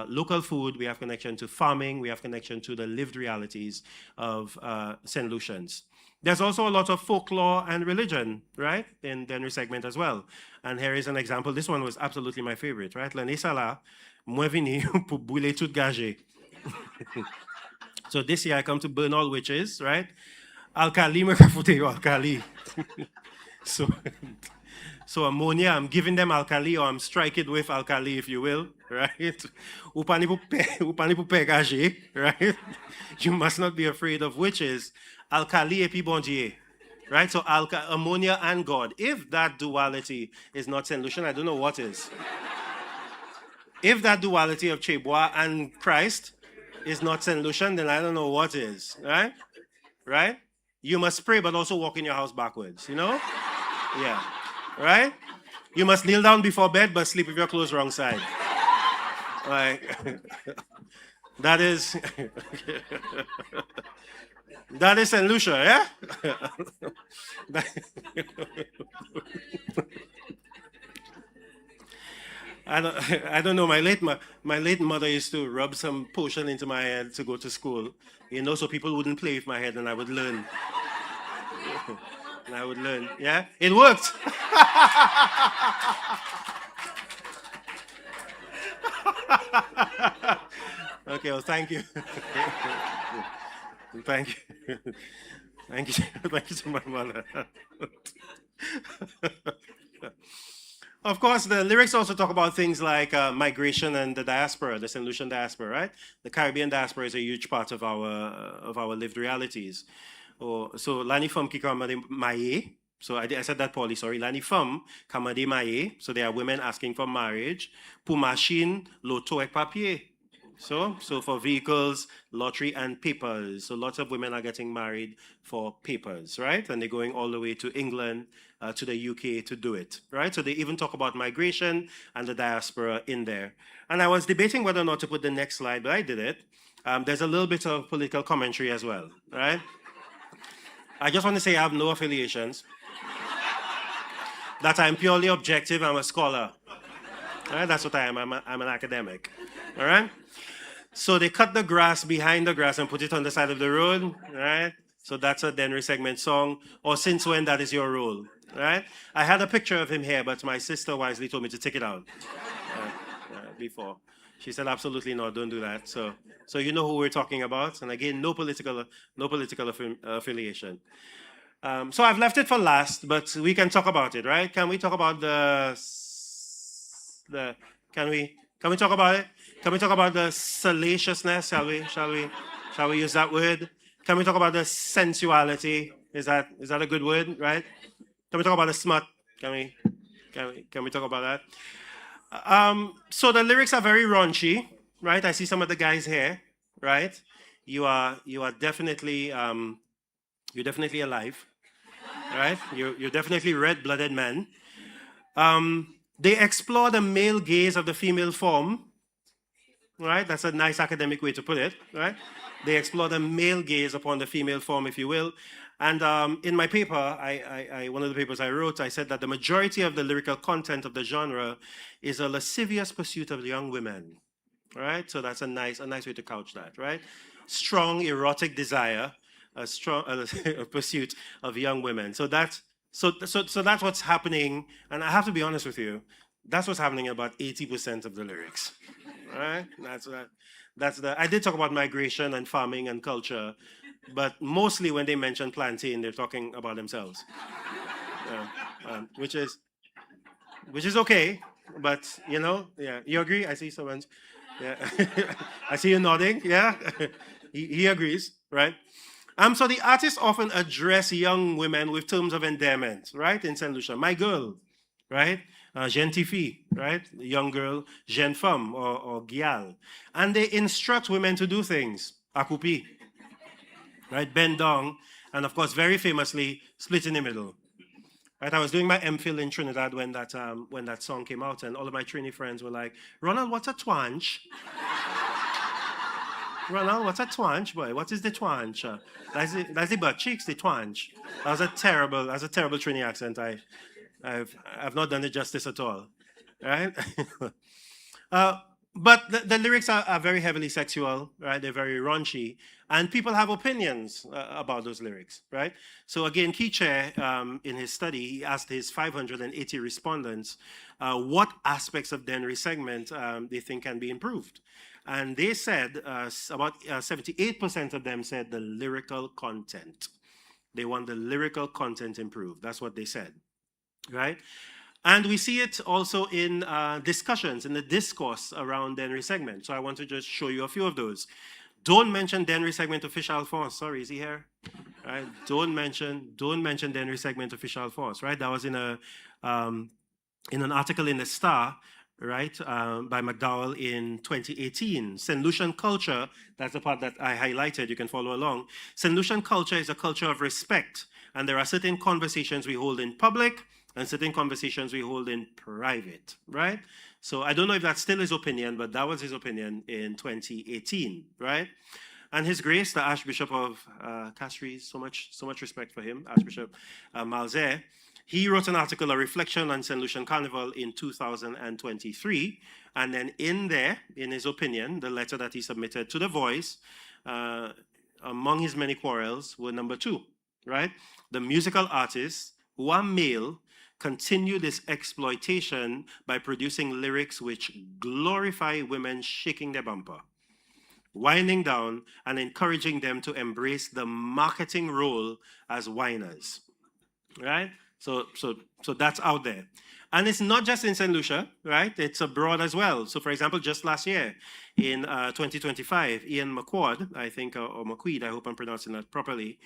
local food, we have connection to farming, we have connection to the lived realities of Saint Lucians. There's also a lot of folklore and religion, right, in the Henry segment as well. And here is an example. This one was absolutely my favorite, right? L'année ça là, moi vini pour brûler tout gagé. So this year I come to burn all witches, right? Alkali, me kafute yo alkali. So ammonia, I'm giving them alkali, or I'm striking with alkali, if you will, right? Upani pou pegaje, right? You must not be afraid of witches. Alkali epi bon Dieu, right? So ammonia and God. If that duality is not Saint Lucian, I don't know what is. If that duality of Chebois and Christ is not Saint Lucian, then I don't know what is, right? Right? You must pray, but also walk in your house backwards, you know? Yeah, right? You must kneel down before bed, but sleep with your clothes wrong side. Like, that is, that is Saint Lucia, yeah? I don't know. My late mother used to rub some potion into my head to go to school, you know, so people wouldn't play with my head, and I would learn. And I would learn. Yeah, it worked. Okay, well, thank you. Thank you. Thank you. Thank you to my mother. Of course, the lyrics also talk about things like migration and the diaspora, the Saint Lucian diaspora, right? The Caribbean diaspora is a huge part of our lived realities. So, Lani Femme qui kamade maye. So I said that poorly, sorry. Lani Femme kamade maye. So there are women asking for marriage. Pour machine, loto et papier. So for vehicles, lottery, and papers. So lots of women are getting married for papers, right? And they're going all the way to England, to the UK to do it, right? So they even talk about migration and the diaspora in there. And I was debating whether or not to put the next slide, but I did it. There's a little bit of political commentary as well, right? I just want to say I have no affiliations, that I'm purely objective, I'm a scholar. All right? That's what I am, I'm an academic, all right? So they cut the grass behind the grass and put it on the side of the road, right? So that's a Henry segment song, or Since When That Is Your Role, right? I had a picture of him here, but my sister wisely told me to take it out before. She said, absolutely not, don't do that. So you know who we're talking about. And again, no political affiliation. So I've left it for last, but we can talk about it, right? Can we talk about can we talk about it? Can we talk about the salaciousness? Shall we use that word? Can we talk about the sensuality? Is that a good word, right? Can we talk about the smut? Can we talk about that? So the lyrics are very raunchy, right? I see some of the guys here, right? You are definitely you're definitely alive, right? You're definitely red-blooded men. They explore the male gaze of the female form, right? That's a nice academic way to put it, right? They explore the male gaze upon the female form, if you will. And in my paper, one of the papers I wrote, I said that the majority of the lyrical content of the genre is a lascivious pursuit of young women, right? So that's a nice way to couch that, right? Strong erotic desire, a pursuit of young women. So that's what's happening, and I have to be honest with you, that's what's happening in about 80% of the lyrics, right? I did talk about migration and farming and culture, but mostly when they mention plantain, they're talking about themselves, which is okay. But you know, yeah, you agree? I see someone. Yeah, I see you nodding. Yeah, he agrees, right? So the artists often address young women with terms of endearment, right? In Saint Lucia, my girl, right? Jeune fille, right? Young girl, jeune femme or gyal, and they instruct women to do things. Akupi. Right, bend down, and of course, very famously, split in the middle. Right, I was doing my MPhil in Trinidad when that song came out, and all of my trainee friends were like, "Ronald, what's a twanch?" Ronald, what's a twanch, boy? What is the twanch? That's the butt cheeks, the twanch. That's a terrible Trini accent. I've not done it justice at all, right? But the lyrics are very heavily sexual, right? They're very raunchy, and people have opinions about those lyrics, right? So again, 𝐃𝐴, in his study, he asked his 580 respondents what aspects of Dennery segment they think can be improved. And they said, about 78% of them said the lyrical content. They want the lyrical content improved. That's what they said, right? And we see it also in discussions, in the discourse around Dennery segment. So I want to just show you a few of those. Don't mention Dennery segment to Fish Alphonse. Sorry, is he here? Right? Don't mention Dennery segment to Fish Alphonse, right? That was in an article in the Star, right, by McDowell in 2018. Saint Lucian culture, that's the part that I highlighted, you can follow along. Saint Lucian culture is a culture of respect, and there are certain conversations we hold in public and certain conversations we hold in private, right? So I don't know if that's still his opinion, but that was his opinion in 2018, right? And His Grace, the Archbishop of Castries, so much respect for him, Archbishop 𝐾𝐚𝐬, he wrote an article, a reflection on Saint Lucian Carnival in 2023. And then in there, in his opinion, the letter that he submitted to The Voice, among his many quarrels were number 2, right? The musical artists who are male continue this exploitation by producing lyrics which glorify women shaking their bumper, winding down, and encouraging them to embrace the marketing role as whiners, right? So that's out there. And it's not just in St. Lucia, right? It's abroad as well. So for example, just last year in 2025, Ian McQuaid, I think, or McQuaid, I hope I'm pronouncing that properly,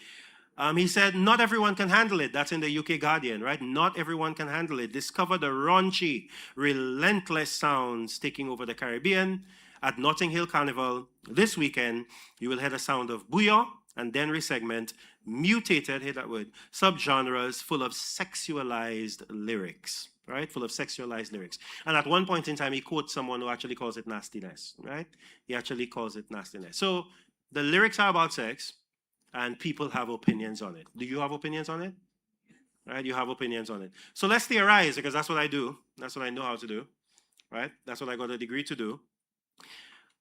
he said, not everyone can handle it. That's in the UK Guardian, right? Not everyone can handle it. Discover the raunchy, relentless sounds taking over the Caribbean. At Notting Hill Carnival this weekend, you will hear the sound of bouillon and Dennery segment, mutated, hear that word, subgenres full of sexualized lyrics, right? Full of sexualized lyrics. And at one point in time, he quotes someone who actually calls it nastiness, right? He actually calls it nastiness. So the lyrics are about sex, and people have opinions on it. Do you have opinions on it? Right? You have opinions on it. So let's theorize, because that's what I do. That's what I know how to do, right? That's what I got a degree to do.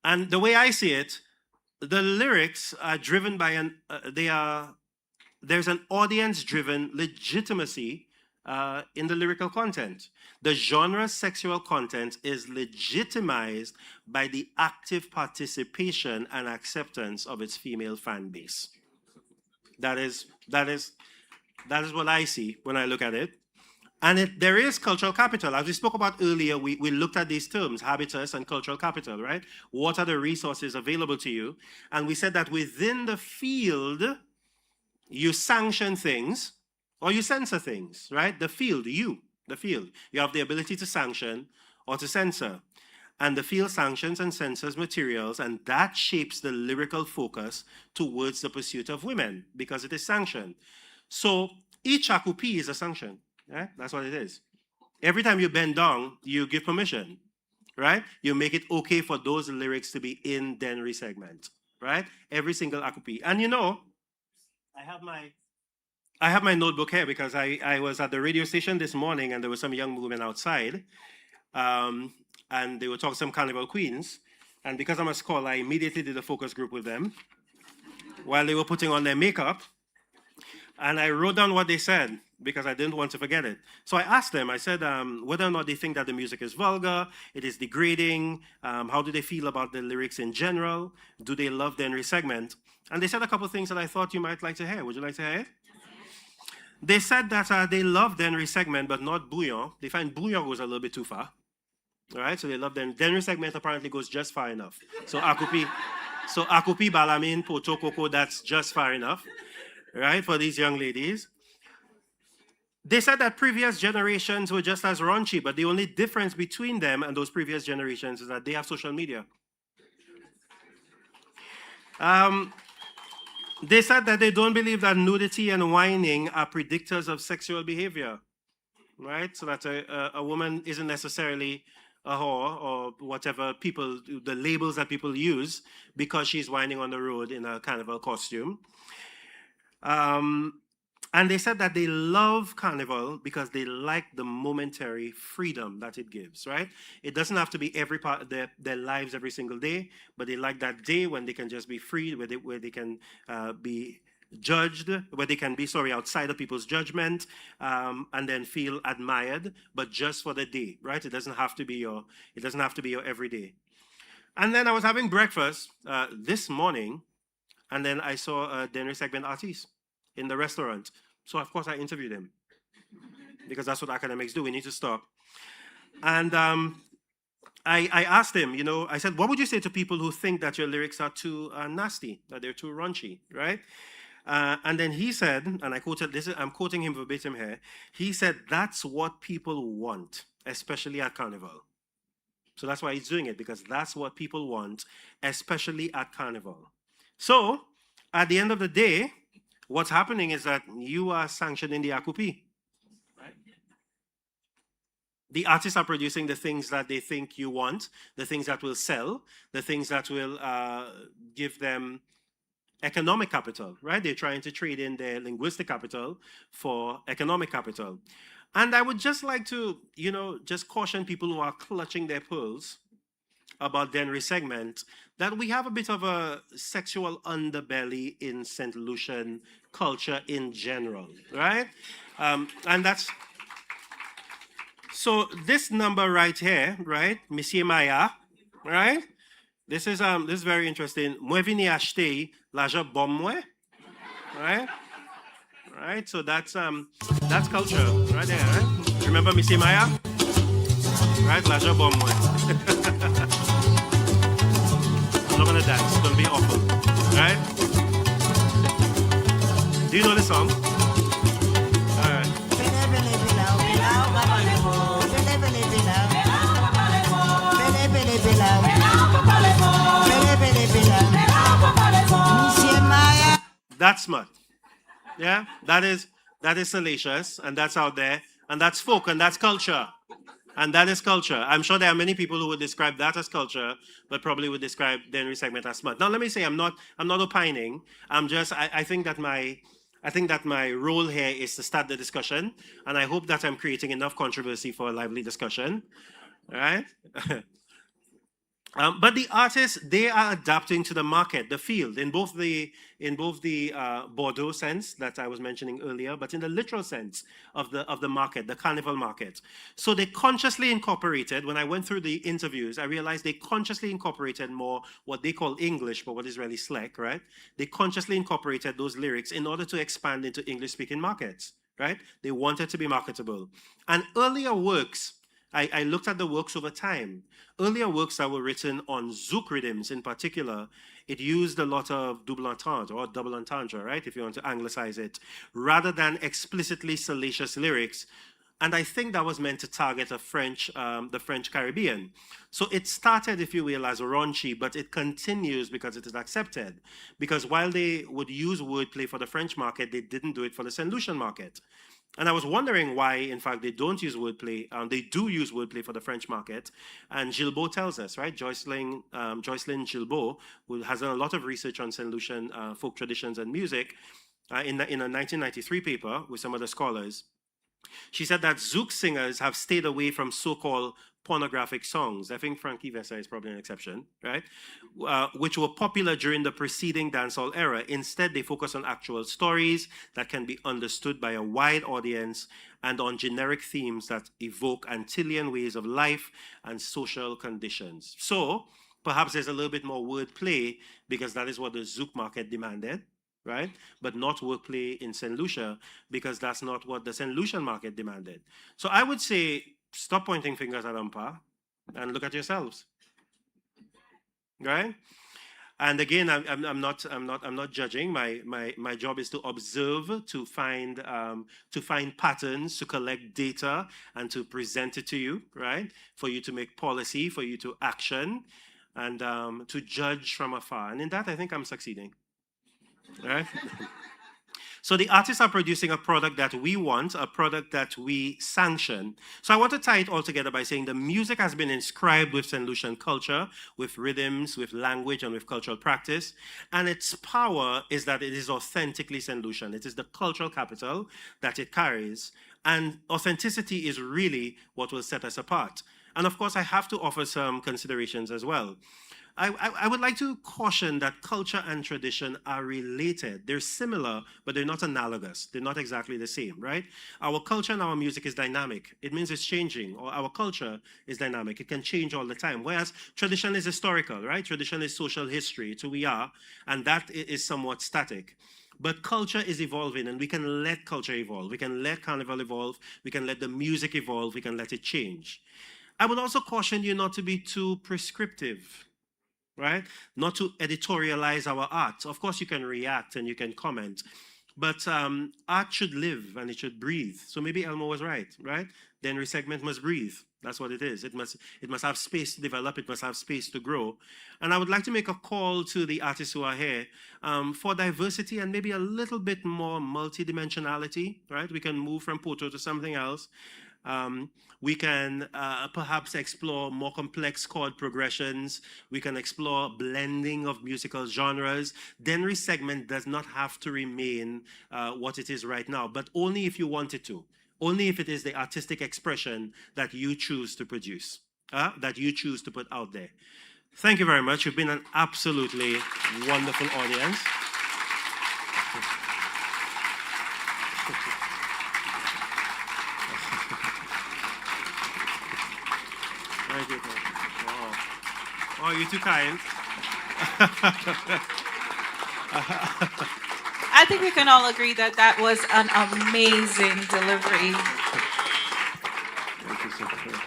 And the way I see it, the lyrics are driven by there's an audience-driven legitimacy in the lyrical content. The genre sexual content is legitimized by the active participation and acceptance of its female fan base. That is what I see when I look at it. And there is cultural capital. As we spoke about earlier, we looked at these terms, habitus and cultural capital, right? What are the resources available to you? And we said that within the field, you sanction things or you censor things, right? The field. You have the ability to sanction or to censor. And the field sanctions and censors materials, and that shapes the lyrical focus towards the pursuit of women because it is sanctioned. So each akupi is a sanction. Yeah, that's what it is. Every time you bend down, you give permission, right? You make it okay for those lyrics to be in Dennery segment, right? Every single akupi. And you know, I have my notebook here because I was at the radio station this morning and there were some young women outside, and they were talking to some Carnival queens. And because I'm a scholar, I immediately did a focus group with them while they were putting on their makeup. And I wrote down what they said because I didn't want to forget it. So I asked them, I said, whether or not they think that the music is vulgar, it is degrading, how do they feel about the lyrics in general, do they love the Dennery segment? And they said a couple of things that I thought you might like to hear. Would you like to hear it? They said that they love the Dennery segment, but not bouillon. They find bouillon goes a little bit too far. All right, so they love them. Dennery segment apparently goes just far enough. So akupi, balamin, poto, coco, that's just far enough, right, for these young ladies. They said that previous generations were just as raunchy, but the only difference between them and those previous generations is that they have social media. They said that they don't believe that nudity and whining are predictors of sexual behavior, right? So that a woman isn't necessarily a whore or whatever people, the labels that people use, because she's winding on the road in a carnival costume. And they said that they love Carnival because they like the momentary freedom that it gives, right? It doesn't have to be every part of their lives every single day, but they like that day when they can just be free, where they can be judged, where they can be, outside of people's judgment, and then feel admired, but just for the day, right? It doesn't have to be your everyday. And then I was having breakfast this morning, and then I saw a dinner segment artist in the restaurant. So of course I interviewed him, because that's what academics do. We need to stop. And I asked him, I said, what would you say to people who think that your lyrics are too nasty, that they're too raunchy, right? And then he said, and I quoted this, I'm quoting him verbatim here. He said, that's what people want, especially at Carnival. So that's why he's doing it, because that's what people want, especially at Carnival. So at the end of the day, what's happening is that you are sanctioning the akupi. Right? The artists are producing the things that they think you want, the things that will sell, the things that will give them economic capital, right? They're trying to trade in their linguistic capital for economic capital. And I would just like to, just caution people who are clutching their pearls about Denry segment, that we have a bit of a sexual underbelly in Saint Lucian culture in general, right? And that's, so this number right here, right? Monsieur Maya, right? This is very interesting. Moi vini acheter l'argent bon moi, right? Right, so that's culture right there, right? Remember Monsieur Maya? Right, l'argent bon moi. I'm not gonna dance, it's gonna be awful, right? Do you know this song? All right. That's smart. Yeah, that is salacious, and that's out there, and that's folk, and that's culture. And that is culture. I'm sure there are many people who would describe that as culture, but probably would describe Denry segment as smart. Now let me say I'm not opining. I think that my role here is to start the discussion, and I hope that I'm creating enough controversy for a lively discussion. All right? But the artists, they are adapting to the market, the field, in both the Bordeaux sense that I was mentioning earlier, but in the literal sense of the market, the Carnival market. So they consciously incorporated, when I went through the interviews, I realized they consciously incorporated more what they call English, but what is really slick, right? They consciously incorporated those lyrics in order to expand into English-speaking markets, right? They wanted to be marketable. And earlier works, I looked at the works over time. Earlier works that were written on zouk rhythms in particular, it used a lot of double entendre or double entendre, right, if you want to anglicize it, rather than explicitly salacious lyrics. And I think that was meant to target the French Caribbean. So it started, if you will, as raunchy, but it continues because it is accepted. Because while they would use wordplay for the French market, they didn't do it for the Saint Lucian market. And I was wondering why, in fact, they don't use wordplay. They do use wordplay for the French market. And Gilbeau tells us, right? Joycelyn Gilbeau, who has done a lot of research on Saint Lucian folk traditions and music, in a 1993 paper with some other scholars, she said that zouk singers have stayed away from so-called pornographic songs. I think Frankie Vessa is probably an exception, right? Which were popular during the preceding dancehall era. Instead, they focus on actual stories that can be understood by a wide audience and on generic themes that evoke Antillean ways of life and social conditions. So perhaps there's a little bit more wordplay because that is what the zouk market demanded, right? But not wordplay in Saint Lucia because that's not what the Saint Lucian market demanded. So I would say, stop pointing fingers at Ampa and look at yourselves, right? And again, I'm not judging. My job is to observe, to find patterns, to collect data, and to present it to you, right? For you to make policy, for you to action, and to judge from afar. And in that, I think I'm succeeding. Right? So the artists are producing a product that we want, a product that we sanction. So I want to tie it all together by saying the music has been inscribed with St. Lucian culture, with rhythms, with language, and with cultural practice. And its power is that it is authentically St. Lucian. It is the cultural capital that it carries. And authenticity is really what will set us apart. And of course, I have to offer some considerations as well. I would like to caution that culture and tradition are related. They're similar, but they're not analogous. They're not exactly the same, right? Our culture and our music is dynamic. It means it's changing, or our culture is dynamic. It can change all the time, whereas tradition is historical, right? Tradition is social history. It's who we are, and that is somewhat static. But culture is evolving, and we can let culture evolve. We can let Carnival evolve. We can let the music evolve. We can let it change. I would also caution you not to be too prescriptive, right? Not to editorialize our art. Of course, you can react and you can comment, but art should live and it should breathe. So maybe Elmo was right? Then resegment must breathe. That's what it is. It must have space to develop. It must have space to grow. And I would like to make a call to the artists who are here for diversity and maybe a little bit more multidimensionality, right? We can move from Poto to something else. We can perhaps explore more complex chord progressions. We can explore blending of musical genres. Then resegment does not have to remain what it is right now, but only if you want it to. Only if it is the artistic expression that you choose to produce, that you choose to put out there. Thank you very much. You've been an absolutely wonderful audience. Thank you. Oh, you're too kind.
I think we can all agree that that was an amazing delivery.
Thank you so much.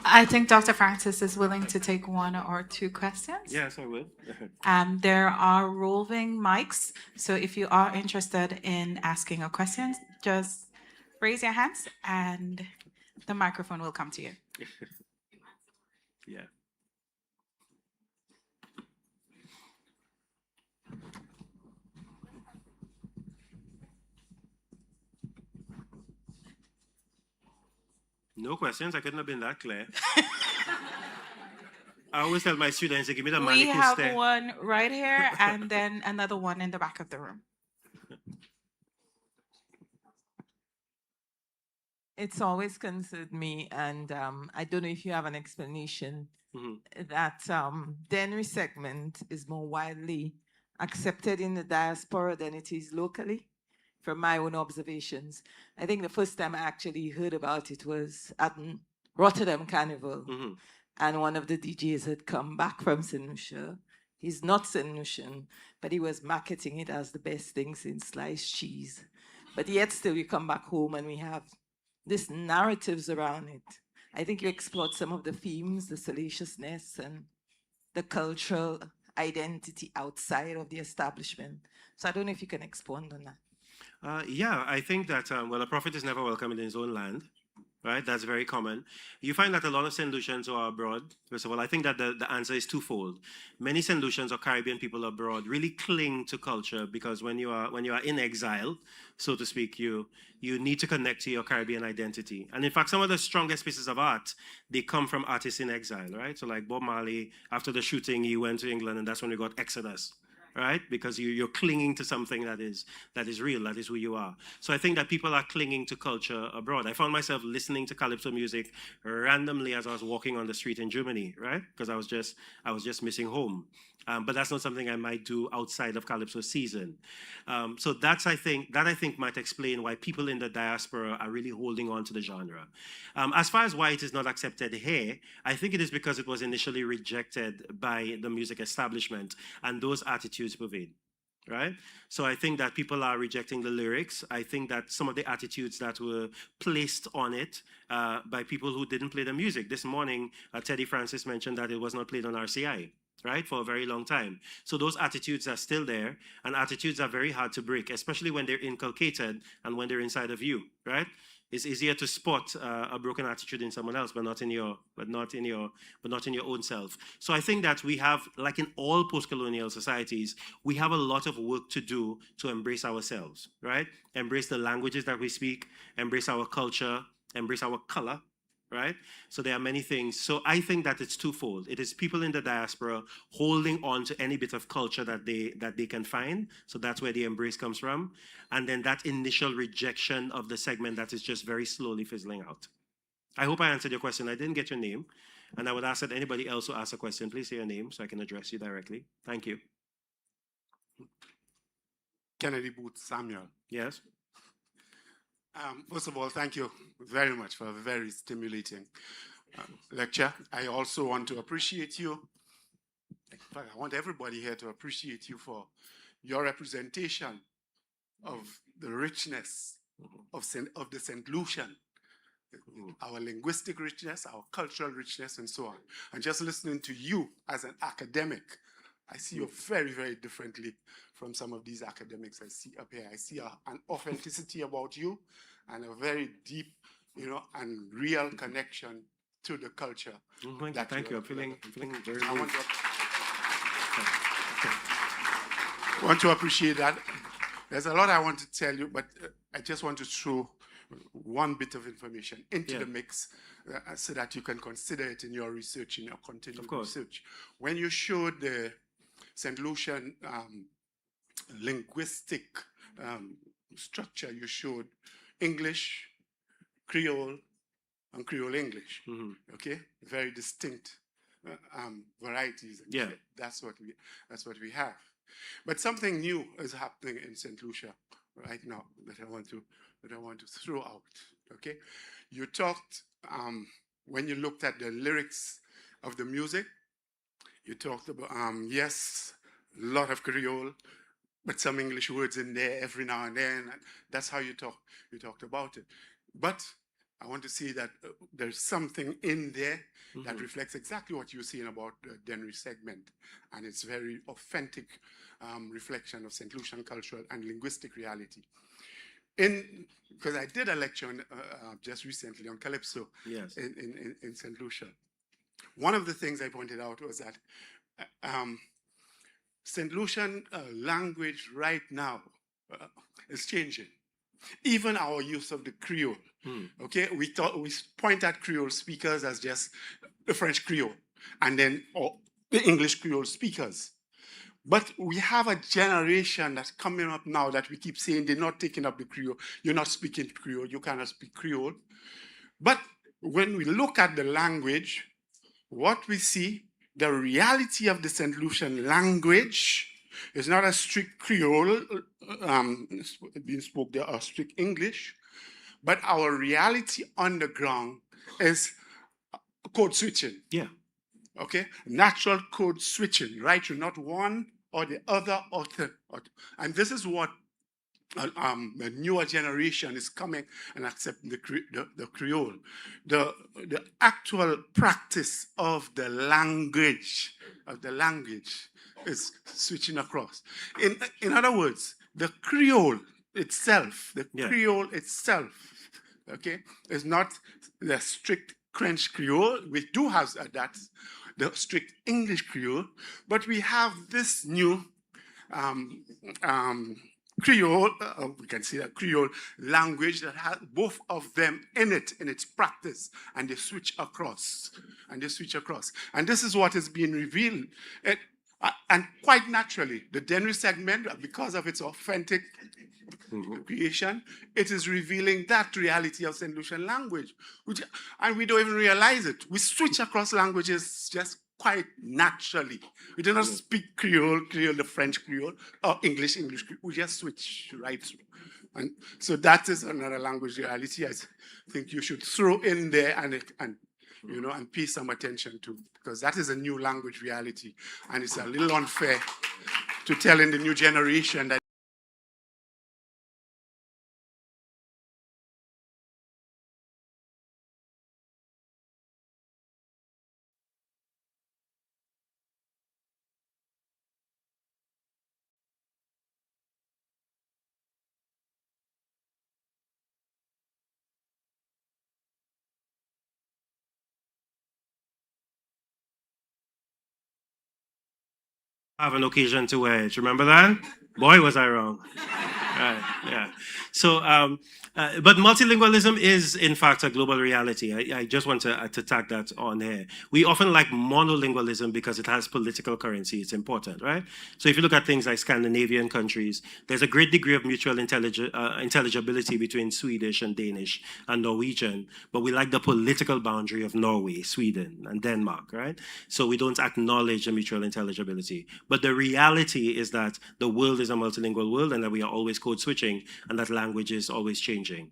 I think Dr. Francis is willing to take one or two questions.
Yes, I will.
There are roving mics, so if you are interested in asking a question, just raise your hands and the microphone will come to you.
Yeah. No questions. I couldn't have been that clear. I always tell my students, they give me the money.
We have one right here and then another one in the back of the room.
It's always concerned me, and I don't know if you have an explanation, that den resegment is more widely accepted in the diaspora than it is locally, from my own observations. I think the first time I actually heard about it was at Rotterdam Carnival, and one of the DJs had come back from St. Lucia. He's not St. Lucian, but he was marketing it as the best thing since sliced cheese. But yet still we come back home and we have these narratives around it. I think you explored some of the themes, the salaciousness and the cultural identity outside of the establishment. So I don't know if you can expand on that.
Yeah, I think that, well, a prophet is never welcome in his own land, right? That's very common. You find that a lot of St. Lucians who are abroad, first of all, I think that the answer is twofold. Many St. Lucians or Caribbean people abroad really cling to culture because when you are in exile, so to speak, you need to connect to your Caribbean identity. And in fact, some of the strongest pieces of art, they come from artists in exile, right? So like Bob Marley, after the shooting, he went to England and that's when we got Exodus. Right? Because you're clinging to something that is real, that is who you are. So I think that people are clinging to culture abroad. I found myself listening to calypso music randomly as I was walking on the street in Germany, right? Because I was just missing home. But that's not something I might do outside of calypso season. So that I think might explain why people in the diaspora are really holding on to the genre. As far as why it is not accepted here, I think it is because it was initially rejected by the music establishment and those attitudes pervade. Right? So I think that people are rejecting the lyrics. I think that some of the attitudes that were placed on it by people who didn't play the music. This morning, Teddy Francis mentioned that it was not played on RCI, right, for a very long time. So those attitudes are still there, and attitudes are very hard to break, especially when they're inculcated and when they're inside of you, right? It's easier to spot a broken attitude in someone else, but not in your own self. So I think that we have, like in all post-colonial societies, we have a lot of work to do to embrace ourselves, right? Embrace the languages that we speak, embrace our culture, embrace our color, right? So there are many things. So I think that it's twofold. It is people in the diaspora holding on to any bit of culture that they can find. So that's where the embrace comes from. And then that initial rejection of the segment that is just very slowly fizzling out. I hope I answered your question. I didn't get your name. And I would ask that anybody else who asks a question, please say your name so I can address you directly. Thank you.
Kennedy Booth Samuel.
Yes.
First of all, thank you very much for a very stimulating lecture. I also want to appreciate you. In fact, I want everybody here to appreciate you for your representation of the richness of the Saint Lucian, our linguistic richness, our cultural richness, and so on. And just listening to you as an academic, I see you very, very differently from some of these academics I see up here. I see an authenticity about you and a very deep, and real connection to the culture.
Thank you. I'm feeling very
I want to appreciate that. There's a lot I want to tell you, but I just want to throw one bit of information into the mix so that you can consider it in your research, in your continued research. When you showed the Saint Lucian linguistic structure, you showed English, Creole, and Creole English. Okay, very distinct varieties.
Yeah,
that's what we have. But something new is happening in Saint Lucia right now that I want to throw out. Okay, you talked when you looked at the lyrics of the music. You talked about yes, a lot of Creole, but some English words in there every now and then. And that's how you talked about it. But I want to see that there's something in there that reflects exactly what you're saying about the Dennery segment, and it's very authentic reflection of Saint Lucian cultural and linguistic reality. Because I did a lecture just recently on Calypso in Saint Lucia. One of the things I pointed out was that Saint Lucian language right now is changing. Even our use of the Creole. Okay, we point at Creole speakers as just the French Creole, and then the English Creole speakers. But we have a generation that's coming up now that we keep saying they're not taking up the Creole. You're not speaking Creole. You cannot speak Creole. But when we look at the language, what we see, the reality of the Saint Lucian language is not a strict Creole being spoken there, or strict English, but our reality on the ground is code switching.
Yeah.
Okay? Natural code switching, right? You're not one or the other or the other. And this is what the newer generation is coming and accepting the Creole. The actual practice of the language is switching across. In other words, the Creole itself, okay, is not the strict French Creole. We do have that, the strict English Creole, but we have this new Creole, we can see that Creole language that has both of them in its practice, and they switch across. And this is what is being revealed. And quite naturally, the Dennery segment, because of its authentic creation, it is revealing that reality of Saint Lucian language, and we don't even realize it. We switch across languages just quite naturally. We do not speak Creole, the French Creole, or English Creole. We just switch right through. And so that is another language reality I think you should throw in there and pay some attention to, because that is a new language reality, and it's a little unfair to tell in the new generation that
have an occasion to wear it. Remember that? Boy, was I wrong. Right, yeah. So, but multilingualism is, in fact, a global reality. I just want to tag that on here. We often like monolingualism because it has political currency. It's important, right? So if you look at things like Scandinavian countries, there's a great degree of mutual intelligibility between Swedish and Danish and Norwegian, but we like the political boundary of Norway, Sweden, and Denmark, right? So we don't acknowledge the mutual intelligibility. But the reality is that the world is a multilingual world and that we are always code switching and that language is always changing.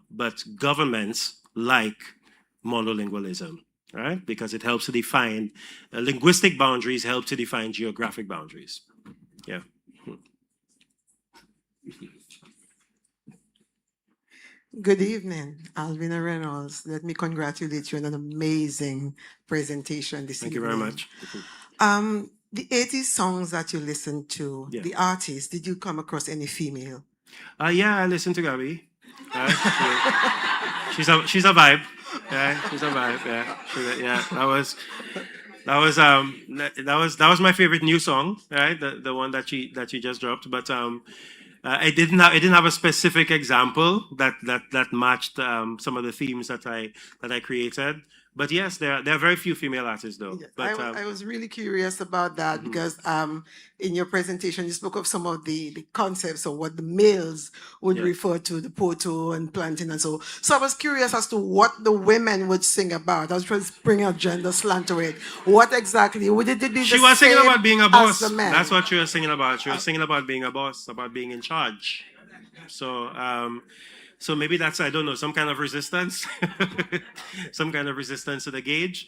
But governments like monolingualism, right? Because it helps to define, linguistic boundaries help to define geographic boundaries. Yeah.
Good evening, Alvina Reynolds. Let me congratulate you on an amazing presentation this evening.
Thank you very much.
The 80s songs that you listened to,
Yeah.
the artists, did you come across any female?
Yeah, I listen to Gabby. She's a vibe. Yeah, she's a vibe. Yeah, that was my favorite new song. Right, the one that she just dropped. But I didn't have a specific example that matched some of the themes that I created. But yes, there are very few female artists though.
Yeah,
But
I was really curious about that because in your presentation you spoke of some of the concepts of what the males would refer to, the poto and planting and so. So I was curious as to what the women would sing about. I was trying to bring a gender slant to it. What exactly would it be?
she was singing about being a boss.
The men?
That's what she was singing about. She was singing about being a boss, about being in charge. So so maybe that's, I don't know, some kind of resistance, some kind of resistance to the gaze,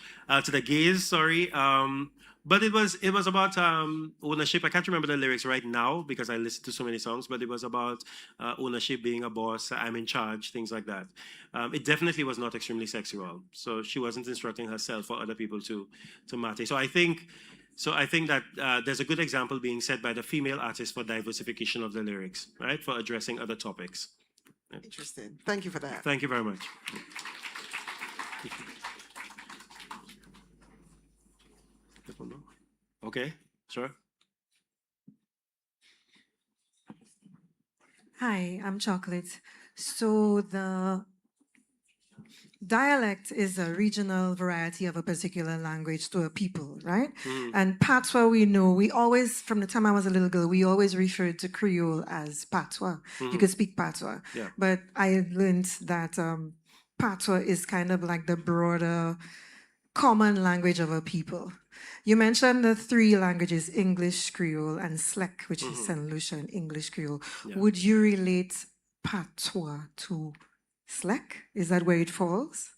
sorry. But it was about ownership. I can't remember the lyrics right now because I listened to so many songs, but it was about ownership, being a boss, I'm in charge, things like that. It definitely was not extremely sexual. So she wasn't instructing herself or other people to mate. So I think that there's a good example being set by the female artists for diversification of the lyrics, right? For addressing other topics. Yeah.
Interesting. Thank you for that.
Thank you very much. Okay, sure.
Hi, I'm Chocolate. So the dialect is a regional variety of a particular language to a people, right? And patois, we know, we always, from the time I was a little girl, we always referred to Creole as patois. You could speak patois.
Yeah.
But I learned that patois is kind of like the broader common language of a people. You mentioned the three languages, English, Creole, and 𝐶𝐸C, which is Saint Lucian English Creole.
Yeah.
Would you relate patois to 𝐶𝐸C? Is that where it falls?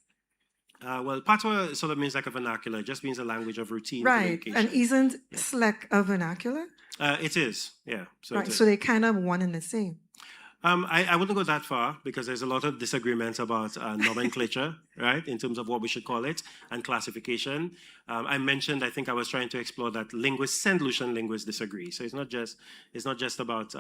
Well, patois sort of means like a vernacular. It just means a language of routine
Right.
communication.
And isn't 𝐶𝐸C a vernacular?
It is, yeah. So
Right.
it is.
So they're kind of one and the same.
I wouldn't go that far because there's a lot of disagreements about nomenclature, right, in terms of what we should call it and classification. I mentioned, I think I was trying to explore that Saint Lucian linguists disagree. So it's not just about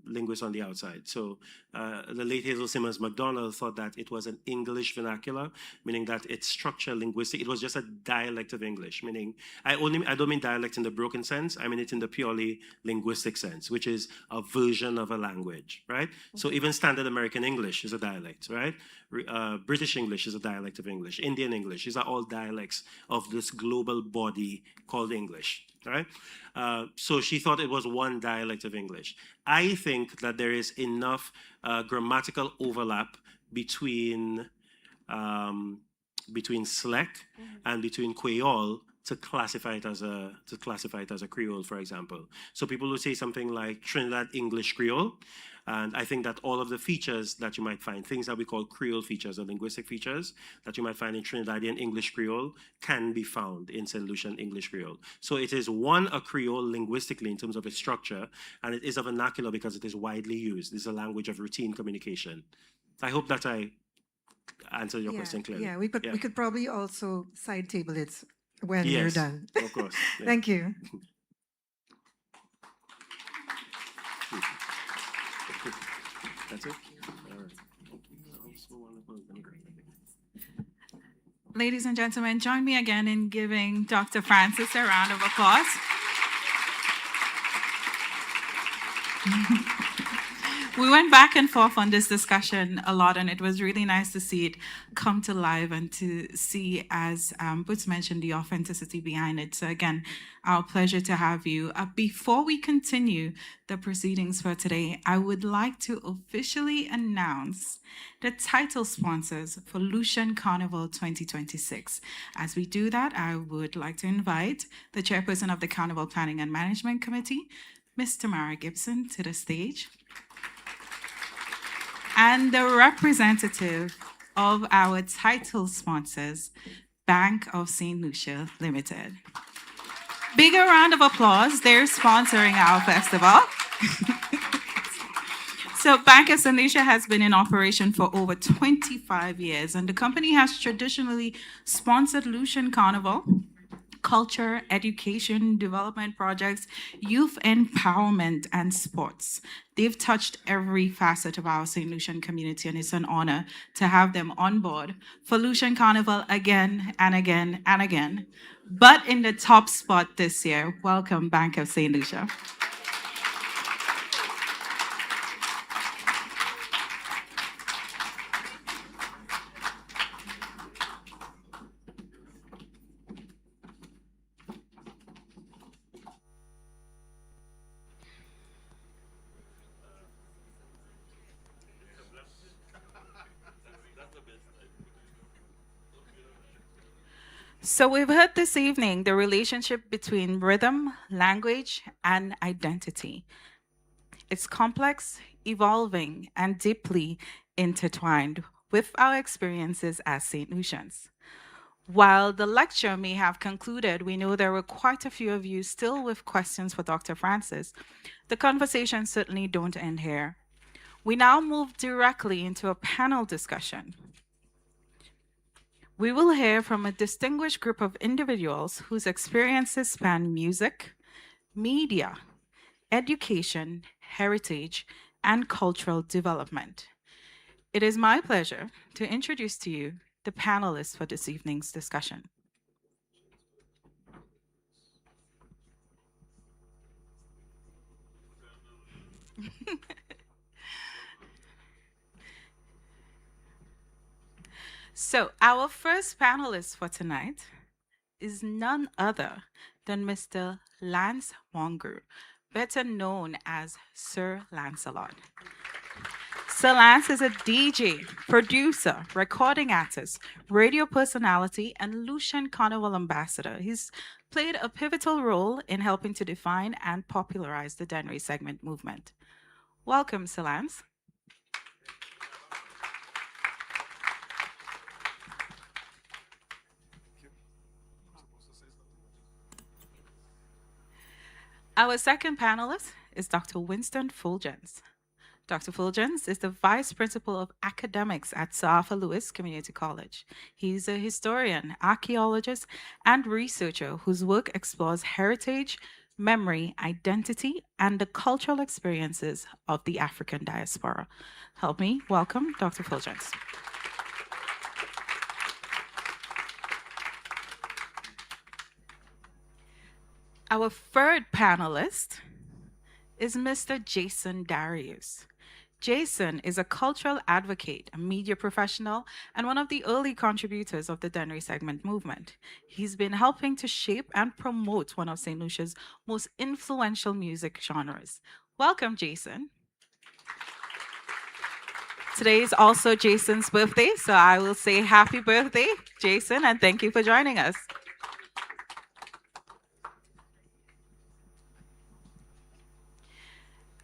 linguists on the outside. So the late Hazel Simmons MacDonald thought that it was an English vernacular, meaning that its structure linguistic, it was just a dialect of English, meaning I don't mean dialect in the broken sense, I mean it in the purely linguistic sense, which is a version of a language, right? So even standard American English is a dialect, right? British English is a dialect of English. Indian English, these are all dialects of this global body called English, right? So she thought it was one dialect of English. I think that there is enough grammatical overlap between 𝐶𝐸C and between Creole to classify it as a Creole, for example. So people will say something like Trinidad English Creole, and I think that all of the features that you might find, things that we call Creole features or linguistic features that you might find in Trinidadian English Creole can be found in Saint Lucian English Creole. So it is a Creole linguistically in terms of its structure, and it is a vernacular because it is widely used. This is a language of routine communication. I hope that I answered your question clearly.
Yeah, we could probably also side table it when you're done.
Of course. Yeah.
Thank you.
That's it?
Ladies and gentlemen, join me again in giving Dr. Francis a round of applause. We went back and forth on this discussion a lot, and it was really nice to see it come to life and to see, as Boots mentioned, the authenticity behind it. So again, our pleasure to have you. Before we continue the proceedings for today, I would like to officially announce the title sponsors for Lucian Carnival 2026. As we do that, I would like to invite the chairperson of the Carnival Planning and Management Committee, Ms. Tamara Gibson, to the stage, and the representative of our title sponsors, Bank of Saint Lucia Limited. Bigger round of applause. They're sponsoring our festival. So Bank of Saint Lucia has been in operation for over 25 years, and the company has traditionally sponsored Lucian Carnival, culture, education, development projects, youth empowerment, and sports. They've touched every facet of our St. Lucian community, and it's an honor to have them on board for Lucian Carnival again and again and again. But in the top spot this year, welcome Bank of St. Lucia. So we've heard this evening the relationship between rhythm, language, and identity. It's complex, evolving, and deeply intertwined with our experiences as St. Lucians. While the lecture may have concluded, we know there were quite a few of you still with questions for Dr. Francis. The conversations certainly don't end here. We now move directly into a panel discussion. We will hear from a distinguished group of individuals whose experiences span music, media, education, heritage, and cultural development. It is my pleasure to introduce to you the panelists for this evening's discussion. So our first panelist for tonight is none other than Mr. Lance Wongu, better known as Sir Lancelot. Sir Lance is a DJ, producer, recording artist, radio personality, and Lucian Carnival ambassador. He's played a pivotal role in helping to define and popularize the Dennery segment movement. Welcome, Sir Lance. Our second panelist is Dr. Winston Fulgens. Dr. Fulgens is the Vice Principal of Academics at Sir Arthur Lewis Community College. He's a historian, archaeologist, and researcher whose work explores heritage, memory, identity, and the cultural experiences of the African diaspora. Help me welcome Dr. Fulgens. Our third panelist is Mr. Jason Darius. Jason is a cultural advocate, a media professional, and one of the early contributors of the Dennery segment movement. He's been helping to shape and promote one of St. Lucia's most influential music genres. Welcome, Jason. Today is also Jason's birthday, so I will say happy birthday, Jason, and thank you for joining us.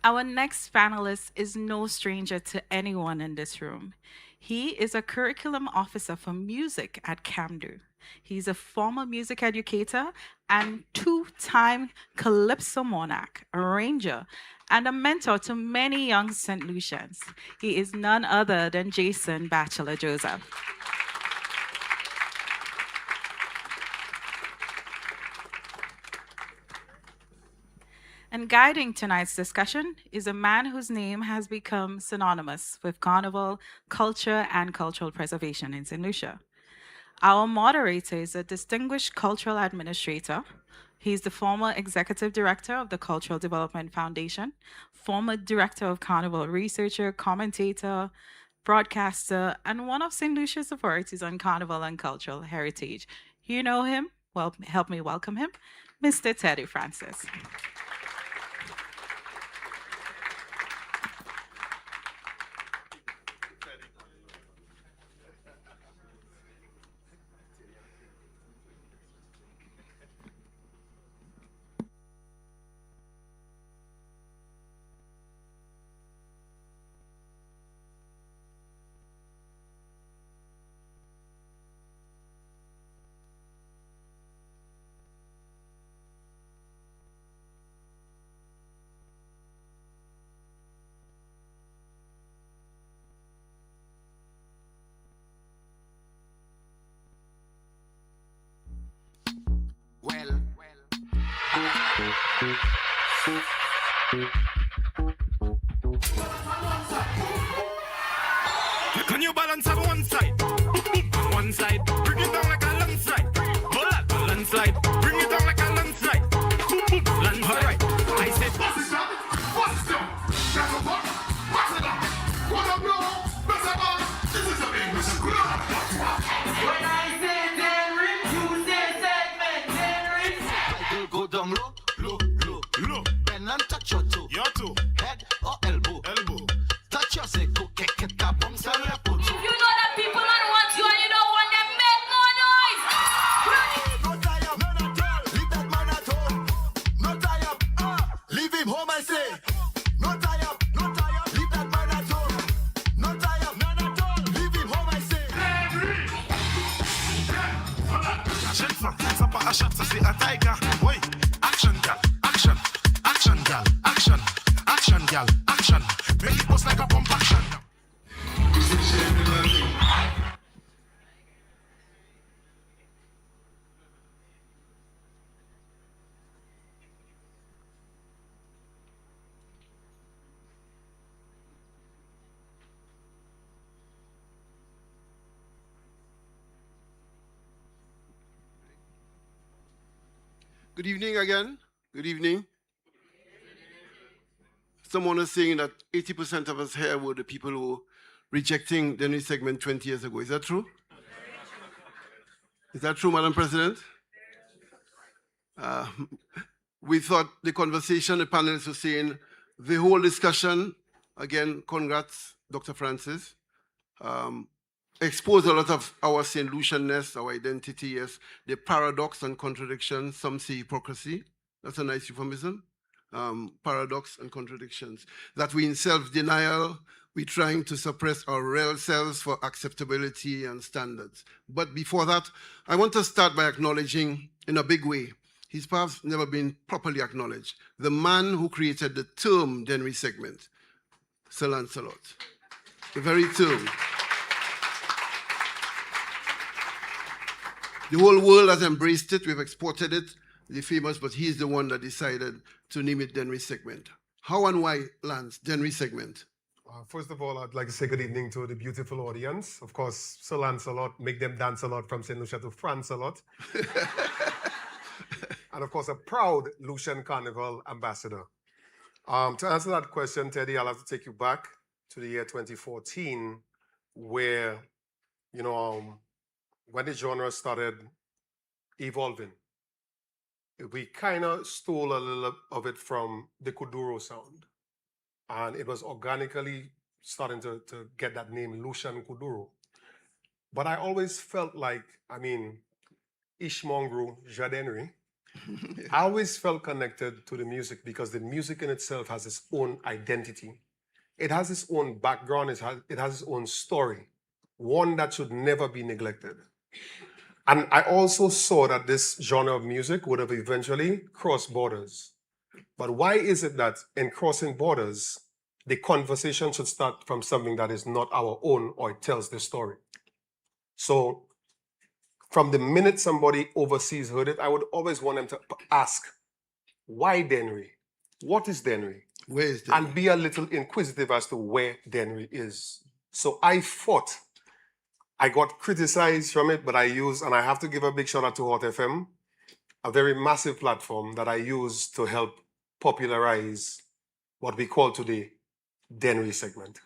Our next panelist is no stranger to anyone in this room. He is a curriculum officer for music at CAMDU. He's a former music educator and two-time Calypso monarch, arranger, and a mentor to many young St. Lucians. He is none other than Jason Bachelor Joseph. And guiding tonight's discussion is a man whose name has become synonymous with Carnival, culture, and cultural preservation in St. Lucia. Our moderator is a distinguished cultural administrator. He's the former executive director of the Cultural Development Foundation, former director of Carnival, researcher, commentator, broadcaster, and one of St. Lucia's authorities on Carnival and cultural heritage. You know him? Well, help me welcome him, Mr. Teddy Francis.
Can you balance on one side? On one side, bring it down like a landslide. Landslide, bring it down like a landslide. Landslide. All right, I said, what's it up? What's it up? That's a what? What's it up? What up, no? What's it up? This is a English club. When I say Denry, you say segment, Denry. I go down low, low, low, low. Then and touch your toe. Your toe. Head or elbow. Elbow. Touch your say, go kick it, boom, sell your put.
You know that people man want you and you don't want them, make more noise.
No tie up, none at all. Leave that man at home. No tie up, leave him home, I say. No tie up, leave that man at home. No tie up, none at all. Leave him home, I say.
A shot to see a tiger. Wait, action, gal, action, action, gal, action, action, gal, action. Make it bust like a pump action.
Good evening again. Good evening. Someone was saying that 80% of us here were the people who rejecting the new segment 20 years ago. Is that true? Is that true, Madam President? We thought the conversation, the panelists were saying, the whole discussion, again, congrats, Dr. Francis, exposed a lot of our St. Lucianness, our identity, yes, the paradox and contradictions, some say hypocrisy. That's a nice euphemism. Paradox and contradictions. That we in self-denial, we're trying to suppress our real selves for acceptability and standards. But before that, I want to start by acknowledging in a big way, he's perhaps never been properly acknowledged, the man who created the term Denry segment, Sir Lancelot. The very term. The whole world has embraced it, we've exported it, the famous, but he's the one that decided to name it Denry segment. How and why, Lance, Denry segment?
First of all, I'd like to say good evening to the beautiful audience. Of course, Sir Lancelot, make them dance a lot from Saint Lucia to France a lot. And of course, a proud Lucian Carnival ambassador. To answer that question, Teddy, I'll have to take you back to the year 2014, where, when the genre started evolving, we kind of stole a little of it from the Kuduro sound. And it was organically starting to get that name, Lucian Kuduro. But I always felt like, Ishmongru Jadenri, I always felt connected to the music because the music in itself has its own identity. It has its own background, it has its own story, one that should never be neglected. And I also saw that this genre of music would have eventually crossed borders. But why is it that in crossing borders, the conversation should start from something that is not our own or it tells the story? So from the minute somebody overseas heard it, I would always want them to ask, why Denry? What is Denry?
Where is Denry?
And be a little inquisitive as to where Denry is. So I fought. I got criticized from it, but I have to give a big shout out to Hot FM. a very massive platform that I use to help popularize what we call today Denry segment.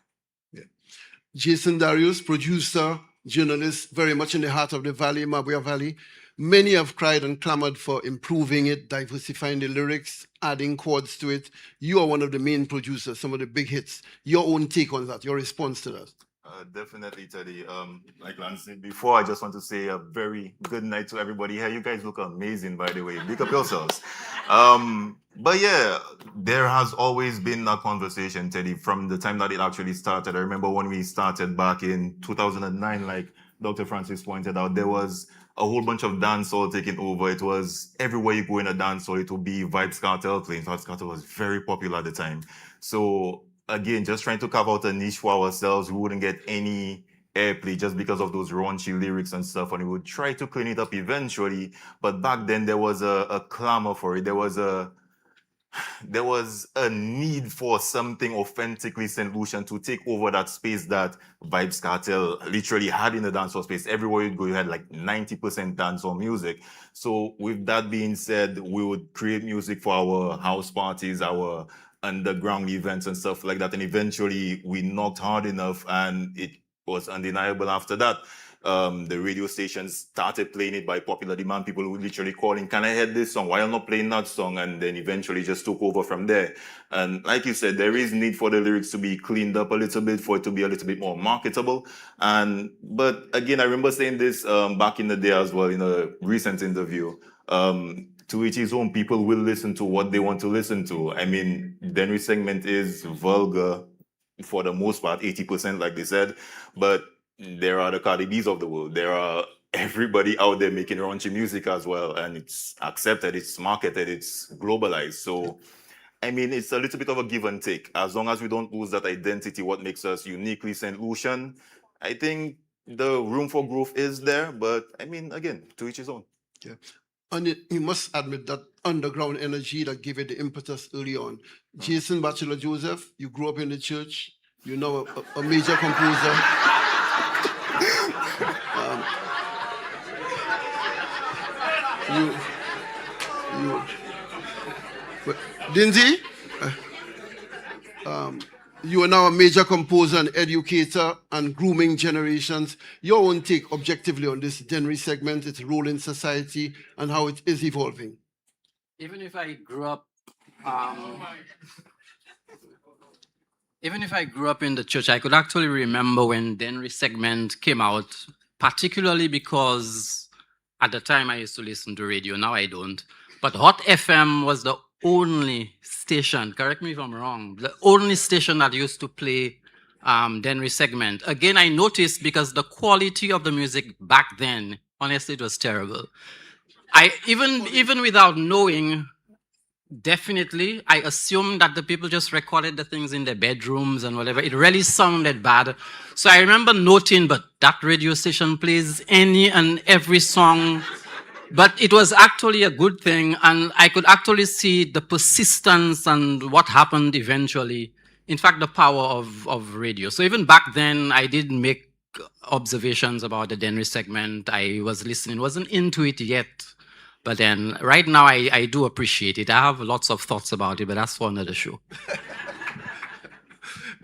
Jason Darius, producer, journalist, very much in the heart of the valley, Mabuya Valley. Many have cried and clamored for improving it, diversifying the lyrics, adding chords to it. You are one of the main producers, some of the big hits. Your own take on that, your response to that?
Definitely, Teddy. Like Lance said before, I just want to say a very good night to everybody here. You guys look amazing, by the way. Big up yourselves. But yeah, there has always been that conversation, Teddy, from the time that it actually started. I remember when we started back in 2009, like Dr. Francis pointed out, there was a whole bunch of dancehall taking over. It was everywhere you go in a dancehall, it would be 𝐈𝐝𝐞𝐬 playing. 𝐈𝐝𝐞𝐬 was very popular at the time. So again, just trying to carve out a niche for ourselves. We wouldn't get any airplay just because of those raunchy lyrics and stuff, and we would try to clean it up eventually. But back then, there was a clamor for it. There was a need for something authentically Saint Lucian to take over that space that 𝐈𝐝𝐞𝐬 literally had in the dancehall space. Everywhere you'd go, you had like 90% dancehall music. So with that being said, we would create music for our house parties, our underground events and stuff like that. And eventually we knocked hard enough, and it was undeniable after that. The radio stations started playing it by popular demand. People would literally call in, can I hear this song? Why am I not playing that song? And then eventually just took over from there. And like you said, there is need for the lyrics to be cleaned up a little bit, for it to be a little bit more marketable. But again, I remember saying this back in the day as well in a recent interview. To each his own, people will listen to what they want to listen to. I mean, Denry segment is vulgar for the most part, 80% like they said, but there are the Cardi B's of the world. There are everybody out there making raunchy music as well, and it's accepted, it's marketed, it's globalized. So, I mean, it's a little bit of a give and take. As long as we don't lose that identity, what makes us uniquely Saint Lucian, I think the room for growth is there, but I mean, again, to each his own.
Yeah. And you must admit that underground energy that gave it the impetus early on. Jason Bachelor Joseph, you grew up in the church. You're now a major composer. Dinzy, you are now a major composer and educator and grooming generations. Your own take objectively on this Denry segment, its role in society, and how it is evolving.
Even if I grew up, in the church, I could actually remember when Denry segment came out, particularly because at the time I used to listen to radio. Now I don't. But Hot FM was the only station, correct me if I'm wrong, the only station that used to play Denry segment. Again, I noticed because the quality of the music back then, honestly, it was terrible. I even without knowing, definitely, I assumed that the people just recorded the things in their bedrooms and whatever. It really sounded bad. So I remember noting, but that radio station plays any and every song. But it was actually a good thing, and I could actually see the persistence and what happened eventually. In fact, the power of radio. So even back then, I did make observations about the Denry segment. I was listening, wasn't into it yet. But then right now, I do appreciate it. I have lots of thoughts about it, but that's for another show.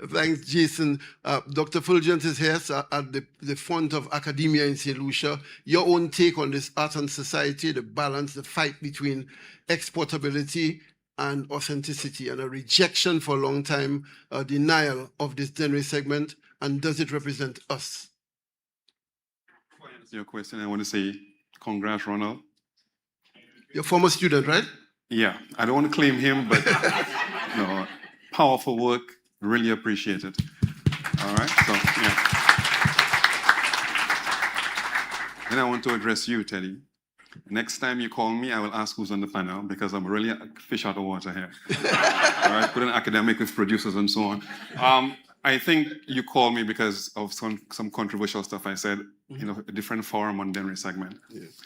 Thanks, Jason. Dr. Fulgent is here at the front of academia in St. Lucia. Your own take on this art and society, the balance, the fight between exportability and authenticity, and a rejection for a long time, a denial of this Denry segment, and does it represent us?
Before I answer your question, I want to say congrats, Ronald.
Your former student, right?
Yeah, I don't want to claim him, but no, powerful work. Really appreciate it. All right, so yeah. Then I want to address you, Teddy. Next time you call me, I will ask who's on the panel, because I'm really a fish out of water here. All right, put an academic with producers and so on. I think you called me because of some controversial stuff I said, you know, a different forum on Denry segment.
Yes.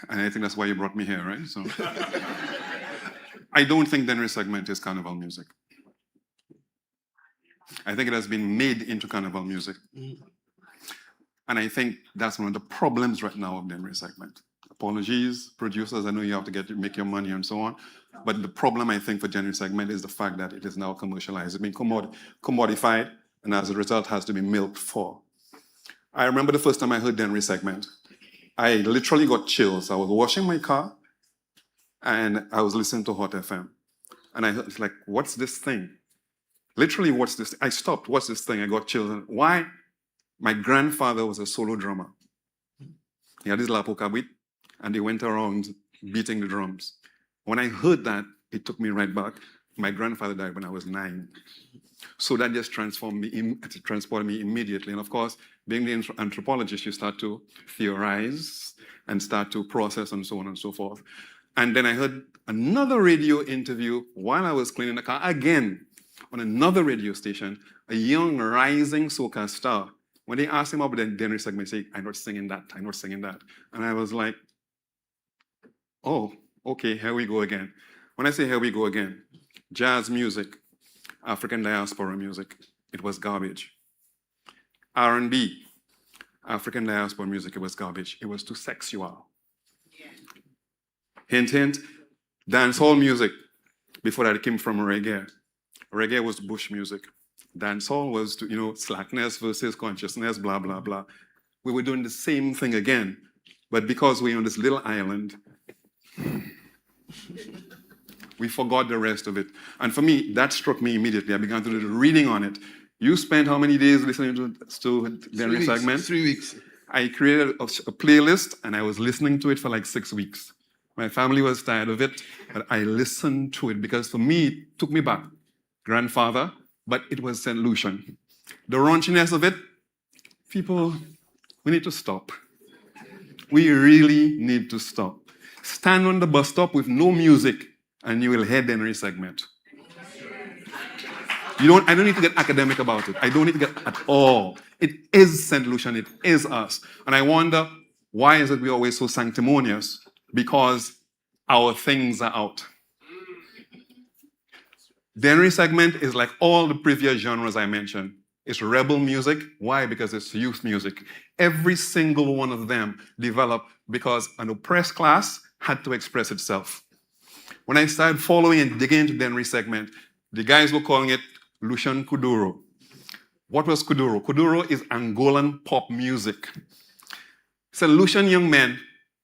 And I think that's why you brought me here, right? So I don't think Denry segment is Carnival music. I think it has been made into Carnival music. And I think that's one of the problems right now of Denry segment. The Apologies, producers, I know you have to make your money and so on. But the problem, I think, for genre segment is the fact that it is now commercialized. It's been commodified, and as a result, has to be milked for. I remember the first time I heard genre segment. I literally got chills. I was washing my car, and I was listening to Hot FM. And I heard, it's like, what's this thing? Literally, what's this? I stopped, what's this thing? I got chills. Why? My grandfather was a solo drummer. He had his lapoka beat, and he went around beating the drums. When I heard that, it took me right back. My grandfather died when I was 9. So that just transported me immediately. And of course, being the anthropologist, you start to theorize and start to process and so on and so forth. And then I heard another radio interview while I was cleaning the car, again, on another radio station, a young rising soca star. When they asked him about the genre segment, he said, I'm not singing that, I'm not singing that. And I was like, oh, okay, here we go again. When I say here we go again, jazz music, African diaspora music, it was garbage. R&B, African diaspora music, it was garbage. It was too sexual. Hint, hint, dancehall music. Before that, it came from reggae. Reggae was bush music. Dancehall was, slackness versus consciousness, blah, blah, blah. We were doing the same thing again. But because we're on this little island, we forgot the rest of it. And for me, that struck me immediately. I began to do the reading on it. You spent how many days listening to the segment?
3 weeks.
I created a playlist, and I was listening to it for like 6 weeks. My family was tired of it, but I listened to it because for me, it took me back. Grandfather, but it was Saint Lucian. The raunchiness of it, people, we need to stop. We really need to stop. Stand on the bus stop with no music, and you will hear the genre segment. I don't need to get academic about it. I don't need to get at all. It is Saint Lucian, it is us. And I wonder, why is it we're always so sanctimonious? Because our things are out. The genre segment is like all the previous genres I mentioned. It's rebel music. Why? Because it's youth music. Every single one of them developed because an oppressed class had to express itself. When I started following and digging into the genre segment, the guys were calling it Lucian Kuduro. What was Kuduro? Kuduro is Angolan pop music. Saint Lucian young men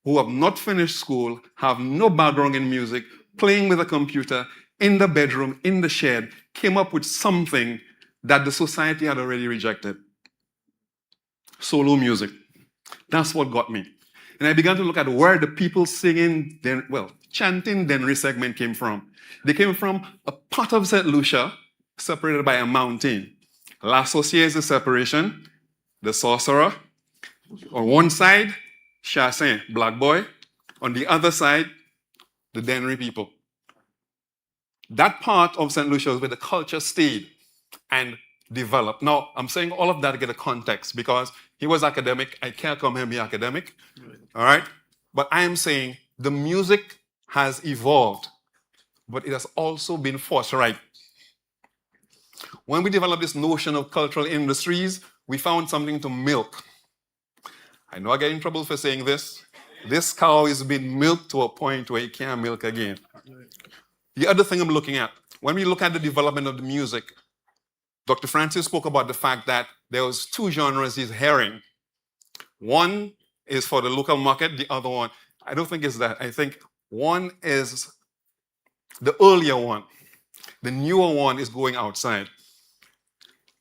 who have not finished school, have no background in music, playing with a computer, in the bedroom, in the shed, came up with something that the society had already rejected. Solo music. That's what got me. And I began to look at where the people singing, chanting genre segment came from. They came from a part of St. Lucia, separated by a mountain. L'Associé is the separation, the sorcerer. On one side, Chassin, black boy. On the other side, the Denry people. That part of St. Lucia is where the culture stayed and developed. Now, I'm saying all of that to get a context because he was academic. I can't come here and be academic. All right? But I am saying the music has evolved, but it has also been forced right. When we developed this notion of cultural industries, we found something to milk. I know I get in trouble for saying this. This cow is being milked to a point where it can't milk again. The other thing I'm looking at, when we look at the development of the music, Dr. Francis spoke about the fact that there was 2 genres he's hearing. One is for the local market, the other one, I don't think it's that. I think one is the earlier one. The newer one is going outside.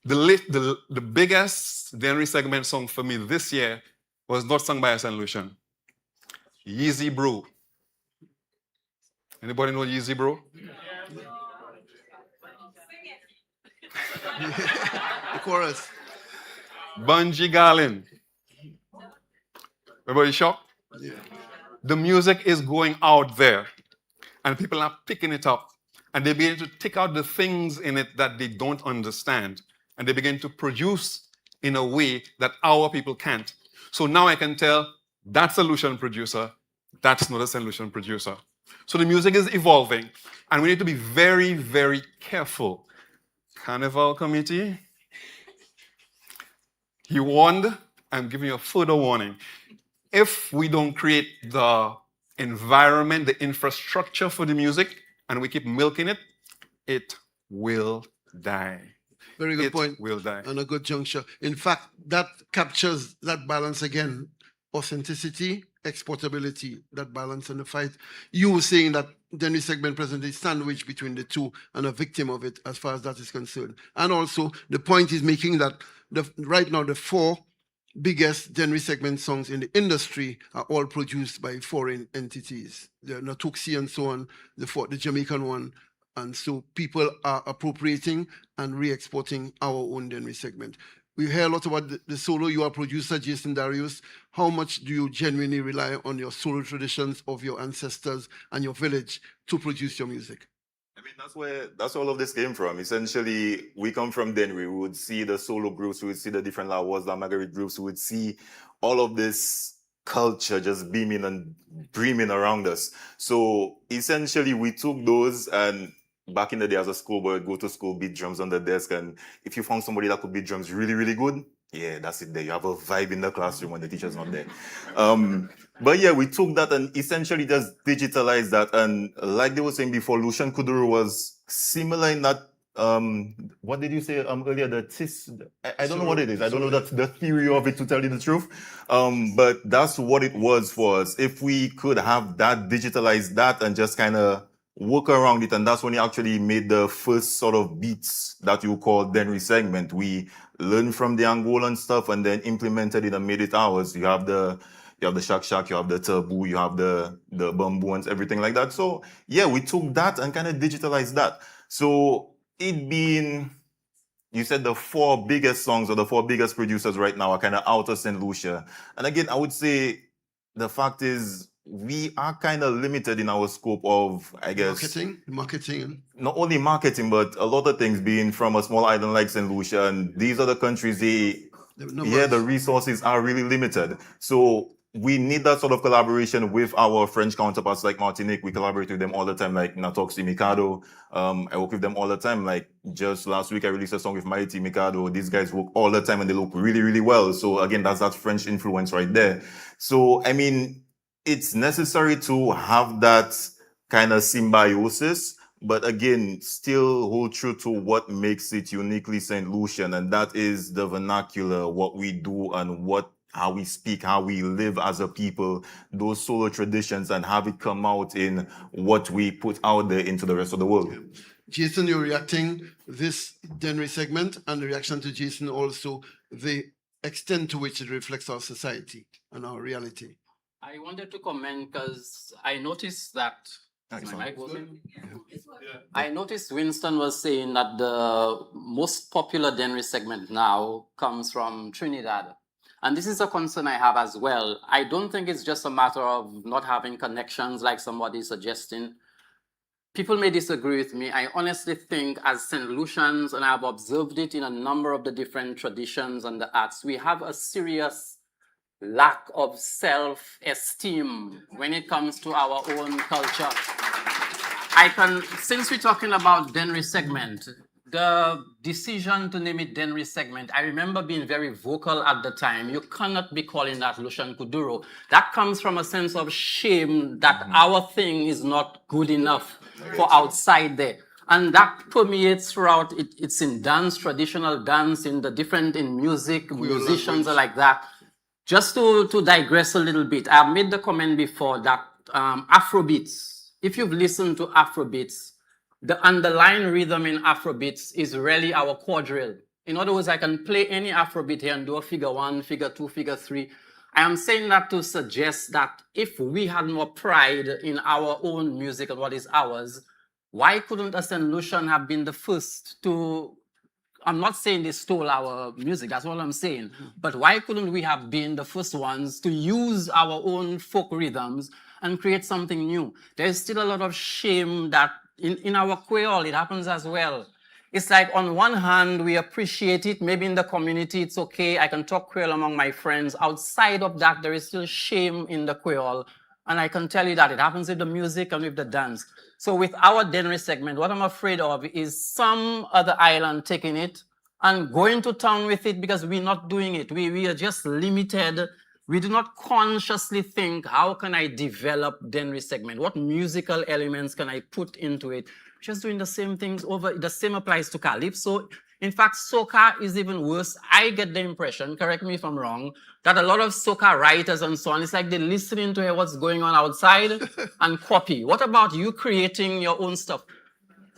The biggest genre segment song for me this year was not sung by a Saint Lucian. Yeezy Bro. Anybody know Yeezy Bro?
The chorus.
Bungie Garlin. Everybody shocked?
Yeah.
The music is going out there, and people are picking it up, and they begin to take out the things in it that they don't understand, and they begin to produce in a way that our people can't. So now I can tell that's a Lucian producer, that's not a Saint Lucian producer. So the music is evolving, and we need to be very, very careful. Carnival committee, he warned, I'm giving you a further warning. if we don't create the environment, the infrastructure for the music, and we keep milking it, it will die.
Very good
It
point.
will die.
And a good juncture. In fact, that captures that balance again. Authenticity, exportability, that balance and the fight. You were saying that Denry segment presently sandwiched between the two and a victim of it as far as that is concerned. And also, the point is making that right now the 4 biggest Denry segment songs in the industry are all produced by foreign entities. The Natuxi and so on, the Jamaican one. And so people are appropriating and re-exporting our own Denry segment. We hear a lot about the solo. You are producer, Jason Darius. How much do you genuinely rely on your solo traditions of your ancestors and your village to produce your music?
I mean, that's where all of this came from. Essentially, we come from Denry. We would see the solo groups, we would see the different La Wars, La Marguerite groups, we would see all of this culture just beaming and dreaming around us. So essentially, we took those, and back in the day as a schoolboy, I'd go to school, beat drums on the desk, and if you found somebody that could beat drums really, really good, yeah, that's it there. You have a vibe in the classroom when the teacher's not there. But yeah, we took that and essentially just digitalized that. And like they were saying before, Lucian Kuduro was similar in that, what did you say earlier? I don't know what it is. I don't know the theory of it, to tell you the truth. But that's what it was for us. If we could have that, digitalize that, and just kind of work around it, and that's when he actually made the first sort of beats that you call Denry segment. We learned from the Angolan stuff and then implemented it and made it ours. You have the shak shak, you have the taboo, you have the bamboo and everything like that. So yeah, we took that and kind of digitalized that. So it being, you said the 4 biggest songs or the 4 biggest producers right now are kind of out of St. Lucia. And again, I would say the fact is, we are kind of limited in our scope of, I guess,
marketing.
Not only marketing, but a lot of things, being from a small island like St. Lucia, and these other countries, the resources are really limited. So we need that sort of collaboration with our French counterparts like Martinique. We collaborate with them all the time, like Natoxi Mikado. I work with them all the time. Like just last week, I released a song with Mighty Mikado. These guys work all the time and they look really, really well. So again, that's that French influence right there. So, I mean, it's necessary to have that kind of symbiosis, but again, still hold true to what makes it uniquely St. Lucian, and that is the vernacular, what we do and how we speak, how we live as a people, those solo traditions, and have it come out in what we put out there into the rest of the world.
Jason, you're reacting this Denry segment, and the reaction to Jason also, the extent to which it reflects our society and our reality.
I wanted to comment because I noticed that I noticed Winston was saying that the most popular Denry segment now comes from Trinidad. And this is a concern I have as well. I don't think it's just a matter of not having connections like somebody is suggesting. People may disagree with me. I honestly think as St. Lucians, and I've observed it in a number of the different traditions and the arts, we have a serious lack of self-esteem when it comes to our own culture. Since we're talking about Denry segment, the decision to name it Denry segment, I remember being very vocal at the time. You cannot be calling that Lucian Kuduro. That comes from a sense of shame that our thing is not good enough for outside there. And that permeates throughout. It's in dance, traditional dance, in music, musicians are like that. Just to digress a little bit, I've made the comment before that Afrobeats, if you've listened to Afrobeats, the underlying rhythm in Afrobeats is really our quadrille. In other words, I can play any Afrobeat here and do a figure 1, figure 2, figure 3. I am saying that to suggest that if we had more pride in our own music and what is ours, why couldn't a St. Lucian have been the first to... I'm not saying they stole our music, that's all I'm saying. But why couldn't we have been the first ones to use our own folk rhythms and create something new? There's still a lot of shame that in our Creole, it happens as well. It's like on one hand, we appreciate it. Maybe in the community, it's okay. I can talk Creole among my friends. Outside of that, there is still shame in the Creole. And I can tell you that it happens with the music and with the dance. So with our Denry segment, what I'm afraid of is some other island taking it and going to town with it because we're not doing it. We are just limited we do not consciously think, how can I develop Denry segment? What musical elements can I put into it? Just doing the same things over, the same applies to Calypso. In fact, soca is even worse. I get the impression, correct me if I'm wrong, that a lot of soca writers and so on, it's like they're listening to hear what's going on outside and copy. What about you creating your own stuff?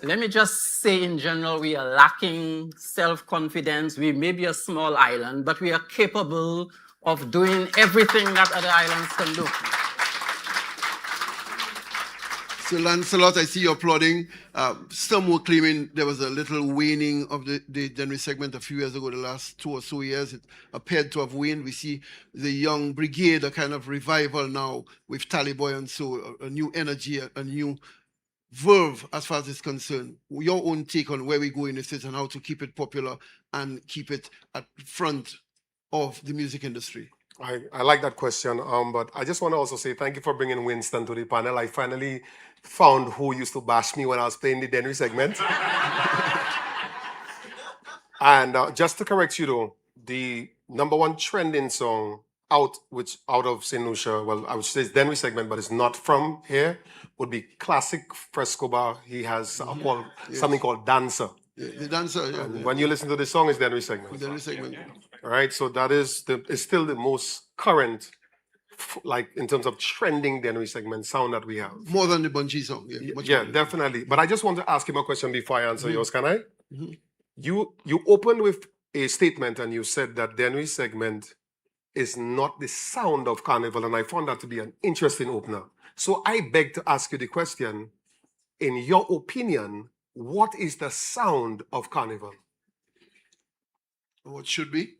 Let me just say in general, we are lacking self-confidence. We may be a small island, but we are capable of doing everything that other islands can do.
So Lancelot, I see you applauding. Some were claiming there was a little waning of the Denry segment a few years ago. The last 2 or so years, it appeared to have waned. We see the young brigade, a kind of revival now with Tally Boy and so, a new energy, a new verve as far as it's concerned. Your own take on where we go in the States and how to keep it popular and keep it at front of the music industry.
I like that question, but I just want to also say thank you for bringing Winston to the panel. I finally found who used to bash me when I was playing the Denry segment. And just to correct you though, the #1 trending song out of Saint Lucia, well, I would say it's Denry segment, but it's not from here, would be classic Frescobar. He has something called Dancer.
Yeah, the Dancer, yeah.
And when you listen to the song, it's Denry segment.
Denry segment.
All right, so that is it's still the most current, like in terms of trending Denry segment sound that we have.
More than the Bungee song, yeah.
Yeah, definitely. But I just want to ask him a question before I answer yours, can I? You opened with a statement and you said that Denry segment is not the sound of Carnival, and I found that to be an interesting opener. So I beg to ask you the question, in your opinion, what is the sound of Carnival?
What should be?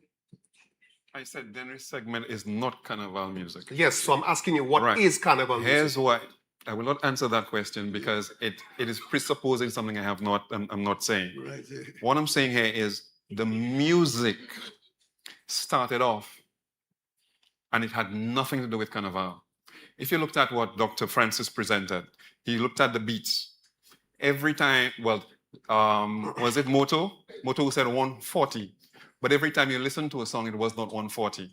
I said Denry segment is not Carnival music.
Yes, so I'm asking you, what is Carnival music?
Here's why. I will not answer that question because it is presupposing something I'm not saying.
Right.
What I'm saying here is the music started off and it had nothing to do with Kannaval. If you looked at what Dr. Francis presented, he looked at the beats. Every time, well, was it Moto? Moto said 140. But every time you listen to a song, it was not 140.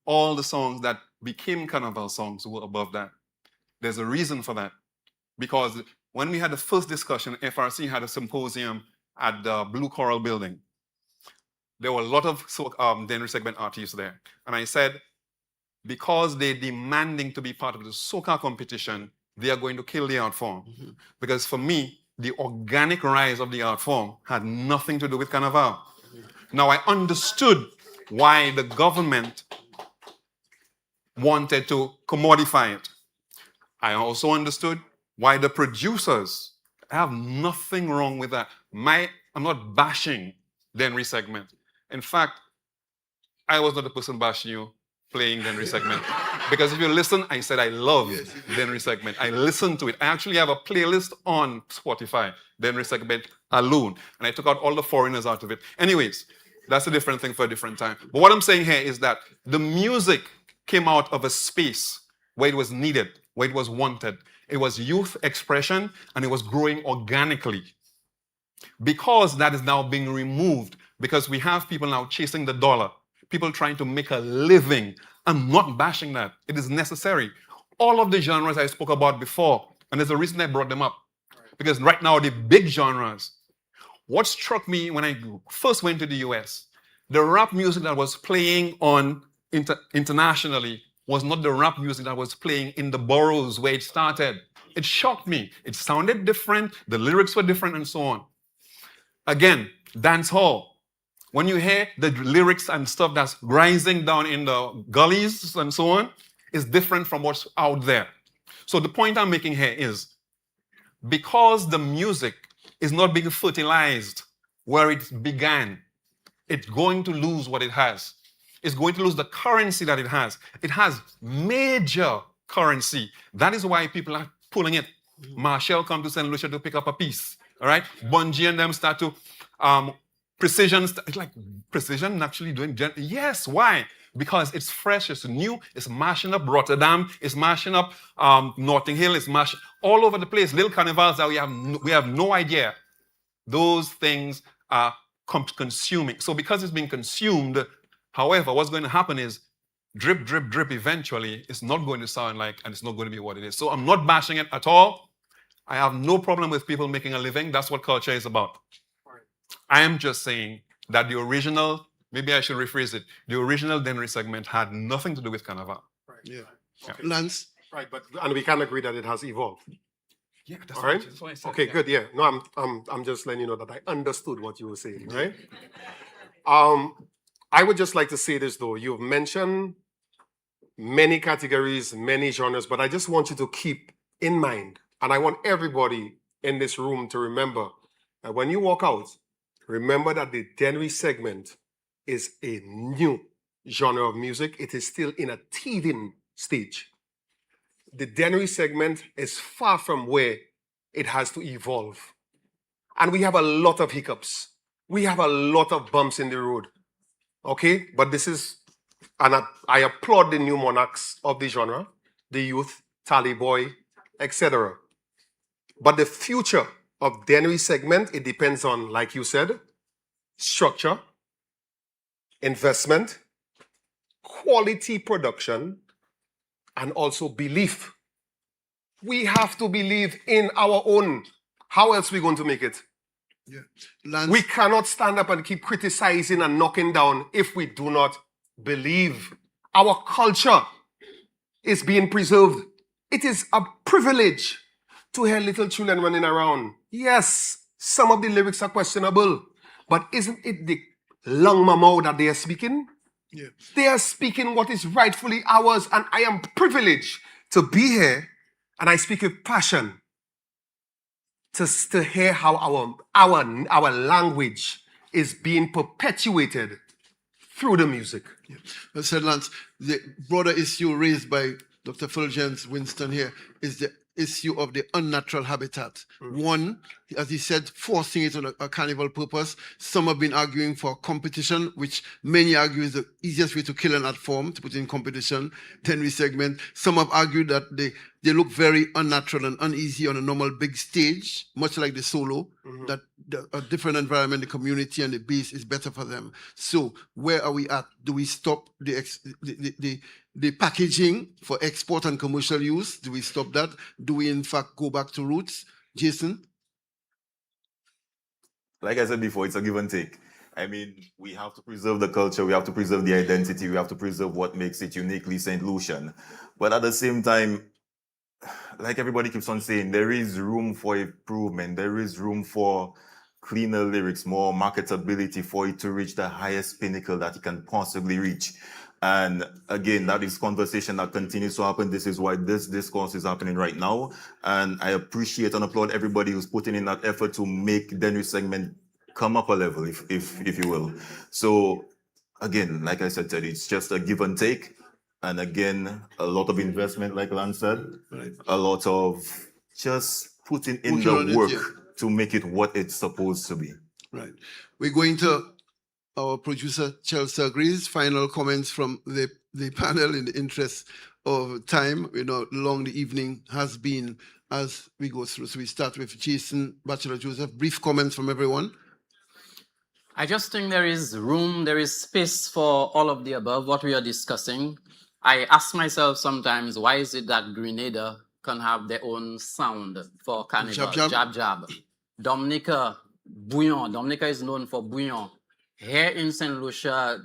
All the songs that became Carnival songs were above that. There's a reason for that. Because when we had the first discussion, FRC had a symposium at the Blue Coral building. There were a lot of Denry segment artists there. And I said, because they're demanding to be part of the soca competition, they are going to kill the art form. Because for me, the organic rise of the art form had nothing to do with Carnival. Now, I understood why the government wanted to commodify it. I also understood why the producers have nothing wrong with that. I'm not bashing Denry segment. In fact, I was not the person bashing you playing Denry segment. Because if you listen, I said I love Denry segment. I listened to it. I actually have a playlist on Spotify, Denry segment alone. And I took out all the foreigners out of it. Anyways, that's a different thing for a different time. But what I'm saying here is that the music came out of a space where it was needed, where it was wanted. It was youth expression, and it was growing organically. Because that is now being removed, because we have people now chasing the dollar, people trying to make a living. I'm not bashing that. It is necessary. All of the genres I spoke about before, and there's a reason I brought them up. Because right now, the big genres, what struck me when I first went to the US, the rap music that was playing on internationally was not the rap music that was playing in the boroughs where it started. It shocked me. It sounded different, the lyrics were different, and so on. Again, dance hall. When you hear the lyrics and stuff that's rising down in the gullies and so on, is different from what's out there. So the point I'm making here is, because the music is not being fertilized where it began, it's going to lose what it has. It's going to lose the currency that it has. It has major currency. That is why people are pulling it. Marshall come to Saint Lucia to pick up a piece. All right? Bungie and them start to Precision, it's like Precision actually doing, yes, why? Because it's fresh, it's new, it's mashing up Rotterdam, it's mashing up Notting Hill, it's mashing all over the place. Little carnivals that we have no idea. Those things are consuming. So because it's being consumed, however, what's going to happen is drip, drip, drip eventually is not going to sound like, and it's not going to be what it is. So I'm not bashing it at all. I have no problem with people making a living. That's what culture is about. I am just saying that the original, maybe I should rephrase it, the original Dennery segment had nothing to do with Kannaval.
Right.
Yeah.
Okay.
Lance?
Right, and we can agree that it has evolved.
Yeah, that's
all right.
what I said.
Okay,
yeah.
good. Yeah. No, I'm just letting you know that I understood what you were saying, right? I would just like to say this though. You've mentioned many categories, many genres, but I just want you to keep in mind, and I want everybody in this room to remember that when you walk out, remember that the Dennery segment is a new genre of music. It is still in a teething stage. The Dennery segment is far from where it has to evolve. And we have a lot of hiccups. We have a lot of bumps in the road. Okay? But this is, and I applaud the new monarchs of the genre, the youth, Tally Boy, etc. But the future of Dennery segment, it depends on, like you said, structure, investment, quality production, and also belief. We have to believe in our own. How else are we going to make it?
Yeah. Lance?
We cannot stand up and keep criticizing and knocking down if we do not believe. Our culture is being preserved. It is a privilege to hear little children running around. Yes, some of the lyrics are questionable, but isn't it the long mamau that they are speaking?
Yeah.
They are speaking what is rightfully ours, and I am privileged to be here, and I speak with passion to hear how our language is being perpetuated through the music.
Yeah. Sir Lance, the broader issue raised by Dr. Fulgence Winston here is the issue of the unnatural habitat. One, as he said, forcing it on a carnival purpose. Some have been arguing for competition, which many argue is the easiest way to kill an art form, to put in competition, Dennery segment. Some have argued that they look very unnatural and uneasy on a normal big stage, much like the solo, that a different environment, the community and the base is better for them. So where are we at? Do we stop the packaging for export and commercial use? Do we stop that? Do we in fact go back to roots? Jason?
Like I said before, it's a give and take. I mean, we have to preserve the culture, we have to preserve the identity, we have to preserve what makes it uniquely Saint Lucian. But at the same time, like everybody keeps on saying, there is room for improvement, there is room for cleaner lyrics, more marketability for it to reach the highest pinnacle that it can possibly reach. And again, that is conversation that continues to happen. This is why this discourse is happening right now. And I appreciate and applaud everybody who's putting in that effort to make Dennery segment come up a level, if you will. So again, like I said, Teddy, it's just a give and take. And again, a lot of investment, like Lance said,
right.
A lot of just putting in the work to make it what it's supposed to be.
Right. We're going to our producer, Chelsea agrees. Final comments from the panel in the interest of time. You know, long the evening has been as we go through. So we start with Jason, Bachelor Joseph. Brief comments from everyone.
I just think there is room, there is space for all of the above, what we are discussing. I ask myself sometimes, why is it that Grenada can have their own sound for Carnival? Jab Jab. Dominica, Bouillon. Dominica is known for Bouillon. Here in St. Lucia,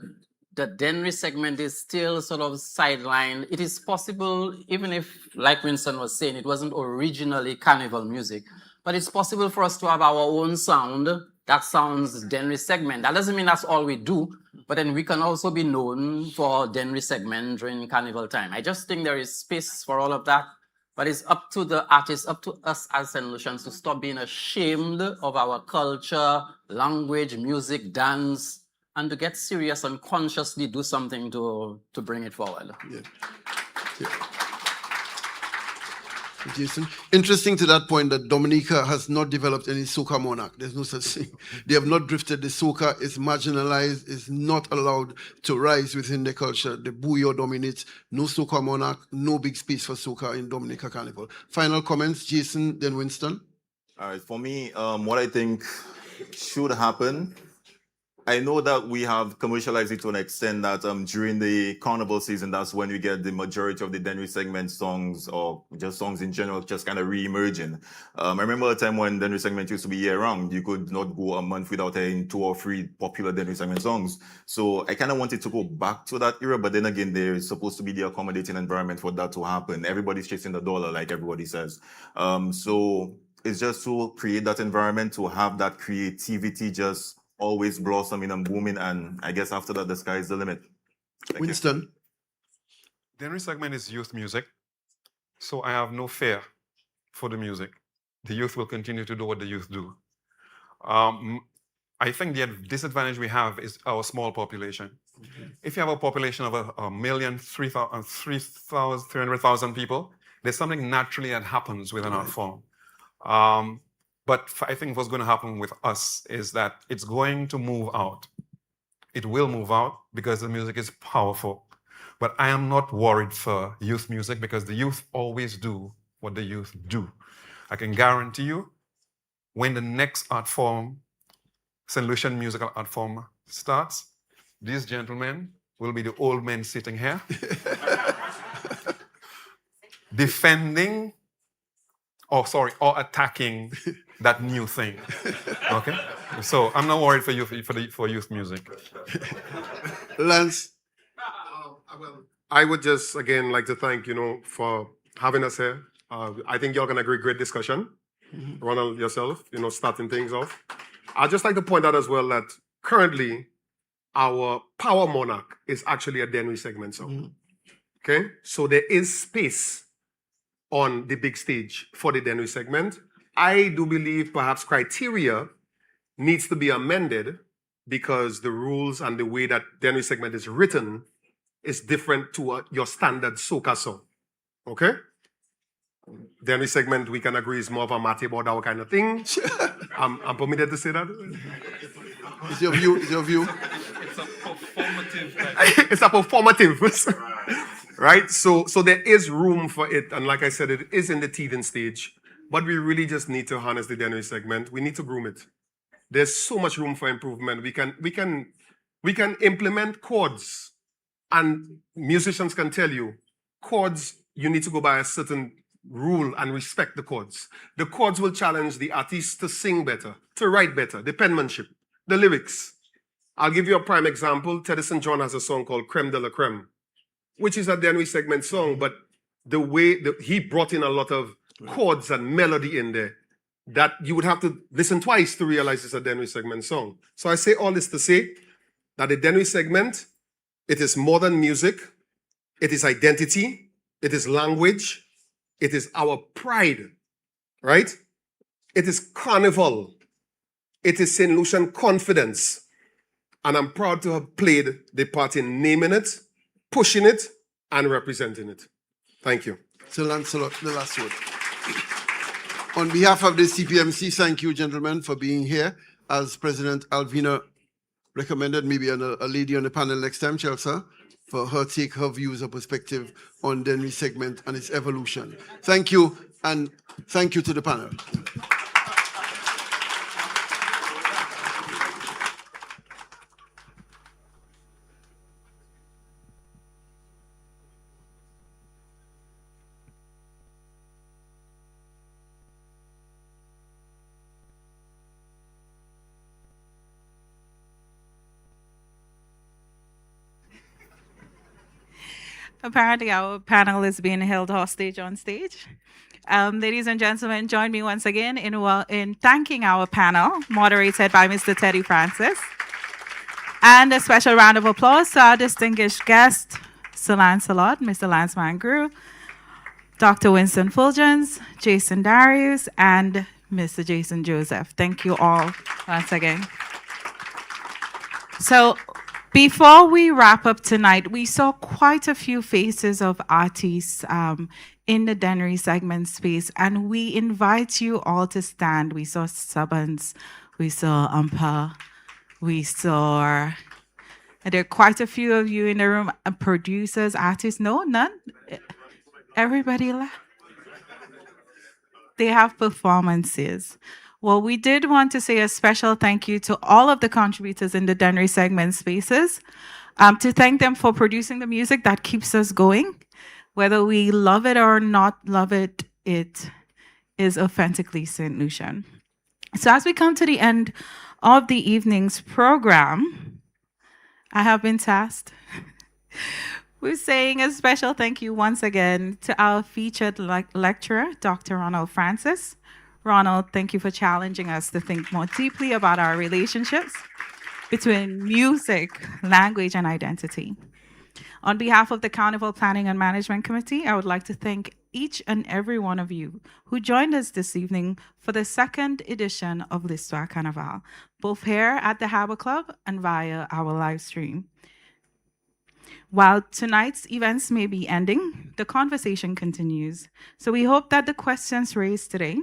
the Dennery segment is still sort of sidelined. It is possible, even if, like Winston was saying, it wasn't originally Carnival music, but it's possible for us to have our own sound that sounds Dennery segment. That doesn't mean that's all we do, but then we can also be known for Dennery segment during Carnival time. I just think there is space for all of that, but it's up to the artists, up to us as St. Lucians to stop being ashamed of our culture, language, music, dance, and to get serious and consciously do something to bring it forward.
Yeah. Jason, interesting to that point that Dominica has not developed any soca monarch. There's no such thing. They have not drifted. The soca is marginalized, is not allowed to rise within the culture. The bouillon dominates. No soca monarch, no big space for soca in Dominica Carnival. Final comments, Jason, then Winston.
All right, for me, what I think should happen, I know that we have commercialized it to an extent that during the Carnival season, that's when we get the majority of the Denry segment songs, or just songs in general, just kind of re-emerging. I remember a time when Denry segment used to be year-round. You could not go a month without hearing 2 or 3 popular Denry segment songs. So I kind of wanted to go back to that era, but then again, there is supposed to be the accommodating environment for that to happen. Everybody's chasing the dollar, like everybody says. So it's just to create that environment, to have that creativity just always blossoming and booming, and I guess after that, the sky is the limit.
Winston.
Denry segment is youth music, so I have no fear for the music. The youth will continue to do what the youth do. I think the disadvantage we have is our small population. If you have a population of 300,000 people, there's something naturally that happens with an art form. But I think what's going to happen with us is that it's going to move out. It will move out because the music is powerful. But I am not worried for youth music because the youth always do what the youth do. I can guarantee you, when the next art form, Saint Lucian musical art form starts, these gentlemen will be the old men sitting here, defending, or attacking that new thing. Okay? So I'm not worried for youth music.
Lance?
I would just, again, like to thank, for having us here. I think you're going to agree, great discussion. Ronald, yourself, starting things off. I'd just like to point out as well that currently our Power Monarch is actually a Denry segment song. Okay? So there is space on the big stage for the Denry segment. I do believe perhaps criteria needs to be amended because the rules and the way that Denry segment is written is different to your standard soca song. Okay? Denry segment, we can agree, is more of a Matty Bordeaux kind of thing. I'm permitted to say that?
It's your view. It's your view.
It's a performative.
It's a performative. Right? So there is room for it. And like I said, it is in the teething stage. But we really just need to harness the Denry segment. We need to groom it. There's so much room for improvement. We can implement chords. And musicians can tell you, chords, you need to go by a certain rule and respect the chords. The chords will challenge the artist to sing better, to write better, the penmanship, the lyrics. I'll give you a prime example. Teddy St. John has a song called Creme de la Creme, which is a Denry segment song, but the way he brought in a lot of chords and melody in there that you would have to listen twice to realize it's a Denry segment song. So I say all this to say that the Denry segment, it is more than music, it is identity, it is language, it is our pride, right? It is Carnival, it is Saint Lucian confidence, and I'm proud to have played the part in naming it, pushing it, and representing it. Thank you.
Sir Lancelot, the last word. On behalf of the CPMC, thank you, gentlemen, for being here. As President Alvina recommended, maybe a lady on the panel next time, Chelsea, for her take, her views, her perspective on Denry segment and its evolution. Thank you, and thank you to the panel.
Apparently, our panel is being held hostage on stage. Ladies and gentlemen, join me once again in thanking our panel, moderated by Mr. Teddy Francis. And a special round of applause to our distinguished guest, Sir Lancelot, Mr. Lance Mangrew, Dr. Winston Fulgens, Jason Darius, and Mr. Jason Joseph. Thank you all once again. So, before we wrap up tonight, we saw quite a few faces of artists in the Denry segment space, and we invite you all to stand. We saw Subbins, we saw Umpa, we saw, there are quite a few of you in the room, producers, artists. No, none? Everybody left. They have performances. Well, we did want to say a special thank you to all of the contributors in the Denry segment spaces, to thank them for producing the music that keeps us going. Whether we love it or not love it, it is authentically Saint Lucian. So as we come to the end of the evening's program, I have been tasked with saying a special thank you once again to our featured lecturer, Dr. Ronald Francis. Ronald, thank you for challenging us to think more deeply about our relationships between music, language, and identity. On behalf of the Carnival Planning and Management Committee, I would like to thank each and every one of you who joined us this evening for the second edition of Listwa Kannaval, both here at the Harbour Club and via our live stream. While tonight's events may be ending, the conversation continues. So we hope that the questions raised today,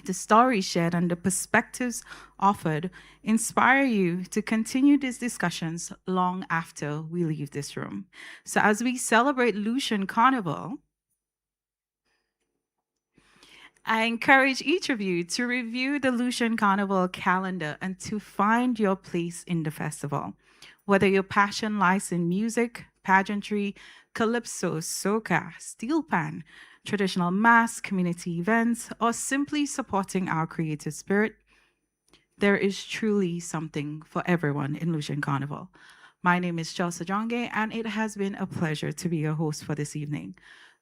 the stories shared, and the perspectives offered inspire you to continue these discussions long after we leave this room. So as we celebrate Lucian Carnival, I encourage each of you to review the Lucian Carnival calendar and to find your place in the festival. Whether your passion lies in music, pageantry, calypso, soca, steel pan, traditional mass, community events, or simply supporting our creative spirit, there is truly something for everyone in Lucian Carnival. My name is 𝐃𝐨𝐬𝐿, and it has been a pleasure to be your host for this evening.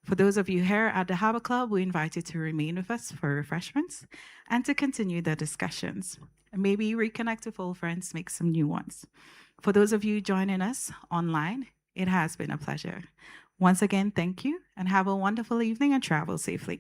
For those of you here at the Harbour Club, we invite you to remain with us for refreshments and to continue the discussions. And maybe reconnect with old friends, make some new ones. For those of you joining us online, it has been a pleasure. Once again, thank you and have a wonderful evening and travel safely.